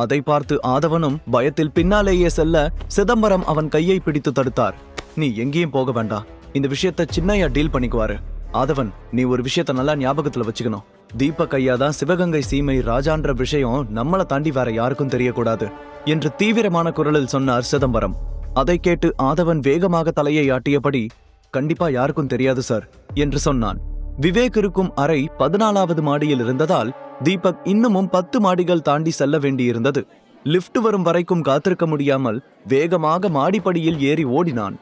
அதை பார்த்து ஆதவனும் பயத்தில் பின்னாலேயே செல்ல சிதம்பரம் அவன் கையை பிடித்து தடுத்தார். நீ எங்கேயும் போக வேண்டாம், இந்த விஷயத்தை சின்னையா டீல் பண்ணிக்குவாரு. ஆதவன், நீ ஒரு விஷயத்த நல்லா ஞாபகத்துல வச்சுக்கணும். தீபக் ஐயா தான் சிவகங்கை சீமை ராஜான்ற விஷயம் நம்மளை தாண்டி வேற யாருக்கும் தெரியக்கூடாது என்று தீவிரமான குரலில் சொன்னார் சிதம்பரம். அதை கேட்டு ஆதவன் வேகமாக தலையை ஆட்டியபடி, கண்டிப்பா யாருக்கும் தெரியாது சார் என்று சொன்னான். விவேக் இருக்கும் அறை 14வது மாடியில் இருந்ததால் தீபக் இன்னமும் 10 மாடிகள் தாண்டி செல்ல வேண்டியிருந்தது. லிஃப்ட் வரும் வரைக்கும் காத்திருக்க முடியாமல் வேகமாக மாடிப்படியில் ஏறி ஓடினான்.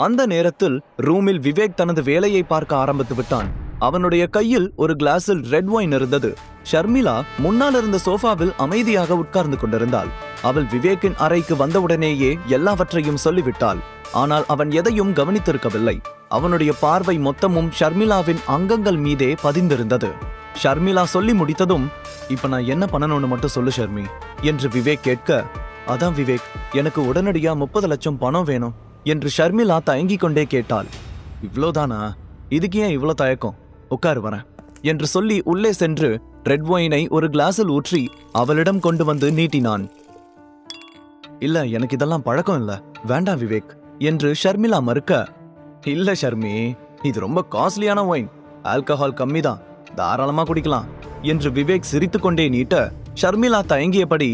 அந்த நேரத்தில் ரூமில் விவேக் தனது வேலையை பார்க்க ஆரம்பித்து விட்டான். அவனுடைய கையில் ஒரு கிளாஸில் ரெட் ஒயின் இருந்தது. ஷர்மிளா முன்னால் இருந்த சோஃபாவில் அமைதியாக உட்கார்ந்து கொண்டிருந்தாள். அவள் விவேக்கின் அறைக்கு வந்தவுடனேயே எல்லாவற்றையும் சொல்லிவிட்டாள். ஆனால் அவன் எதையும் கவனித்திருக்கவில்லை. அவனுடைய பார்வை மொத்தமும் ஷர்மிளாவின் அங்கங்கள் மீதே பதிந்திருந்தது. ஷர்மிளா சொல்லி முடித்ததும், இப்ப நான் என்ன பண்ணணும்னு மட்டும் சொல்லு ஷர்மி என்று விவேக் கேட்க, அதான் விவேக், எனக்கு உடனடியா 30 லட்சம் பணம் வேணும் என்று ஷர்மிளா தயங்கிக் கொண்டே கேட்டாள். இவ்வளோதானா? இதுக்கு ஏன் இவ்வளோ தயக்கம்? உட்காரு வரேன் என்று சொல்லி உள்ளே சென்று ரெட் ஒயினை ஒரு கிளாஸில் ஊற்றி அவளிடம் கொண்டு வந்து நீட்டினான். இல்ல, எனக்கு இதெல்லாம் பழக்கம் இல்ல, வேண்டாம் விவேக் என்று ஷர்மிளா மறுக்க, இல்ல ஷர்மி, இது ரொம்ப காஸ்ட்லியான ஒயின், ஆல்கஹால் கம்மிதான், தாராளமா குடிக்கலாம் என்று விவேக் சிரித்துக்கொண்டே நீட்ட ஷர்மிளா தயங்கியபடி,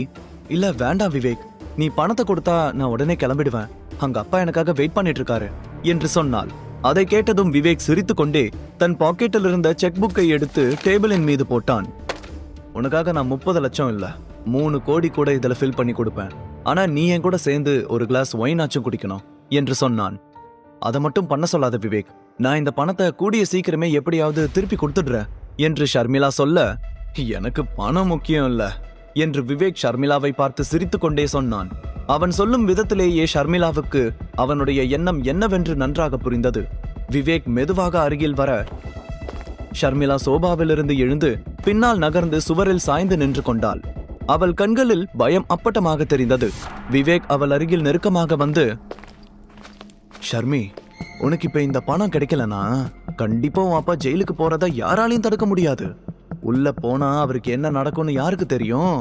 இல்ல வேண்டாம் விவேக், நீ பணத்தை கொடுத்தா நான் உடனே கிளம்பிடுவேன், அங்க அப்பா எனக்காக வெயிட் பண்ணிட்டு இருக்காரு என்று சொன்னாள். அதை கேட்டதும் விவேக் சிரித்துக்கொண்டே தன் பாக்கெட்டில் இருந்த செக் புக்கை எடுத்து டேபிளின் மீது போட்டான். உனக்காக நான் 30 லட்சம் இல்ல 3 கோடி கூட இதுல ஃபில் பண்ணி கொடுப்பேன், ஆனா நீ என் கூட சேர்ந்து ஒரு கிளாஸ் ஒயின் ஆச்சும் குடிக்கணும் என்று சொன்னான். அதை மட்டும் பண்ண சொல்லாத விவேக், நான் இந்த பணத்தை கூடிய சீக்கிரமே எப்படியாவது திருப்பி கொடுத்துடுறேன் என்று ஷர்மிளா சொல்ல, எனக்கு பணம் முக்கியம் இல்ல என்று விவேக் ஷர்மிளாவை பார்த்து சிரித்துக்கொண்டே சொன்னான். அவன் சொல்லும் விதத்திலேயே ஷர்மிளாவுக்கு அவனுடைய எண்ணம் என்னவென்று நன்றாக புரிந்தது. விவேக் மெதுவாக அருகில் வர ஷர்மிளா சோபாவிலிருந்து எழுந்து பின்னால் நகர்ந்து சுவரில் சாய்ந்து நின்று கொண்டாள். அவள் கண்களில் பயம் அப்பட்டமாக தெரிந்தது. விவேக் அவள் அருகில் நெருக்கமாக வந்து, ஷர்மி, உனக்கு இப்ப இந்த பணம் கிடைக்கலனா கண்டிப்பா உன் அப்பா ஜெயிலுக்கு போறத யாராலையும் தடுக்க முடியாது. உள்ள போனா அவருக்கு என்ன நடக்கும்னு யாருக்கு தெரியும்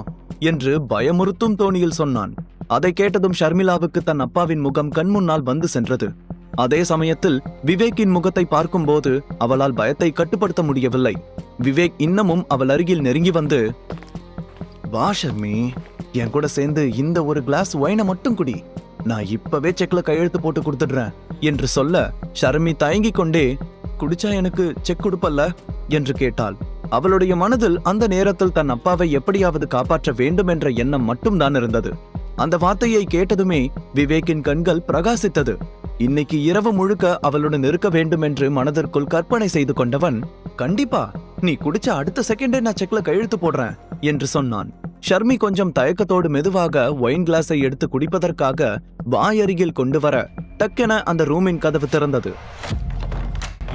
என்று பயமுறுத்தும் தோணியில் சொன்னான். அதை கேட்டதும் ஷர்மிளாவுக்கு தன் அப்பாவின் முகம் கண் முன்னால் வந்து சென்றது. அதே சமயத்தில் விவேக்கின் முகத்தை பார்க்கும்போது அவளால் பயத்தை கட்டுப்படுத்த முடியவில்லை. விவேக் இன்னமும் அவள் அருகில் நெருங்கி வந்து, வா ஷர்மி, என் கூட சேர்ந்து இந்த ஒரு கிளாஸ் ஒயினை மட்டும் குடி, நான் இப்பவே செக்ல கையெழுத்து போட்டு கொடுத்துடுறேன் என்று சொல்ல ஷர்மி தயங்கிக் கொண்டே, குடிச்சா எனக்கு செக் கொடுப்பல்ல என்று கேட்டாள். அவளுடைய மனதில் அந்த நேரத்தில் தன் அப்பாவை எப்படியாவது காப்பாற்ற வேண்டும் என்ற எண்ணம் மட்டும்தான் இருந்தது. அந்த வார்த்தையை கேட்டதுமே விவேக்கின் கண்கள் பிரகாசித்தது. இன்னைக்கு இரவு முழுக்க அவளுடன் இருக்க வேண்டும் என்று மனதிற்குள் கற்பனை செய்து கொண்டவன், கண்டிப்பா நீ குடிச்ச அடுத்த செகண்டே நான் செக்ல கையெழுத்து போடுறேன் என்று சொன்னான். ஷர்மி கொஞ்சம் தயக்கத்தோடு மெதுவாக ஒயின் கிளாஸை எடுத்து குடிப்பதற்காக வாய் அருகில் கொண்டு வர டக்கென அந்த ரூமின் கதவு திறந்தது.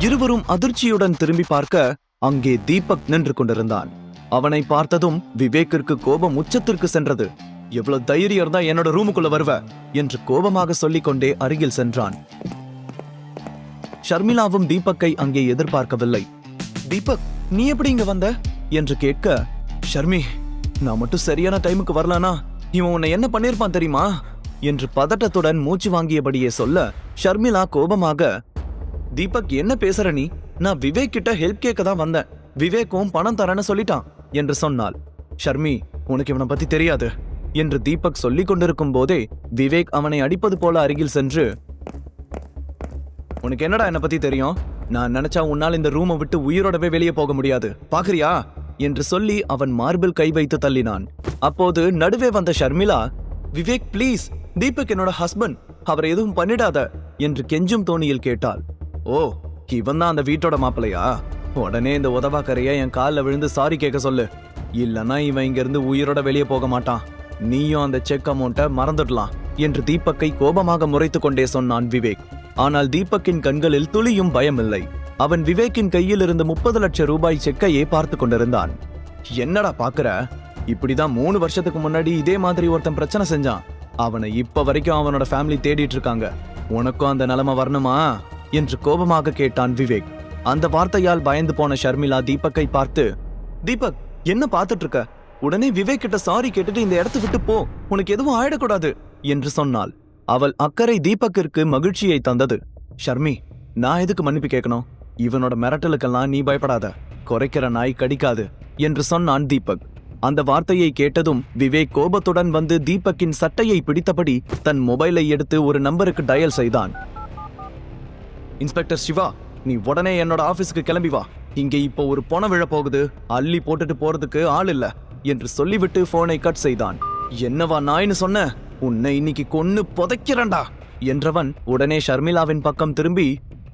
இருவரும் அதிர்ச்சியுடன் திரும்பி பார்க்க அங்கே தீபக் நின்று கொண்டிருந்தான். அவனை பார்த்ததும் விவேக்கிற்கு கோபம் உச்சத்திற்கு சென்றது. எவ்வளவு தைரியம் தான் என்னோட ரூமுக்குள்ள வருவ என்று கோபமாக சொல்லிக் கொண்டே அருகில் சென்றான். ஷர்மிளாவும் தீபக்கை அங்கே எதிர்பார்க்கவில்லை. தீபக், நீ எப்படி இங்க வந்த என்று கேட்க, ஷர்மி, நான் மட்டும் சரியான டைமுக்கு வரலனா இவன் உன்னை என்ன பண்ணிருப்பான் தெரியுமா என்று பதட்டத்துடன் மூச்சு வாங்கியபடியே சொல்ல ஷர்மிளா கோபமாக, தீபக் என்ன பேசுற நீ? நான் விவேக் கிட்ட ஹெல்ப் கேட்க தான் வந்தேன், விவேக்கும் பணம் தரேன்னு சொல்லிட்டான் என்று சொன்னாள். ஷர்மி, உனக்கு இவனை பத்தி தெரியாது என்று தீபக் சொல்லிக் கொண்டிருக்கும் போதே விவேக் அவனை அடிப்பது போல அருகில் சென்று, உனக்கு என்னடா என்ன பத்தி தெரியும்? நான் நினைச்சா உன்னால் இந்த ரூமை விட்டு உயிரோடவே வெளியே போக முடியாது, பாக்குறியா என்று சொல்லி அவன் மார்பில் கை வைத்து தள்ளினான். அப்போது நடுவே வந்த ஷர்மிளா, விவேக் ப்ளீஸ், தீபக் என்னோட ஹஸ்பண்ட், அவரை எதுவும் பண்ணிடாத என்று கெஞ்சும் தோணியில் கேட்டாள். ஓ, இவன் தான் அந்த வீட்டோட மாப்பிளையா? உடனே இந்த உதவாக்கரைய என் காலில் விழுந்து சாரி கேட்க சொல்லு, இல்லனா இவன் இங்க இருந்து உயிரோட வெளியே போக மாட்டான், நீயும் அந்த செக் அமௌண்ட்டை மறந்துடலாம் என்று தீபக்கை கோபமாக முறைத்து கொண்டே சொன்னான் விவேக். ஆனால் தீபக்கின் கண்களில் துளியும் பயமில்லை. அவன் விவேக்கின் கையில் இருந்து 30 லட்சம் ரூபாய் செக்கையே பார்த்து கொண்டிருந்தான். என்னடா பாக்குற? இப்படிதான் 3 வருஷத்துக்கு முன்னாடி இதே மாதிரி ஒருத்தன் பிரச்சனை செஞ்சான், அவனை இப்ப வரைக்கும் அவனோட ஃபேமிலி தேடிட்டு இருக்காங்க, உனக்கும் அந்த நிலைமை வரணுமா என்று கோபமாக கேட்டான் விவேக். அந்த வார்த்தையால் பயந்து போன ஷர்மிளா தீபக்கை பார்த்து, தீபக் என்ன பார்த்துட்டு இருக்க? உடனே விவேக் கிட்ட சாரி கேட்டுட்டு இந்த இடத்து விட்டு போ, உனக்கு எதுவும் ஆயிடக்கூடாது என்று சொன்னாள். அவள் அக்கறை தீபக்கிற்கு மகிழ்ச்சியை தந்தது. ஷர்மி, நான் எதுக்கு மன்னிப்பு கேட்கணும்? இவனோட மிரட்டலுக்கெல்லாம் நீ பயப்படாத, குறைக்கிற நாய் கடிக்காது என்று சொன்னான் தீபக். அந்த வார்த்தையை கேட்டதும் விவேக் கோபத்துடன் வந்து தீபக்கின் சட்டையை பிடித்தபடி தன் மொபைலை எடுத்து ஒரு நம்பருக்கு டயல் செய்தான். இன்ஸ்பெக்டர் சிவா, நீ உடனே என்னோட ஆபீஸ்க்கு கிளம்பி வா. இங்க இப்போ ஒரு பணம் விழ போகுது, அள்ளி போட்டுட்டு போறதுக்கு ஆள் இல்ல என்று சொல்லிவிட்டு போனை கட் செய்தான். என்னவா நாயின்னு சொன்ன? உன்னை இன்னைக்கு கொன்னு புதைக்கிறேன்டா என்றவன் உடனே ஷர்மிளாவின் பக்கம் திரும்பி,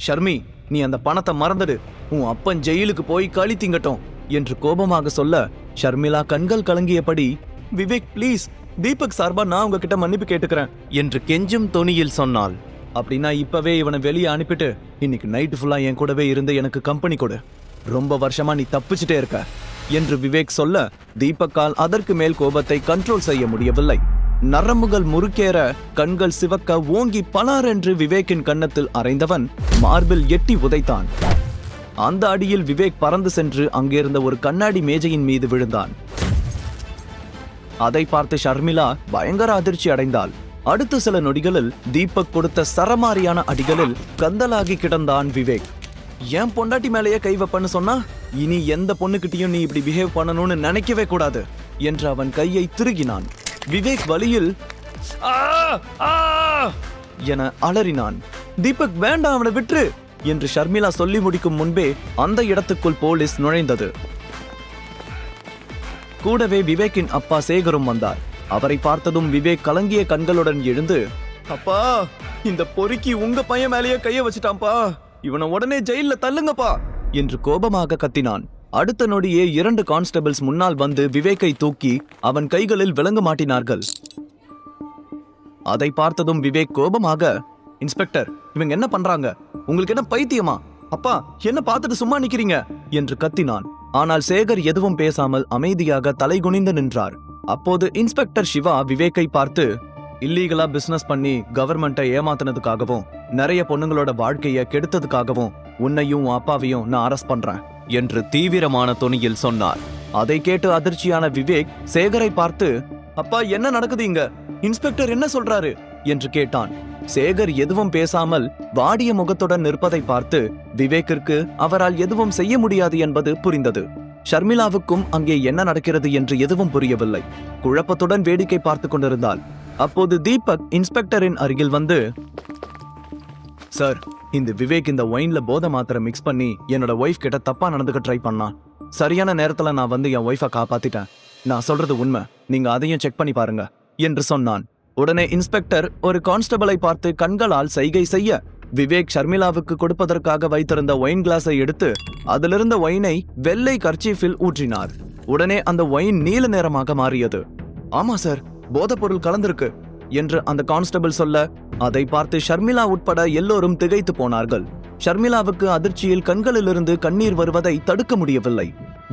ஷர்மி, நீ அந்த பணத்தை மறந்துடு, உன் அப்பன் ஜெயிலுக்கு போய் களி திங்கட்டும் என்று கோபமாக சொல்ல ஷர்மிளா கண்கள் கலங்கியபடி, விவேக் ப்ளீஸ், தீபக் சார்பா நான் உங்ககிட்ட மன்னிப்பு கேட்டுக்கிறேன் என்று கெஞ்சும் தொனியில் சொன்னாள். அப்படின்னா இப்பவே இவனை வெளியே அனுப்பிட்டு இன்னைக்கு நைட்டு ஃபுல்லா என் கூடவே இருந்து எனக்கு கம்பெனி கொடு. ரொம்ப வருஷமா நீ தப்பிச்சுட்டே இருக்க என்று விவேக் சொல்ல தீபக்கால் அதற்கு மேல் கோபத்தை கண்ட்ரோல் செய்ய முடியவில்லை. நரம்புகள் முறுக்கேற கண்கள் சிவக்க ஓங்கி பலார் என்று விவேக்கின் கன்னத்தில் அறைந்தவன் மார்பில் எட்டி உதைத்தான். அந்த அடியில் விவேக் பறந்து சென்று அங்கிருந்த ஒரு கண்ணாடி மேஜையின் மீது விழுந்தான். அதை பார்த்து ஷர்மிளா பயங்கர அதிர்ச்சி அடைந்தாள். அடுத்த சில நொடிகளில் தீபக் கொடுத்த சரமாரியான அடிகளில் கந்தலாகி கிடந்தான் விவேக். ஏன் பொண்டாட்டி மேலேயே கை வைப்பன்னு சொன்னா, இனி எந்த பொண்ணுகிட்டையும் நீ இப்படி பிஹேவ் பண்ணணும்னு நினைக்கவே கூடாது என்று அவன் கையை திருகினான். விவேக் வலியில் என அலறினான். தீபக் வேண்டாம், அவனை விற்று என்று ஷர்மிளா சொல்லி முடிக்கும் முன்பே அந்த இடத்துக்குள் போலீஸ் நுழைந்தது. கூடவே விவேக்கின் அப்பா சேகரும் வந்தார். அவரை பார்த்ததும் விவேக் கலங்கிய கண்களுடன் எழுந்து, அப்பா, இந்த பொறுக்கி உங்க பையன் மேலேயே கைய வச்சுட்டான்பா, இவனை உடனே ஜெயில தள்ளுங்கப்பா என்று கோபமாக கத்தினான். அடுத்த நொடியே 2 கான்ஸ்டபிள்ஸ் முன்னால் வந்து விவேக்கை தூக்கி அவன் கைகளில் விலங்க மாட்டினார்கள். அதை பார்த்ததும் விவேக் கோபமாக, இன்ஸ்பெக்டர், இவங்க என்ன பண்றாங்க? உங்களுக்கு என்ன பைத்தியமா? அப்பா, என்ன பார்த்துட்டு சும்மா நிக்கிறீங்க என்று கத்தினான். ஆனால் சேகர் எதுவும் பேசாமல் அமைதியாக தலைகுனிந்து நின்றார். அப்போது இன்ஸ்பெக்டர் சிவா விவேக்கை பார்த்து, இல்லீகலா பிசினஸ் பண்ணி கவர்மெண்ட்டை ஏமாத்தினதுக்காகவும் நிறைய பொண்ணுங்களோட வாழ்க்கைய கெடுத்ததுக்காகவும் உன்னையும் அப்பாவையும் நான் அரெஸ்ட் பண்றேன் என்று தீவிரமான தொனியில் சொன்னார். அதை கேட்டு அதிர்ச்சியான விவேக் சேகரை பார்த்து, அப்பா, என்ன நடக்குது இங்க? இன்ஸ்பெக்டர் என்ன சொல்றாரு என்று கேட்டான். சேகர் எதுவும் பேசாமல் வாடிய முகத்துடன் நிற்பதை பார்த்து விவேக்கிற்கு அவரால் எதுவும் செய்ய முடியாது என்பது புரிந்தது. ஷர்மிளாவுக்கும் அங்கே என்ன நடக்கிறது என்று எதுவும் புரியவில்லை. குழப்பத்துடன் வேடிக்கை பார்த்து கொண்டிருந்தாள். அப்போது தீபக் இன்ஸ்பெக்டரின் அருகில் வந்து, சார், இந்த விவேக் இந்த ஒயின்ல போதை மாத்திரை மிக்ஸ் பண்ணி என்னோட ஒய்ஃப் கிட்ட தப்பா நடந்துக்க ட்ரை பண்ணான். சரியான நேரத்துல நான் வந்து என் ஒய்ஃபை காப்பாத்திட்டேன். நான் சொல்றது உண்மை, நீங்க அதையும் செக் பண்ணி பாருங்க என்று சொன்னான். உடனே இன்ஸ்பெக்டர் ஒரு கான்ஸ்டபிளை பார்த்து கண்களால் சைகை செய்ய விவேக் ஷர்மிளாவுக்கு கொடுப்பதற்காக வைத்திருந்த ஒயின் கிளாஸை எடுத்து அதிலிருந்த ஒயினை வெள்ளை கர்ச்சீஃபில் ஊற்றினார். உடனே அந்த ஒயின் நீல நிறமாக மாறியது. ஆமா சார், போதைப்பொருள் கலந்திருக்கு என்று அந்த கான்ஸ்டபிள் சொல்ல அதை பார்த்து ஷர்மிளா உட்பட எல்லோரும் திகைத்து போனார்கள். ஷர்மிளாவுக்கு அதிர்ச்சியில் கண்களிலிருந்து கண்ணீர் வருவதை தடுக்க முடியவில்லை.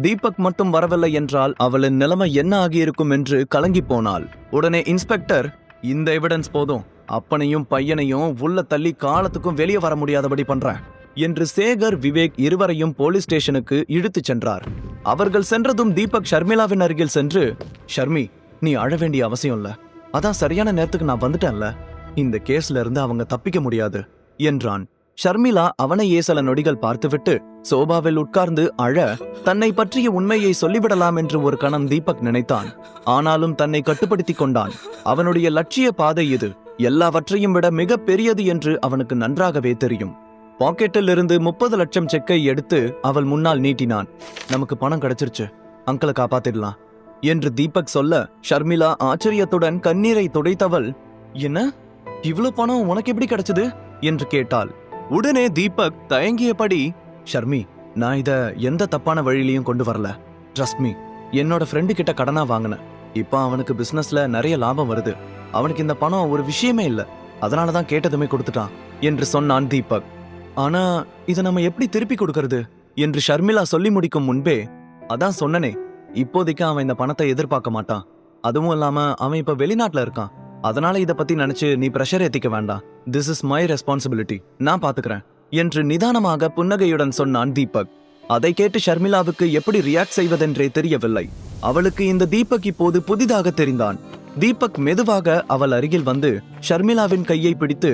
தீபக் மட்டும் வரவில்லை என்றால் அவளின் நிலைமை என்ன ஆகியிருக்கும் என்று கலங்கி போனாள். உடனே இன்ஸ்பெக்டர், இந்த எவிடன்ஸ் போதும், அப்பனையும் பையனையும் உள்ள தள்ளி காலத்துக்கும் வெளியே வர முடியாதபடி பண்றேன் என்று சேகர் விவேக் இருவரையும் போலீஸ் ஸ்டேஷனுக்கு இழுத்துச் சென்றார். அவர்கள் சென்றதும் தீபக் ஷர்மிளாவின் அருகில் சென்று, ஷர்மி, நீ அழ வேண்டிய அவசியம் இல்ல, அதான் சரியான நேரத்துக்கு நான் வந்துட்டேன்ல, இந்த கேஸ்ல இருந்து அவங்க தப்பிக்க முடியாது என்றான். ஷர்மிளா அவனையே சில நொடிகள் பார்த்துவிட்டு சோபாவில் உட்கார்ந்து அழ தன்னை பற்றிய உண்மையை சொல்லிவிடலாம் என்று ஒரு கணம் தீபக் நினைத்தான். ஆனாலும் தன்னை கட்டுப்படுத்திக் கொண்டான். அவனுடைய லட்சிய பாதை இது எல்லாவற்றையும் விட மிக பெரியது என்று அவனுக்கு நன்றாகவே தெரியும். பாக்கெட்டில் இருந்து 30 லட்சம் செக்கை எடுத்து அவள் முன்னால் நீட்டினான். நமக்கு பணம் கிடைச்சிருச்சு, அங்கிளை காப்பாத்திடலாம் என்று தீபக் சொல்ல ஷர்மிளா ஆச்சரியத்துடன் கண்ணீரை துடைத்தவள், என்ன, இவ்வளவு பணம் உனக்கு எப்படி கிடைச்சது என்று கேட்டாள். உடனே தீபக் தயங்கியபடி, ஷர்மி, நான் இத எந்த தப்பான வழியிலையும் கொண்டு வரல. ட்ரஸ்ட் மீ, என்னோட ஃப்ரெண்டு கிட்ட கடனா வாங்கினேன். இப்ப அவனுக்கு பிசினஸ்ல நிறைய லாபம் வருது. அவனுக்கு இந்த பணம் ஒரு விஷயமே இல்ல, அதனாலதான் கேட்டதுமே கொடுத்துட்டான் என்று சொன்னான் தீபக். ஆனா இதை நம்ம எப்படி திருப்பி கொடுக்கறது என்று ஷர்மிளா சொல்லி முடிக்கும் முன்பே, அதான் சொன்னனே, இப்போதைக்கு அவன் இந்த பணத்தை எதிர்பார்க்க மாட்டான். அதுவும் இல்லாம அவன் இப்ப வெளிநாட்டுல இருக்கான். அதனால இத பத்தி நினைச்சு நீ பிரஷர் ஏத்திக்க வேண்டாம். திஸ் இஸ் மை ரெஸ்பான்சிபிலிட்டி, நான் பாத்துக்கிறேன் என்று நிதானமாக புன்னகையுடன் சொன்னான் தீபக். அதை கேட்டு ஷர்மிளாவுக்கு எப்படி ரியாக்ட் செய்வதென்றே தெரியவில்லை. அவளுக்கு இந்த தீபக் இப்போது புதிதாக தெரிந்தான். தீபக் மெதுவாக அவள் அருகில் வந்து ஷர்மிளாவின் கையை பிடித்து,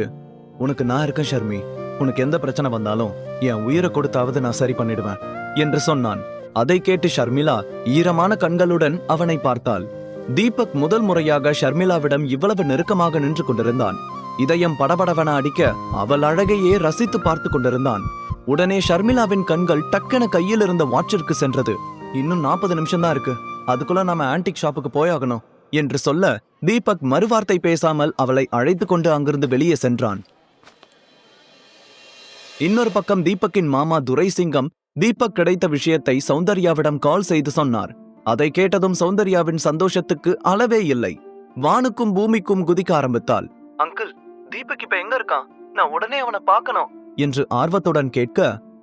உனக்கு நான் இருக்கேன் ஷர்மி, உனக்கு எந்த பிரச்சனை வந்தாலும் என் உயிரை கொடுத்தாவது நான் சரி பண்ணிடுவேன் என்று சொன்னான். அதை கேட்டு ஷர்மிளா ஈரமான கண்களுடன் அவனை பார்த்தாள். தீபக் முதல் முறையாக ஷர்மிளாவிடம் இவ்வளவு நெருக்கமாக நின்று கொண்டிருந்தான். இதயம் படபடவென அடிக்க அவள் அழகையே ரசித்து பார்த்து கொண்டிருந்தான். உடனே ஷர்மிளாவின் கண்கள் டக்கென கையில் இருந்த வாட்சிற்கு சென்றது. இன்னும் 40 நிமிஷம் தான் இருக்கு, அதுக்குள்ள நாம ஆன்டிக் ஷாப்புக்கு போயாகணும் என்று சொல்ல தீபக் மறுவார்த்தை பேசாமல் அவளை அழைத்து கொண்டு அங்கிருந்து வெளியே சென்றான். இன்னொரு பக்கம் தீபக்கின் மாமா துரைசிங்கம் தீபக் கிடைத்த விஷயத்தை சௌந்தர்யாவிடம் கால் செய்து சொன்னார். அதை கேட்டதும் சௌந்தர்யாவின் சந்தோஷத்துக்கு அளவே இல்லை. வானுக்கும் பூமிக்கும் குதிக்க ஆரம்பித்தாள். அங்கிள், தீபக் இப்ப எங்க இருக்கான்? நான் உடனே அவனை பார்க்கணும் என்று ஆர்வத்துடன் கேட்க,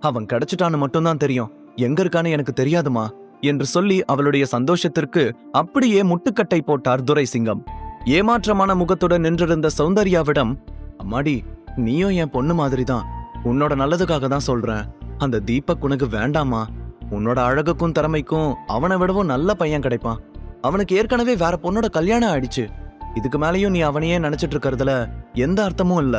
அவன் கிடைச்சிட்டான்னு மட்டும்தான் தெரியும், எங்க இருக்கான்னு எனக்கு தெரியாதுமா என்று சொல்லி அவளுடைய சந்தோஷத்திற்கு அப்படியே முட்டுக்கட்டை போட்டார் துரைசிங்கம். ஏமாற்றமான முகத்துடன் நின்றிருந்த சௌந்தர்யாவிடம், அம்மாடி, நீயும் என் பொண்ணு மாதிரிதான், உன்னோட நல்லதுக்காக தான் சொல்றேன். அந்த தீபக் உனக்கு வேண்டாமா? உன்னோட அழகுக்கும் திறமைக்கும் அவனை விடவும் நல்ல பையன் கிடைப்பான். அவனுக்கு ஏற்கனவே வேற பொண்ணோட கல்யாணம் ஆயிடுச்சு. இதுக்கு மேலேயும் நீ அவனையே நினைச்சிட்டு இருக்கிறதுல எந்த அர்த்தமும் இல்ல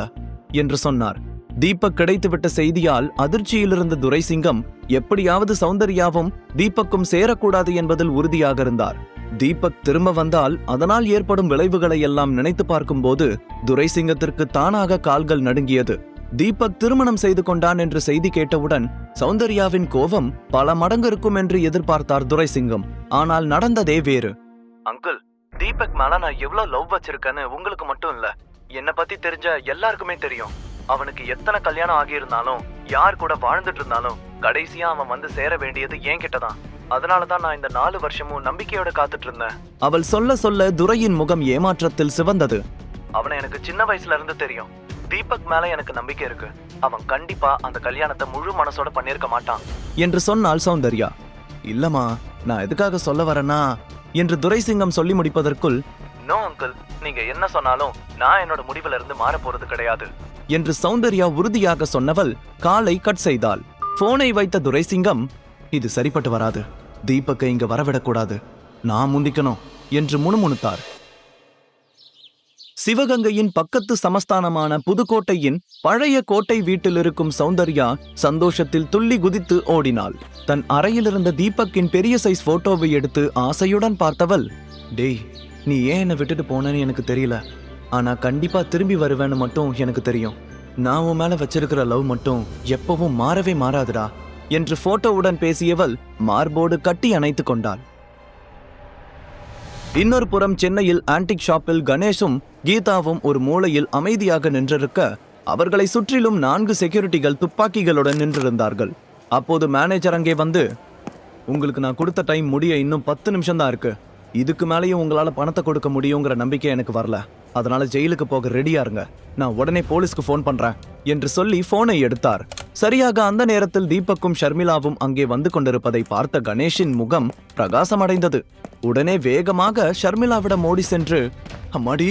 என்று சொன்னார். தீபக் கிடைத்துவிட்ட செய்தியால் அதிர்ச்சியில் இருந்த துரைசிங்கம் எப்படியாவது சௌந்தர்யாவும் தீபக்கும் சேரக்கூடாது என்பதில் உறுதியாக இருந்தார். தீபக் திரும்ப வந்தால் அதனால் ஏற்படும் விளைவுகளை எல்லாம் நினைத்து பார்க்கும்போது துரைசிங்கத்திற்கு தானாக கால்கள் நடுங்கியது. தீபக் திருமணம் செய்து கொண்டான் என்று செய்தி கேட்டவுடன் சௌந்தர்யாவின் கோபம் பல மடங்கு இருக்கும் என்று எதிர்பார்த்தார் துரைசிங்கம். ஆனால் நடந்ததே வேறு. அங்கிள், தீபக் மேல நான் எவ்வளவு லவ் வச்சிருக்கேன்னு உங்களுக்கு மட்டும் இல்ல, என்னை பத்தி தெரிஞ்ச எல்லாருக்குமே தெரியும். அவனுக்கு எத்தனை கல்யாணம் ஆகியிருந்தாலும் யார் கூட வாழ்ந்துட்டு இருந்தாலும் கடைசியா அவன் வந்து சேர வேண்டியது என் கிட்டதான். அதனாலதான் நான் இந்த 4 வருஷமும் நம்பிக்கையோட காத்துட்டு இருந்தேன். அவள் சொல்ல சொல்ல துரையின் முகம் ஏமாற்றத்தில் சிவந்தது. அவனை எனக்கு சின்ன வயசுல இருந்து தெரியும். தீபக் மேல எனக்கு நம்பிக்கை இருக்கு. அவன் கண்டிப்பா அந்த கல்யாணத்தை முழு மனசோட பண்ணிருக்க மாட்டான் என்று சொன்னாள் சௌந்தர்யா. இல்லம்மா, நான் எதுக்காக சொல்ல வரேன்னா என்று துரைசிங்கம் சொல்லி முடிப்பதற்குள், நோ அங்கிள், நீங்க என்ன சொன்னாலும் நான் என்னோட முடிவுல இருந்து மாற போறது கிடையாது என்று சௌந்தர்யா உறுதியாக சொன்னவள் காலை கட் செய்தாள். போனை வைத்த துரைசிங்கம், இது சரிப்பட்டு வராது, தீபக்கை இங்க வரவிடக்கூடாது, நான் முந்திக்கணும் என்று முணுமுணுத்தார். சிவகங்கையின் பக்கத்து சமஸ்தானமான புதுக்கோட்டையின் பழைய கோட்டை வீட்டில் இருக்கும் சௌந்தர்யா சந்தோஷத்தில் துள்ளி குதித்து ஓடினாள். தன் அறையில் இருந்த தீபக்கின் பெரிய சைஸ் போட்டோவை எடுத்து ஆசையுடன் பார்த்தவள், டேய், நீ ஏன் என்னை விட்டுட்டு போனேன்னு எனக்கு தெரியல, ஆனா கண்டிப்பா திரும்பி வருவேன்னு மட்டும் எனக்கு தெரியும். நான் உன் மேல வச்சிருக்கிற லவ் மட்டும் எப்பவும் மாறவே மாறாதுடா என்று போட்டோவுடன் பேசியவள் மார்போடு கட்டி அணைத்து கொண்டாள். இன்னொரு புறம் சென்னையில் ஆன்டிக் ஷாப்பில் கணேஷும் கீதாவும் ஒரு மூலையில் அமைதியாக நின்றிருக்க, அவர்களை சுற்றிலும் 4 செக்யூரிட்டிகள் துப்பாக்கிகளுடன் நின்றிருந்தார்கள். அப்போது மேனேஜர் அங்கே வந்து, உங்களுக்கு நான் கொடுத்த டைம் முடிய இன்னும் 10 நிமிஷம் தான் இருக்கு, இதுக்கு மேலேயும் உங்களால பணத்தை கொடுக்க முடியுங்கிற நம்பிக்கை எனக்கு வரல, அதனால ஜெயிலுக்கு போக ரெடியா இருங்க, நான் உடனே போலீஸ்க்கு போன் பண்றேன் என்று சொல்லி போனை எடுத்தார். சரியாக அந்த நேரத்தில் தீபக்கும் ஷர்மிளாவும் அங்கே வந்து கொண்டிருப்பதை பார்த்த கணேஷின் முகம் பிரகாசமடைந்தது. உடனே வேகமாக ஷர்மிளாவிடம் ஓடி சென்று, அம்மாடி,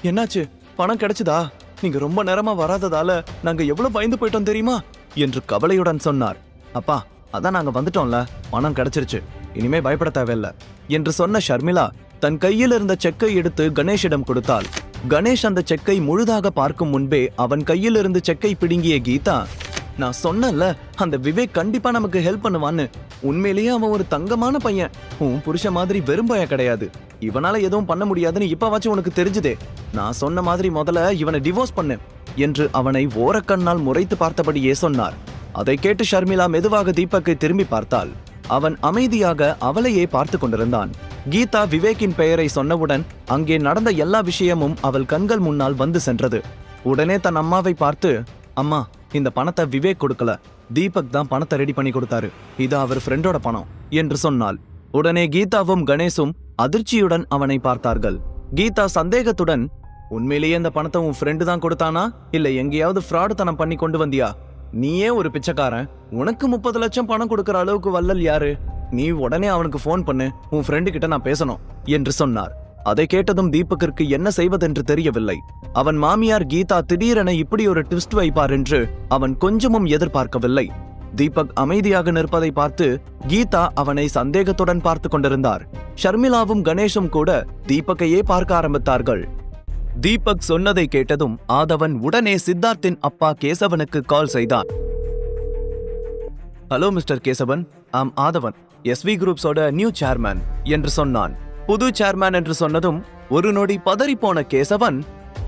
என்னாச்சு, பணம் கிடைச்சதா? நீங்க ரொம்ப நேரமா வராததால நாங்க எவ்வளவு பயந்து போயிட்டோம் தெரியுமா என்று கவலையுடன் சொன்னார். அப்பா, அதான் நாங்க வந்துட்டோம்ல, பணம் கிடைச்சிருச்சு, இனிமே பயப்பட தேவையில்லை என்று சொன்ன ஷர்மிளா தன் கையில் இருந்த செக்கை எடுத்து கணேஷிடம் கொடுத்தாள். கணேஷ் அந்த செக்கை முழுதாக பார்க்கும் முன்பே அவன் கையில் இருந்து செக்கை பிடுங்கிய கீதா, நான் சொன்னல அந்த விவேக் கண்டிப்பா நமக்கு ஹெல்ப் பண்ணுவான்னு, உண்மையிலேயே அவன் ஒரு தங்கமான பையன், உன் புருஷ மாதிரி வெறும் பையன் கிடையாது, இவனால எதுவும் பண்ண முடியாதுன்னு இப்பவாச்சும் உனக்கு தெரிஞ்சுதே, நான் சொன்ன மாதிரி முதல்ல இவனை டிவோர்ஸ் பண்ணு என்று அவனை ஓரக்கண்ணால் முறைத்து பார்த்தபடியே சொன்னார். அதை கேட்டு ஷர்மிளா மெதுவாக தீபக்கை திரும்பி பார்த்தாள். அவன் அமைதியாக அவளையே பார்த்து கொண்டிருந்தான். கீதா விவேக்கின் பெயரை சொன்னவுடன் அங்கே நடந்த எல்லா விஷயமும் அவள் கண்கள் முன்னால் வந்து சென்றது. உடனே தன் அம்மாவை பார்த்து, அம்மா, இந்த பணத்தை விவேக் கொடுக்கல, தீபக் தான் பணத்தை ரெடி பண்ணி கொடுத்தாரு, இது அவர் ஃப்ரெண்டோட பணம் என்று சொன்னாள். உடனே கீதாவும் கணேஷும் அதிர்ச்சியுடன் அவனை பார்த்தார்கள். கீதா சந்தேகத்துடன், உண்மையிலேயே இந்த பணத்தை உன் ஃப்ரெண்டு தான் கொடுத்தானா, இல்ல எங்கேயாவது ஃப்ராடு தனம் பண்ணி கொண்டு வந்தியா? நீயே ஒரு பிச்சைக்காரன், உனக்கு 30 லட்சம் பணம் கொடுக்கற அளவுக்கு வல்லல் யாரு? நீ உடனே அவனுக்கு போன் பண்ணு, உன் ஃப்ரெண்டு கிட்ட நான் பேசணும் என்று சொன்னார். அதை கேட்டதும் தீபக்கிற்கு என்ன செய்வதென்று தெரியவில்லை. அவன் மாமியார் கீதா திடீரென இப்படி ஒரு ட்விஸ்ட் வைப்பார் என்று அவன் கொஞ்சமும் எதிர்பார்க்கவில்லை. தீபக் அமைதியாக நிற்பதை பார்த்து கீதா அவனை சந்தேகத்துடன் பார்த்து கொண்டிருந்தார். ஷர்மிளாவும் கணேஷும் கூட தீபக்கையே பார்க்க ஆரம்பித்தார்கள். தீபக் சொன்னதை கேட்டதும் ஆதவன் உடனே சித்தார்த்தின் அப்பா கேசவனுக்கு கால் செய்தான். ஹலோ மிஸ்டர் கேசவன், ஆம் ஆதவன், SV குரூப்ஸோட நியூ சேர்மேன் என்று சொன்னான். புது சேர்மேன் என்று சொன்னதும் ஒரு நொடி பதறி போன கேசவன்,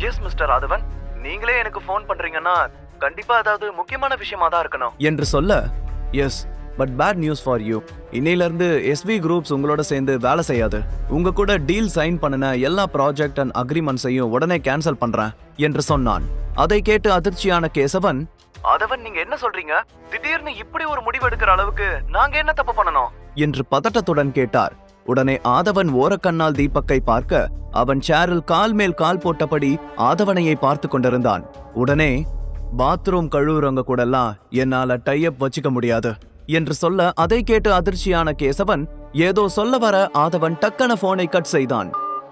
எஸ் மிஸ்டர் ஆதவன், நீங்களே எனக்கு போன் பண்றீங்கன்னா கண்டிப்பா அதாவது முக்கியமான விஷயமா தான் இருக்கணும் என்று சொல்ல, yes but bad news for you. இன்னையில இருந்து எஸ்வி குரூப்ஸ் உங்களோட சேர்ந்து வேலை செய்யாது. உங்க கூட டீல் சைன் பண்ணின எல்லா ப்ராஜெக்ட் அண்ட் அக்ரிமெண்ட்ஸையும் உடனே கேன்சல் பண்றேன் என்று சொன்னான். அதை கேட்டு அதிர்ச்சியான கேசவன், அதவன் நீங்க என்ன சொல்றீங்க? திடீர்னு இப்படி ஒரு முடிவு எடுக்கிற அளவுக்கு நாங்க என்ன தப்பு பண்ணணும் என்று பதட்டத்துடன் கேட்டார். உடனே ஆதவன் ஓரக்கண்ணால் தீபக்கை பார்க்க, அவன் சேரில் கால் மேல் கால் போட்டபடி ஆதவனையை பார்த்து கொண்டிருந்தான். உடனே, பாத்ரூம் கழுவுறவங்க கூட எல்லாம் என்னால டைப் வச்சுக்க முடியாது என்று சொல்ல, அதை கேட்டு அதிர்ச்சியான கேசவன் ஏதோ சொல்ல வர ஆதவன் டக்கன போனை கட் செய்தான்.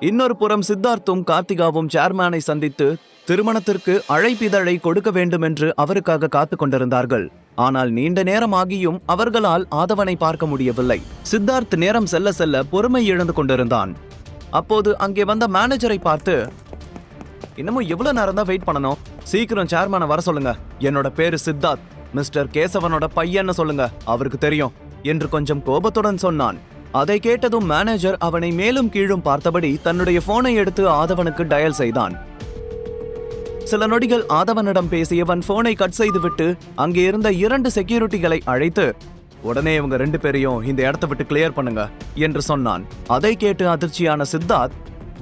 இன்னொரு புறம் சித்தார்த்தும் கார்த்திகாவும் சேர்மேனை சந்தித்து திருமணத்திற்கு அழைப்பிதழை கொடுக்க வேண்டும் என்று அவருக்காக காத்து கொண்டிருந்தார்கள். ஆனால் நீண்ட நேரம் ஆகியும் அவர்களால் ஆதவனை பார்க்க முடியவில்லை. சித்தார்த் நேரம் செல்ல செல்ல பொறுமை இழந்து கொண்டிருந்தான். அப்போது அங்கே வந்த மேனேஜரை பார்த்து, இன்னமும் எவ்வளவு நேரம் தான் வெயிட் பண்ணணும்? சீக்கிரம் சேர்மேனை வர சொல்லுங்க. என்னோட பேரு சித்தார்த், மிஸ்டர் கேசவனோட பையன்னு சொல்லுங்க, அவருக்கு தெரியும் என்று கொஞ்சம் கோபத்துடன் சொன்னான். அதை கேட்டதும் மேனேஜர் அவனை மேலும் கீழும் பார்த்தபடி தன்னுடைய போனை எடுத்து ஆதவனுக்கு டயல் செய்தான். சில நொடிகள் ஆதவனிடம் பேசியவன் போனை கட் செய்துவிட்டு அங்கே இருந்த 2 செக்யூரிட்டிகளை அழைத்து, உடனே இவங்க 2 பேரையும் இந்த இடத்தை விட்டு கிளியர் பண்ணுங்க என்று சொன்னான். அதை கேட்டு அதிர்ச்சியான சித்தார்த்,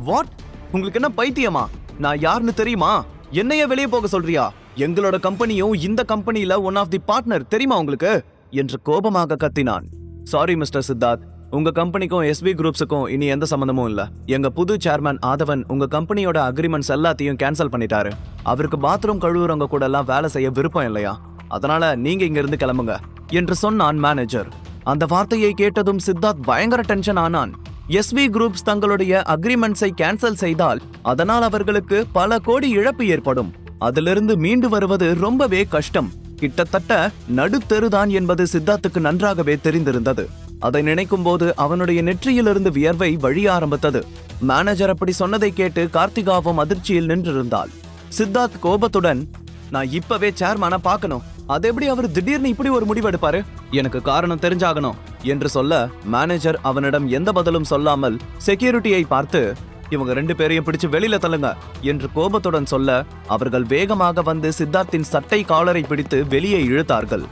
வாட், உங்களுக்கு என்ன பைத்தியமா? நான் யாருன்னு தெரியுமா? என்னைய வெளியே போக சொல்றியா? எங்களோட கம்பெனியும் இந்த கம்பெனியில ஒன் ஆஃப் தி பார்ட்னர், தெரியுமா உங்களுக்கு என்று கோபமாக கத்தினான். சாரி மிஸ்டர் சித்தார்த், உங்க கம்பெனிக்கும் எஸ்வி குரூப்ஸுக்கும் இனி எந்த சம்பந்தமும் இல்ல. எங்க புது சேர்மேன் ஆதவன் உங்க கம்பெனியோட அக்ரிமெண்ட்ஸ் எல்லாத்தையும் கேன்சல் பண்ணிட்டாரு. அவருக்கு பாத்ரூம் கழுவுறவங்க கூட எல்லாம் வேலை செய்ய விருப்பம் இல்லையா? அதனால நீங்க இங்க இருந்து கிளம்புங்க என்று சொன்னான் மேனேஜர். அந்த வார்த்தையை கேட்டதும் சித்தார்த் பயங்கர டென்ஷன் ஆனான். எஸ்வி குரூப்ஸ் தங்களுடைய அக்ரிமெண்ட்ஸை கேன்சல் செய்தால் அதனால் அவர்களுக்கு பல கோடி இழப்பு ஏற்படும். அதிலிருந்து மீண்டு வருவது ரொம்பவே கஷ்டம். கிட்டத்தட்ட நடுத்தெருதான் என்பது சித்தார்த்துக்கு நன்றாகவே தெரிந்திருந்தது. அதை நினைக்கும் போது அவனுடைய நெற்றியிலிருந்து வியர்வை வழிய ஆரம்பித்தது. மேனேஜர் அப்படி சொன்னதை கேட்டு கார்த்திகாவும் அதிர்ச்சியில் நின்றிருந்தாள். சித்தார்த் கோபத்துடன், நான் இப்பவே சேர்மேனை பார்க்கணும். அது எப்படி அவர் திடீர்னு இப்படி ஒரு முடிவு எடுப்பாரு? எனக்கு காரணம் தெரிஞ்சாகணும் என்று சொல்ல, மேனேஜர் அவனிடம் எந்த பதிலும் சொல்லாமல் செக்யூரிட்டியை பார்த்து, இவங்க 2 பேரையும் பிடிச்சு வெளியில தள்ளுங்க என்று கோபத்துடன் சொல்ல, அவர்கள் வேகமாக வந்து சித்தார்த்தின் சட்டை காலரை பிடித்து வெளியே இழுத்தார்கள்.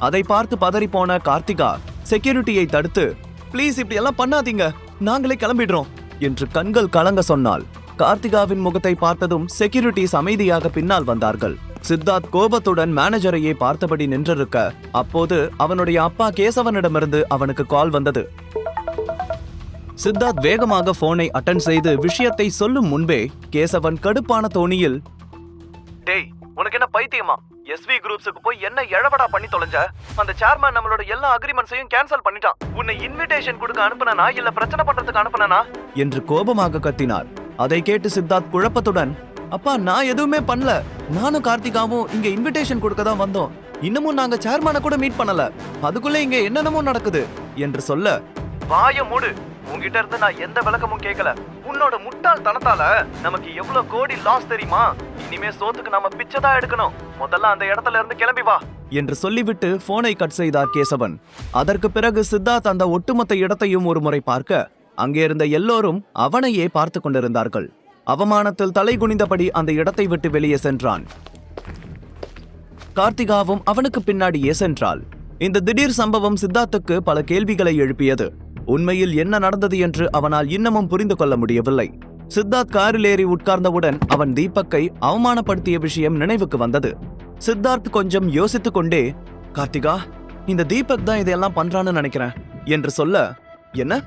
அதை பார்த்து பதறிப்போன கார்த்திகா செக்யூரிட்டியை தடுத்து, பிளீஸ் இப்படி எல்லாம் பண்ணாதீங்க, நாங்களே கிளம்பிடுறோம் என்று கண்கள் கலங்க சொன்னாள். கார்த்திகாவின் முகத்தை பார்த்ததும் செக்யூரிட்டிஸ் அமைதியாக பின்னால் வந்தார்கள். சித்தார்த் கோபத்துடன் மேனேஜரையே பார்த்தபடி நின்றிருக்க, அப்போது அவனுடைய அப்பா கேசவனிடமிருந்து அவனுக்கு கால் வந்தது. சித்தார்த் வேகமாக போனை அட்டெண்ட் செய்து விஷயத்தை சொல்லும் முன்பே கேசவன் கடுப்பான தோணியில், டேய், உனக்கு என்ன பைத்தியமா? எஸ்வி குரூப்ஸுக்கு போய் என்ன எழவடா பண்ணி தொலைஞ்ச? அந்த சேர்மேன் நம்மளோட எல்லா அக்ரிமெண்ட்ஸையும் கேன்சல் பண்ணிட்டான். உன்னை இன்விடேஷன் கொடுக்க அனுப்புனா இல்ல பிரச்சனை பண்றதுக்கு அனுப்புனா என்று கோபமாக கத்தினார். அதை கேட்டு சித்தார்த் குழப்பத்துடன், அப்பா நான் எதுவுமே பண்ணல, நானும் கார்த்திகாவும் இங்க இன்விடேஷன் கொடுக்க தான் வந்தோம். இன்னமும் நாங்க சேர்மேனை கூட மீட் பண்ணல, அதுக்குள்ள இங்க என்னென்னமோ நடக்குது என்று சொல்ல, வாய மூடு, உங்ககிட்ட இருந்து நான் எந்த விளக்கமும் கேட்கல. உன்னோட முட்டாள் தனத்தால நமக்கு எவ்வளவு கோடி லாஸ் தெரியுமா? இனிமே சோத்துக்கு நாம பிச்சைதான் எடுக்கணும். முதல்ல அந்த இடத்துல இருந்து கிளம்பி வா என்று சொல்லிவிட்டு போனை கட் செய்தார் கேசவன். அதற்கு பிறகு சித்தார்த் அந்த ஒட்டுமொத்த இடத்தையும் ஒரு முறை பார்க்க, அங்கே இருந்த எல்லோரும் அவனையே பார்த்து கொண்டிருந்தார்கள். அவமானத்தில் தலை குனிந்தபடி அந்த இடத்தை விட்டு வெளியே சென்றான். கார்த்திகாவும் அவனுக்கு பின்னாடியே சென்றாள். இந்த திடீர் சம்பவம் சித்தார்த்துக்கு பல கேள்விகளை எழுப்பியது. உண்மையில் என்ன நடந்தது என்று அவனால் இன்னமும் புரிந்து கொள்ள முடியவில்லை. சித்தார்த் காரில் ஏறி உட்கார்ந்தவுடன் அவன் தீபக்கை அவமானப்படுத்திய விஷயம் நினைவுக்கு வந்தது. சித்தார்த் கொஞ்சம் யோசித்துக் கொண்டே, கார்த்திகா, இந்த தீபக் தான் இதெல்லாம் பண்றான்னு நினைக்கிறேன் என்று சொல்ல, என்ன,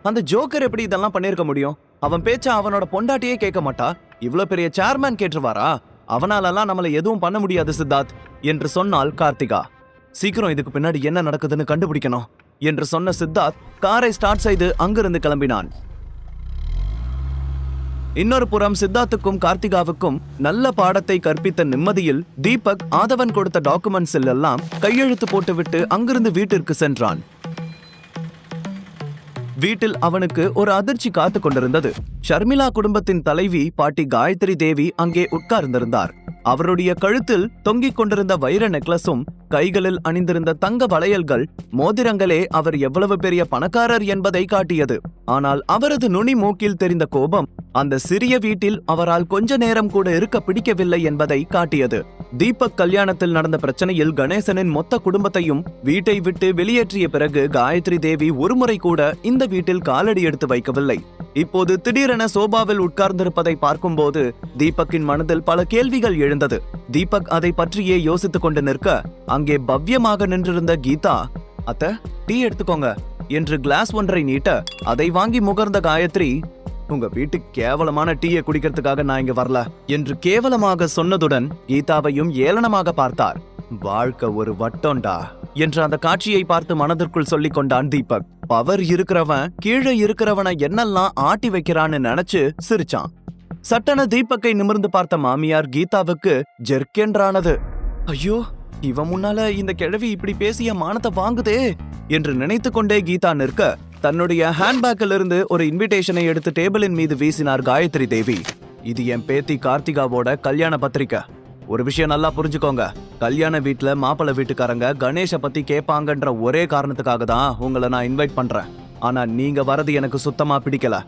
அந்த ஜோக்கர் எப்படி இதெல்லாம் பண்ணிருக்க முடியும்? அவன் பேச்ச அவனோட பொண்டாட்டியே கேட்க மாட்டா, இவ்வளவு பெரிய சேர்மேன் கேட்டுருவாரா? அவனாலெல்லாம் நம்மளை எதுவும் பண்ண முடியாது சித்தார்த் என்று சொன்னாள் கார்த்திகா. சீக்கிரம் இதுக்கு பின்னாடி என்ன நடக்குதுன்னு கண்டுபிடிக்கணும் என்று சொன்ன சித்தார்த் காரை ஸ்டார்ட் செய்து அங்கிருந்து கிளம்பினான். இன்னொரு புறம் சித்தார்த்துக்கும் கார்த்திகாவுக்கும் நல்ல பாடத்தை கற்பித்த நிம்மதியில் தீபக் ஆதவன் கொடுத்த டாக்குமெண்ட்ஸில் எல்லாம் கையெழுத்து போட்டுவிட்டு அங்கிருந்து வீட்டிற்கு சென்றான். வீட்டில் அவனுக்கு ஒரு அதிர்ச்சி காத்து கொண்டிருந்தது. ஷர்மிளா குடும்பத்தின் தலைவி பாட்டி காயத்ரி தேவி அங்கே உட்கார்ந்திருந்தார். அவருடைய கழுத்தில் தொங்கிக் கொண்டிருந்த வைர நெக்லஸும் கைகளில் அணிந்திருந்த தங்க வளையல்கள், மோதிரங்களே அவர் எவ்வளவு பெரிய பணக்காரர் என்பதை காட்டியது. ஆனால் அவரது நுனி மூக்கில் தெரிந்த கோபம் அந்த சிறிய வீட்டில் அவரால் கொஞ்ச நேரம் கூட இருக்க பிடிக்கவில்லை என்பதை காட்டியது. தீபக் கல்யாணத்தில் நடந்த பிரச்சனையில் கணேசனின் மொத்த குடும்பத்தையும் வீட்டை விட்டு வெளியேற்றிய பிறகு காயத்ரி தேவி ஒருமுறை கூட இந்த வீட்டில் காலடி எடுத்து வைக்கவில்லை. இப்போது திடீரென சோபாவில் உட்கார்ந்திருப்பதை பார்க்கும்போது தீபக்கின் மனதில் பல கேள்விகள் எழுந்தது. தீபக் அதை பற்றியே யோசித்துக் கொண்டு நிற்க அங்கே பவ்யமாக நின்றிருந்த கீதா, அத்த டீ எடுத்துக்கோங்க என்று கிளாஸ் ஒன்றை நீட்ட அதை வாங்கி முகர்ந்த காயத்ரி, உங்க வீட்டுக்கு கேவலமான டீயை குடிக்கிறதுக்காக நான் இங்க வரல என்று கேவலமாக சொன்னதுடன் கீதாவையும் ஏளனமாக பார்த்தார். வாழ்க்கை ஒரு வட்டம்டா என்று அந்த காட்சியை பார்த்து மனதிற்குள் சொல்லிக் கொண்டான் தீபக். பவர் இருக்கிறவன் கீழே இருக்கிறவனை என்னெல்லாம் ஆட்டி வைக்கிறான்னு நினைச்சு சிரிச்சான். சட்டன தீபக்கை நிமிர்ந்து பார்த்த மாமியார் கீதாவுக்கு ஜெர்க்கென்றானது. ஐயோ, இவன் முன்னால இந்த கிழவி இப்படி பேசிய மானத்தை வாங்குதே என்று நினைத்து கொண்டே கீதா நிற்க தன்னுடைய ஹேண்ட்பேக்கில் இருந்து ஒரு இன்விடேஷனை எடுத்து டேபிளின் மீது வீசினார் காயத்ரி தேவி. இது என் பேத்தி கார்த்திகாவோட கல்யாண பத்திரிக்கை. ஒரு விஷயம் நல்லா புரிஞ்சுக்கோங்க, கல்யாண வீட்டுல மாப்பிள்ளை வீட்டுக்காரங்க கணேஷ பத்தி கேட்பாங்கன்ற ஒரே காரணத்துக்காக தான் உங்களை நான் இன்வைட் பண்றேன். ஆனா நீங்க வரது எனக்கு சுத்தமா பிடிக்கல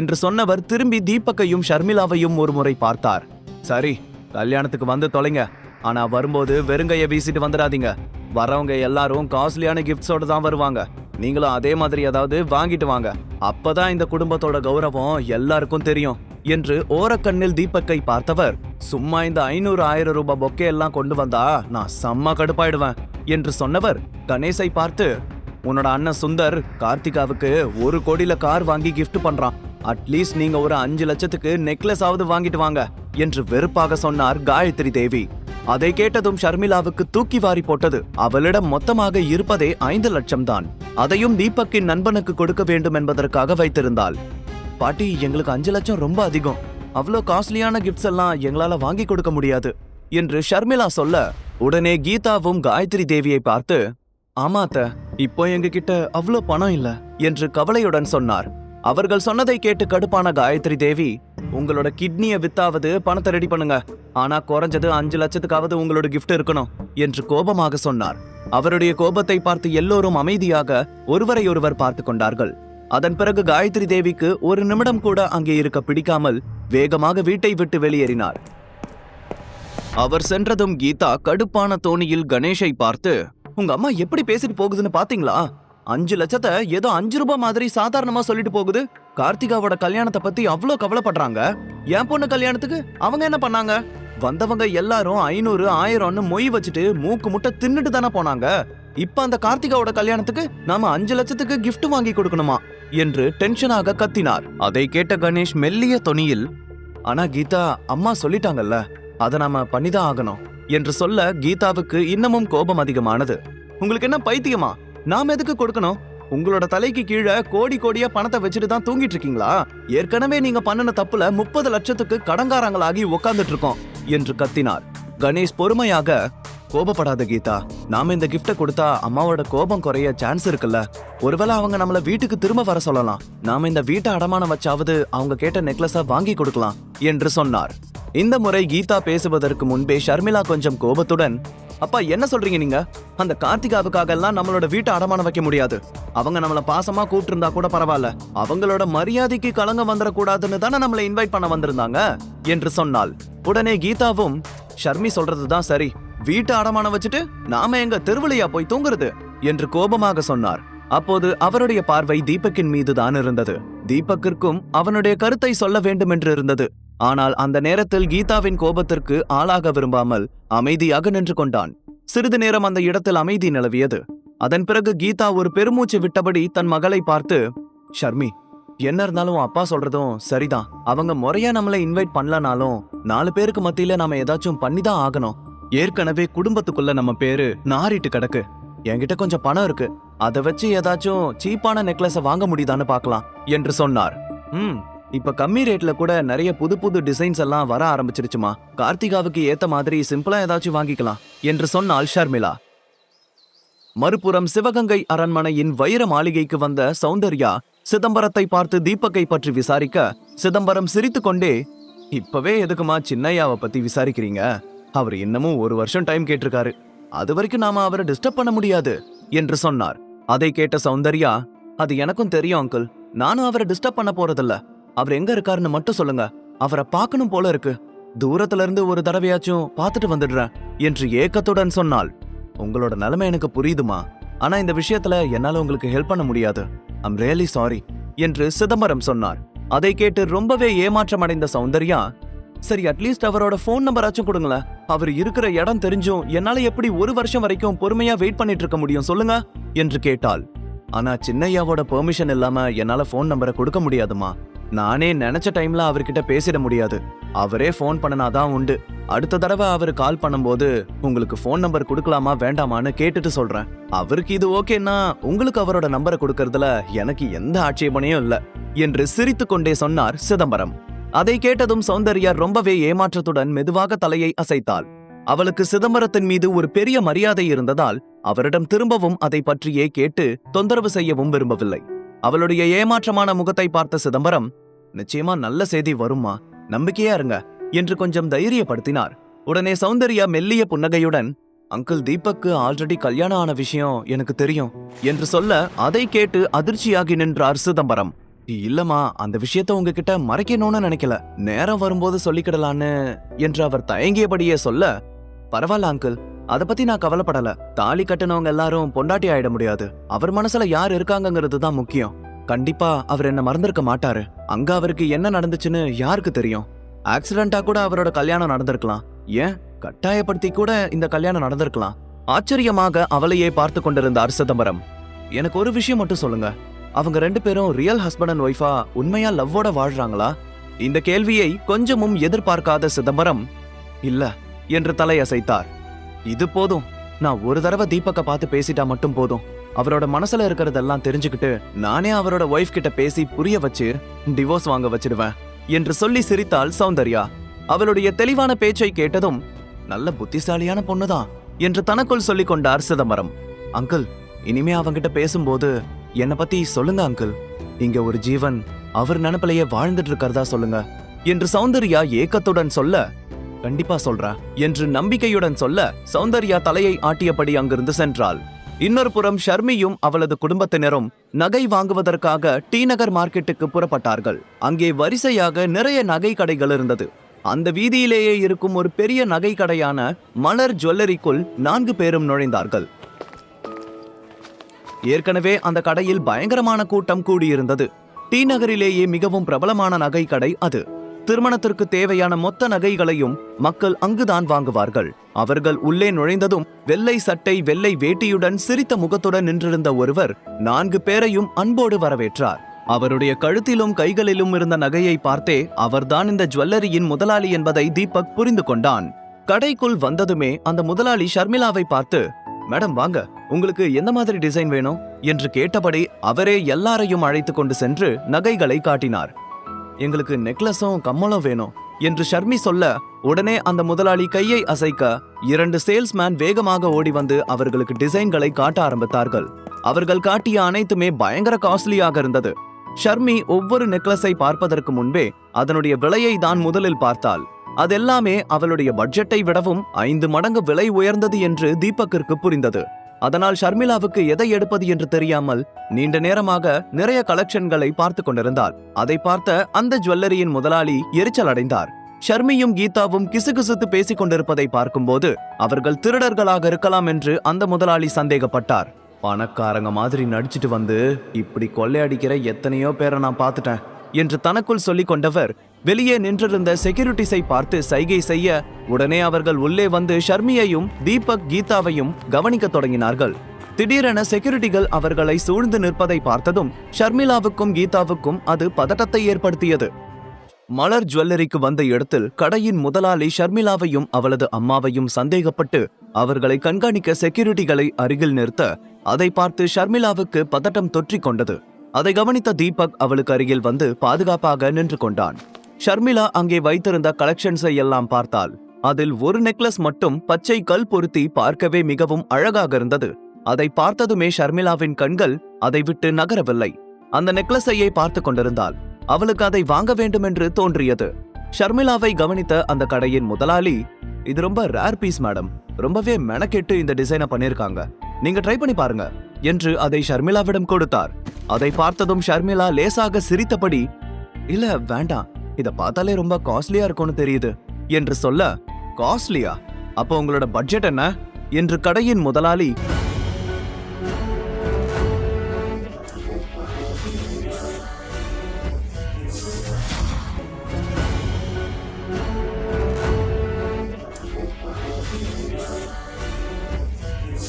என்று சொன்னவர் திரும்பி தீபக்கையும் ஷர்மிளாவையும் ஒரு முறை பார்த்தார். சரி, கல்யாணத்துக்கு வந்து தொலைங்க, ஆனா வரும்போது வெறுங்கைய வீசிட்டு வந்துடாதீங்க. வரவங்க எல்லாரும் காஸ்ட்லியான கிஃப்ட்ஸோட தான் வருவாங்க. நீங்களும் அதே மாதிரி ஏதாவது வாங்கிட்டு வாங்க. அப்பதான் இந்த குடும்பத்தோட கௌரவம் எல்லாருக்கும் தெரியும் என்று ஓரக்கண்ணில் தீபக்கை பார்த்தவர், சும்மா இந்த 500-1000 ரூபாய் பொக்கே எல்லாம் கொண்டு வந்தா நான் செம்ம கடுப்பாயிடுவேன் என்று சொன்னவர் கணேசை பார்த்து, உன்னோட அண்ணன் சுந்தர் கார்த்திகாவுக்கு 1 கோடியில கார் வாங்கி கிஃப்ட் பண்றான். அட்லீஸ்ட் நீங்க ஒரு 5 லட்சத்துக்கு நெக்லஸ் ஆவது வாங்கிட்டு வாங்க என்று வெறுப்பாக சொன்னார் காயத்ரி தேவி. அதை கேட்டதும் ஷர்மிளாவுக்கு தூக்கி வாரி போட்டது. அவளிடம் மொத்தமாக இருப்பதே 5 லட்சம் தான். அதையும் தீபக்கின் நண்பனுக்கு கொடுக்க வேண்டும் என்பதற்காக வைத்திருந்தாள். பாட்டி, எங்களுக்கு 5 லட்சம் ரொம்ப அதிகம். அவ்வளோ காஸ்ட்லியான கிஃப்ட்ஸ் எல்லாம் எங்களால வாங்கி கொடுக்க முடியாது என்று ஷர்மிளா சொல்ல உடனே கீதாவும் காயத்ரி தேவியை பார்த்து, ஆமாத்த, இப்போ எங்க கிட்ட அவ்வளோ பணம் இல்ல என்று கவலையுடன் சொன்னார். அவர்கள் சொன்னதை கேட்டு கடுப்பான காயத்ரி தேவி, உங்களோட கிட்னியை வித்தாவது பணத்தை ரெடி பண்ணுங்க, ஆனா குறைஞ்சது 5 லட்சத்துக்காவது உங்களோட கிஃப்ட் இருக்கணும் என்று கோபமாக சொன்னார். அவருடைய கோபத்தை பார்த்து எல்லோரும் அமைதியாக ஒருவரை ஒருவர் பார்த்து கொண்டார்கள். அதன் பிறகு காயத்ரி தேவிக்கு ஒரு நிமிடம் கூட அங்கே இருக்க பிடிக்காமல் வேகமாக வீட்டை விட்டு வெளியேறினார். அவர் சென்றதும் கீதா கடுப்பான தோணியில் கணேஷை பார்த்து, உங்க அம்மா எப்படி பேசிட்டு போகுதுன்னு பாத்தீங்களா? 5 லட்சத்தை ஏதோ 5 ரூபாய் மாதிரி சாதாரணமா சொல்லிட்டு போகுது. கார்த்திகாவோட கல்யாணத்தை பத்தி அவ்வளோ கவலைப்படுறாங்க. என் பொண்ணு கல்யாணத்துக்கு அவங்க என்ன பண்ணாங்க? வந்தவங்க எல்லாரும் 500-1000ன்னு மொய் வச்சுட்டு மூக்கு முட்டை தின்னுட்டு தானே போனாங்க. இப்ப அந்த கார்த்திகாவோட கல்யாணத்துக்கு நாம 5 லட்சத்துக்கு கிஃப்ட் வாங்கி கொடுக்கணுமா என்று டென்ஷனாக கத்தினார். அதை கேட்ட கணேஷ் மெல்லிய தொனியில், ஆனா கீதா, அம்மா சொல்லிட்டாங்கல்ல, அதை நாம பண்ணிதான் ஆகணும் என்று சொல்ல கீதாவுக்கு இன்னமும் கோபம் அதிகமானது. உங்களுக்கு என்ன பைத்தியமா? நாம எதுக்கு கொடுக்கணும்? உங்களோட தலைக்கு கீழே கோடி கோடியா பணத்தை வச்சுட்டு தான் தூங்கிட்டு இருக்கீங்களா? ஏற்கனவே நீங்க பண்ணின தப்புல 30 லட்சத்துக்கு கடங்காரங்களாகி உட்கார்ந்துட்டு இருக்கோம் என்று கத்தினார். கணேஷ் பொறுமையாக, கோபப்படாத கீதா, நாம இந்த கிஃப்ட கொடுத்தா அம்மாவோட கோபம் குறைய சான்ஸ் இருக்குல்ல. ஒருவேளை அவங்க நம்மள வீட்டுக்கு திரும்ப வர சொல்லலாம். நாம இந்த வீட்டை அடமானம் வச்சாவது அவங்க கேட்ட நெக்லஸா வாங்கி கொடுக்கலாம் என்று சொன்னார். இந்த முறை கீதா பேசுவதற்கு முன்பே ஷர்மிளா கொஞ்சம் கோபத்துடன், அப்பா என்ன சொல்றீங்க நீங்க? அந்த கார்த்திகாவுக்காக எல்லாம் நம்மளோட வீட்டை அடமானம் வைக்க முடியாது. அவங்க நம்மள பாசமா கூப்பிட்டு இருந்தா கூட பரவாயில்ல, அவங்களோட மரியாதைக்கு களங்கம் வந்துடக்கூடாதுன்னு தானே நம்மளை இன்வைட் பண்ண வந்திருந்தாங்க என்று சொன்னாள். உடனே கீதாவும், ஷர்மி சொல்றதுதான் சரி, வீட்டை அடமானம் வச்சுட்டு நாம எங்க தெருவிலையா போய் தூங்குறது என்று கோபமாக சொன்னார். அப்போது அவருடைய பார்வை தீபக்கின் மீது தான் இருந்தது. தீபக்கிற்கும் அவனுடைய கருத்தை சொல்ல வேண்டும் என்று இருந்தது. ஆனால் அந்த நேரத்தில் கீதாவின் கோபத்திற்கு ஆளாக விரும்பாமல் அமைதியாக நின்று கொண்டான். சிறிது நேரம் அந்த இடத்தில் அமைதி நிலவியது. அதன் பிறகு கீதா ஒரு பெருமூச்சு விட்டபடி தன் மகளை பார்த்து, ஷர்மி, என்ன இருந்தாலும் அப்பா சொல்றதும் சரிதான். அவங்க முறையா நம்மளை இன்வைட் பண்ணலனாலும் 4 பேருக்கு மத்தியில நாம ஏதாச்சும் பண்ணிதான் ஆகணும். ஏற்கனவே குடும்பத்துக்குள்ள நம்ம பேரு நாரிட்டு கிடக்கு. என்கிட்ட கொஞ்சம் பணம் இருக்கு, அதை வச்சு ஏதாச்சும் சீப்பான நெக்லஸ வாங்க முடியுதான்னு பார்க்கலாம் என்று சொன்னார். இப்ப கம்மி ரேட்ல கூட நிறைய புது புது டிசைன்ஸ் எல்லாம் வர ஆரம்பிச்சிருச்சுமா. கார்த்திகாவுக்கு ஏத்த மாதிரி சிம்பிளா ஏதாச்சும் வாங்கிக்கலாம் என்று சொன்னாள் ஷர்மிளா. மறுபுறம் சிவகங்கை அரண்மனையின் வைர மாளிகைக்கு வந்த சௌந்தர்யா சிதம்பரத்தை பார்த்து தீபக்கை பற்றி விசாரிக்க, சிதம்பரம் சிரித்து கொண்டே, இப்பவே எதுக்குமா சின்னையாவை பத்தி விசாரிக்கிறீங்க? அவர் இன்னமும் 1 வருஷம் டைம் கேட்டிருக்காரு. அது வரைக்கும் நாம அவரை டிஸ்டர்ப் பண்ண முடியாது என்று சொன்னார். அதை கேட்ட சௌந்தர்யா, அது எனக்கும் தெரியும் அங்கிள், நானும் அவரை டிஸ்டர்ப் பண்ண போறதில்ல. அவர் எங்க இருக்காருன்னு மட்டும் சொல்லுங்க, அவரை பார்க்கணும் போல இருக்கு தூரத்துல இருந்து ஒரு தடவையாச்சும் பார்த்துட்டு வந்துடுறேன் என்று ஏக்கத்துடன் சொன்னாள். உங்களோட நிலைமை எனக்கு புரியுதுமா, ஆனா இந்த விஷயத்துல என்னால உங்களுக்கு ஹெல்ப் பண்ண முடியாது. ஐம் ரியலி சாரி என்று சிதம்பரம் சொன்னார். அதை கேட்டு ரொம்பவே ஏமாற்றம் அடைந்த சௌந்தர்யா, சரி அட்லீஸ்ட் அவரோட போன் நம்பராச்சும் கொடுங்களேன். அவர் இருக்கிற இடம் தெரிஞ்சும் என்னால எப்படி 1 வருஷம் வரைக்கும் பொறுமையா வெயிட் பண்ணிட்டு இருக்க முடியும் சொல்லுங்க என்று கேட்டாள். ஆனா சின்னையாவோட பெர்மிஷன் இல்லாம என்னால போன் நம்பரை கொடுக்க முடியாதுமா. நானே நினைச்ச டைம்ல அவர்கிட்ட பேசிட முடியாது. அவரே போன் பண்ணனாதான் உண்டு. அடுத்த தடவை அவர் கால் பண்ணும்போது உங்களுக்கு போன் நம்பர் கொடுக்கலாமா வேண்டாமான்னு கேட்டுட்டு சொல்றேன். அவருக்கு இது ஓகேன்னா உங்களுக்கு அவரோட நம்பரை கொடுக்கறதுல எனக்கு எந்த ஆட்சேபனையும் இல்ல என்று சிரித்து கொண்டே சொன்னார் சிதம்பரம். அதை கேட்டதும் சௌந்தர்யா ரொம்பவே ஏமாற்றத்துடன் மெதுவாக தலையை அசைத்தாள். அவளுக்கு சிதம்பரத்தின் மீது ஒரு பெரிய மரியாதை இருந்ததால் அவரிடம் திரும்பவும் அதை பற்றியே கேட்டு தொந்தரவு செய்யவும் விரும்பவில்லை. அவளுடைய ஏமாற்றமான முகத்தை பார்த்த சிதம்பரம், நிச்சயமா நல்ல செய்தி வருமா, நம்பிக்கையா இருங்க என்று கொஞ்சம் தைரியப்படுத்தினார். உடனே சௌந்தர்யா மெல்லிய புன்னகையுடன், அங்கிள் தீபக்கு ஆல்ரெடி கல்யாணம் ஆன விஷயம் எனக்கு தெரியும் என்று சொல்ல அதை கேட்டு அதிர்ச்சியாகி நின்றார் சிதம்பரம். இல்லம்மா, அந்த விஷயத்த உங்ககிட்ட மறைக்கணும்னு நினைக்கல, நேரம் வரும்போது சொல்லிக்கிடலான்னு என்று அவர் தயங்கியபடியே சொல்ல, பரவாயில்ல அங்கிள், அத பத்தி நான் கவலைப்படல. தாலி கட்டினவங்க எல்லாரும் பொண்டாட்டி ஆயிட முடியாது. அவர் மனசுல யார் இருக்காங்கிறது தான் முக்கியம். கண்டிப்பா அவர் என்ன மறந்திருக்க மாட்டாரு. அங்க அவருக்கு என்ன நடந்துச்சுன்னு யாருக்கு தெரியும்? ஆக்சிடென்டா கூட அவரோட கல்யாணம் நடந்திருக்கலாம். ஏன் கட்டாயப்படுத்தி கூட இந்த கல்யாணம் நடந்திருக்கலாம். ஆச்சரியமாக அவளையே பார்த்து கொண்டிருந்தார் சிதம்பரம். எனக்கு ஒரு விஷயம் மட்டும் சொல்லுங்க, அவங்க 2 பேரும் ரியல் ஹஸ்பண்ட் அண்ட் ஒய்ஃபா உண்மையா லவ்வோட வாழ்றாங்களா? இந்த கேள்வியை கொஞ்சமும் எதிர்பார்க்காத சிதம்பரம் இல்ல என்று தலையசைத்தார். இது போதும், நான் ஒரு தடவை தீபக்க பார்த்து பேசிட்டா மட்டும் போதும். அவரோட மனசுல இருக்கிறதெல்லாம் தெரிஞ்சுக்கிட்டு நானே அவரோட ஒய்ஃப் கிட்ட பேசி புரிய வச்சு டிவோர்ஸ் வாங்க வச்சிடுவேன் என்று சொல்லி சிரித்தாள் சௌந்தர்யா. அவளுடைய தெளிவான பேச்சை கேட்டதும், நல்ல புத்திசாலியான பொண்ணுதான் என்று தனக்குள் சொல்லிக் கொண்டார் சிதம்பரம். அங்கிள், இனிமே அவங்கிட்ட பேசும்போது என்ன பத்தி சொல்லுங்க அங்கிள். இங்க ஒரு ஜீவன் அவர் நினைப்பிலேயே வாழ்ந்துட்டு இருக்கிறதா சொல்லுங்க என்று சௌந்தர்யா ஏக்கத்துடன் சொல்ல, கண்டிப்பா சொல்றா என்று நம்பிக்கையுடன் சொல்ல சௌந்தர்யா தலையை ஆட்டியபடி அங்கிருந்து சென்றாள். இன்னொரு புறம் ஷர்மியும் அவளது குடும்பத்தினரும் நகை வாங்குவதற்காக டி நகர் மார்க்கெட்டுக்கு புறப்பட்டார்கள். அங்கே வரிசையாக நிறைய நகை கடைகள் இருந்தது. அந்த வீதியிலேயே இருக்கும் ஒரு பெரிய நகை கடையான மலர் ஜுவல்லரிக்குள் 4 பேரும் நுழைந்தார்கள். ஏற்கனவே அந்த கடையில் பயங்கரமான கூட்டம் கூடியிருந்தது. டி நகரிலேயே மிகவும் பிரபலமான நகை கடை அது. திருமணத்திற்கு தேவையான மொத்த நகைகளையும் மக்கள் அங்குதான் வாங்குவார்கள். அவர்கள் உள்ளே நுழைந்ததும் வெள்ளை சட்டை வெள்ளை வேட்டியுடன் சிரித்த முகத்துடன் நின்றிருந்த ஒருவர் 4 பேரையும் அன்போடு வரவேற்றார். அவருடைய கழுத்திலும் கைகளிலும் இருந்த நகையை பார்த்தே அவர்தான் இந்த ஜுவல்லரியின் முதலாளி என்பதை தீபக் புரிந்து கொண்டான். கடைக்குள் வந்ததுமே அந்த முதலாளி ஷர்மிளாவை பார்த்து, மேடம் வாங்க, உங்களுக்கு எந்த மாதிரி டிசைன் வேணும் என்று கேட்டபடி அவரே எல்லாரையும் அழைத்து கொண்டு சென்று நகைகளை காட்டினார். எங்களுக்கு நெக்லஸும் கம்மலும் வேணும் என்று ஷர்மி சொல்ல, உடனே அந்த முதலாளி கையை அசைக்க 2 சேல்ஸ்மேன் வேகமாக ஓடி வந்து அவர்களுக்கு டிசைன்களை காட்ட ஆரம்பித்தார்கள். அவர்கள் காட்டிய அனைத்துமே பயங்கர காஸ்ட்லியாக இருந்தது. ஷர்மி ஒவ்வொரு நெக்லஸை பார்ப்பதற்கு முன்பே அதனுடைய விலையை தான் முதலில் பார்த்தாள். அதெல்லாமே அவளுடைய பட்ஜெட்டை விடவும் 5 மடங்கு விலை உயர்ந்தது என்று தீபக்கிற்கு புரிந்தது. அதனால் ஷர்மிளாவுக்கு எதை எடுப்பது என்று தெரியாமல் நீண்ட நேரமாக நிறைய கலெக்ஷன்களை பார்த்து கொண்டிருந்தாள். அதை பார்த்த அந்த ஜுவல்லரியின் முதலாளி எரிச்சல் அடைந்தார். ஷர்மியும் கீதாவும் கிசுகிசுத்து பேசிக் கொண்டிருப்பதை பார்க்கும்போது அவர்கள் திருடர்களாக இருக்கலாம் என்று அந்த முதலாளி சந்தேகப்பட்டார். பணக்காரங்க மாதிரி நடிச்சிட்டு வந்து இப்படி கொள்ளையடிக்கிற எத்தனையோ பேரை நான் பார்த்துட்டேன் என்று தனக்குள் சொல்லிக் கொண்டவர் வெளியே நின்றிருந்த செக்யூரிட்டிஸை பார்த்து சைகை செய்ய, உடனே அவர்கள் உள்ளே வந்து ஷர்மியையும் தீபக் கீதாவையும் கவனிக்க தொடங்கினார்கள். திடீரென செக்யூரிட்டிகள் அவர்களை சூழ்ந்து நிற்பதை பார்த்ததும் ஷர்மிளாவுக்கும் கீதாவுக்கும் அது பதட்டத்தை ஏற்படுத்தியது. மலர் ஜுவல்லரிக்கு வந்த இடத்தில் கடையின் முதலாளி ஷர்மிளாவையும் அவளது அம்மாவையும் சந்தேகப்பட்டு அவர்களை கண்காணிக்க செக்யூரிட்டிகளை அருகில் நிறுத்த, அதை பார்த்து ஷர்மிளாவுக்கு பதட்டம் தொற்றிக் கொண்டது. அதை கவனித்த தீபக் அவளுக்கு அருகில் வந்து பாதுகாப்பாக நின்று கொண்டான். ஷர்மிளா அங்கே வைத்திருந்த கலெக்ஷன்ஸை எல்லாம் பார்த்தாள். அதில் ஒரு நெக்லஸ் மட்டும் பச்சை கல் பொருத்தி பார்க்கவே மிகவும் அழகாக இருந்தது. அதை பார்த்ததுமே ஷர்மிளாவின் கண்கள் அதை விட்டு நகரவில்லை. அந்த நெக்லஸையே பார்த்து கொண்டிருந்தாள். அவளுக்கு அதை வாங்க வேண்டும் என்று தோன்றியது. ஷர்மிளாவை கவனித்த அந்த கடையின் முதலாளி, இது ரொம்ப ரேர் பீஸ் மேடம், ரொம்பவே மெனக்கெட்டு இந்த டிசைனை பண்ணிருக்காங்க, நீங்க ட்ரை பண்ணி பாருங்க என்று அதை ஷர்மிளாவிடம் கொடுத்தார். அதை பார்த்ததும் ஷர்மிளா லேசாக சிரித்தபடி, இல்ல வேண்டாம், இத பார்த்தாலே ரொம்ப காஸ்ட்லியா இருக்கும்னு தெரியுது என்று சொல்ல காஸ்ட்லியா? அப்போ உங்களோட பட்ஜெட் என்ன என்று கடையின் முதலாளி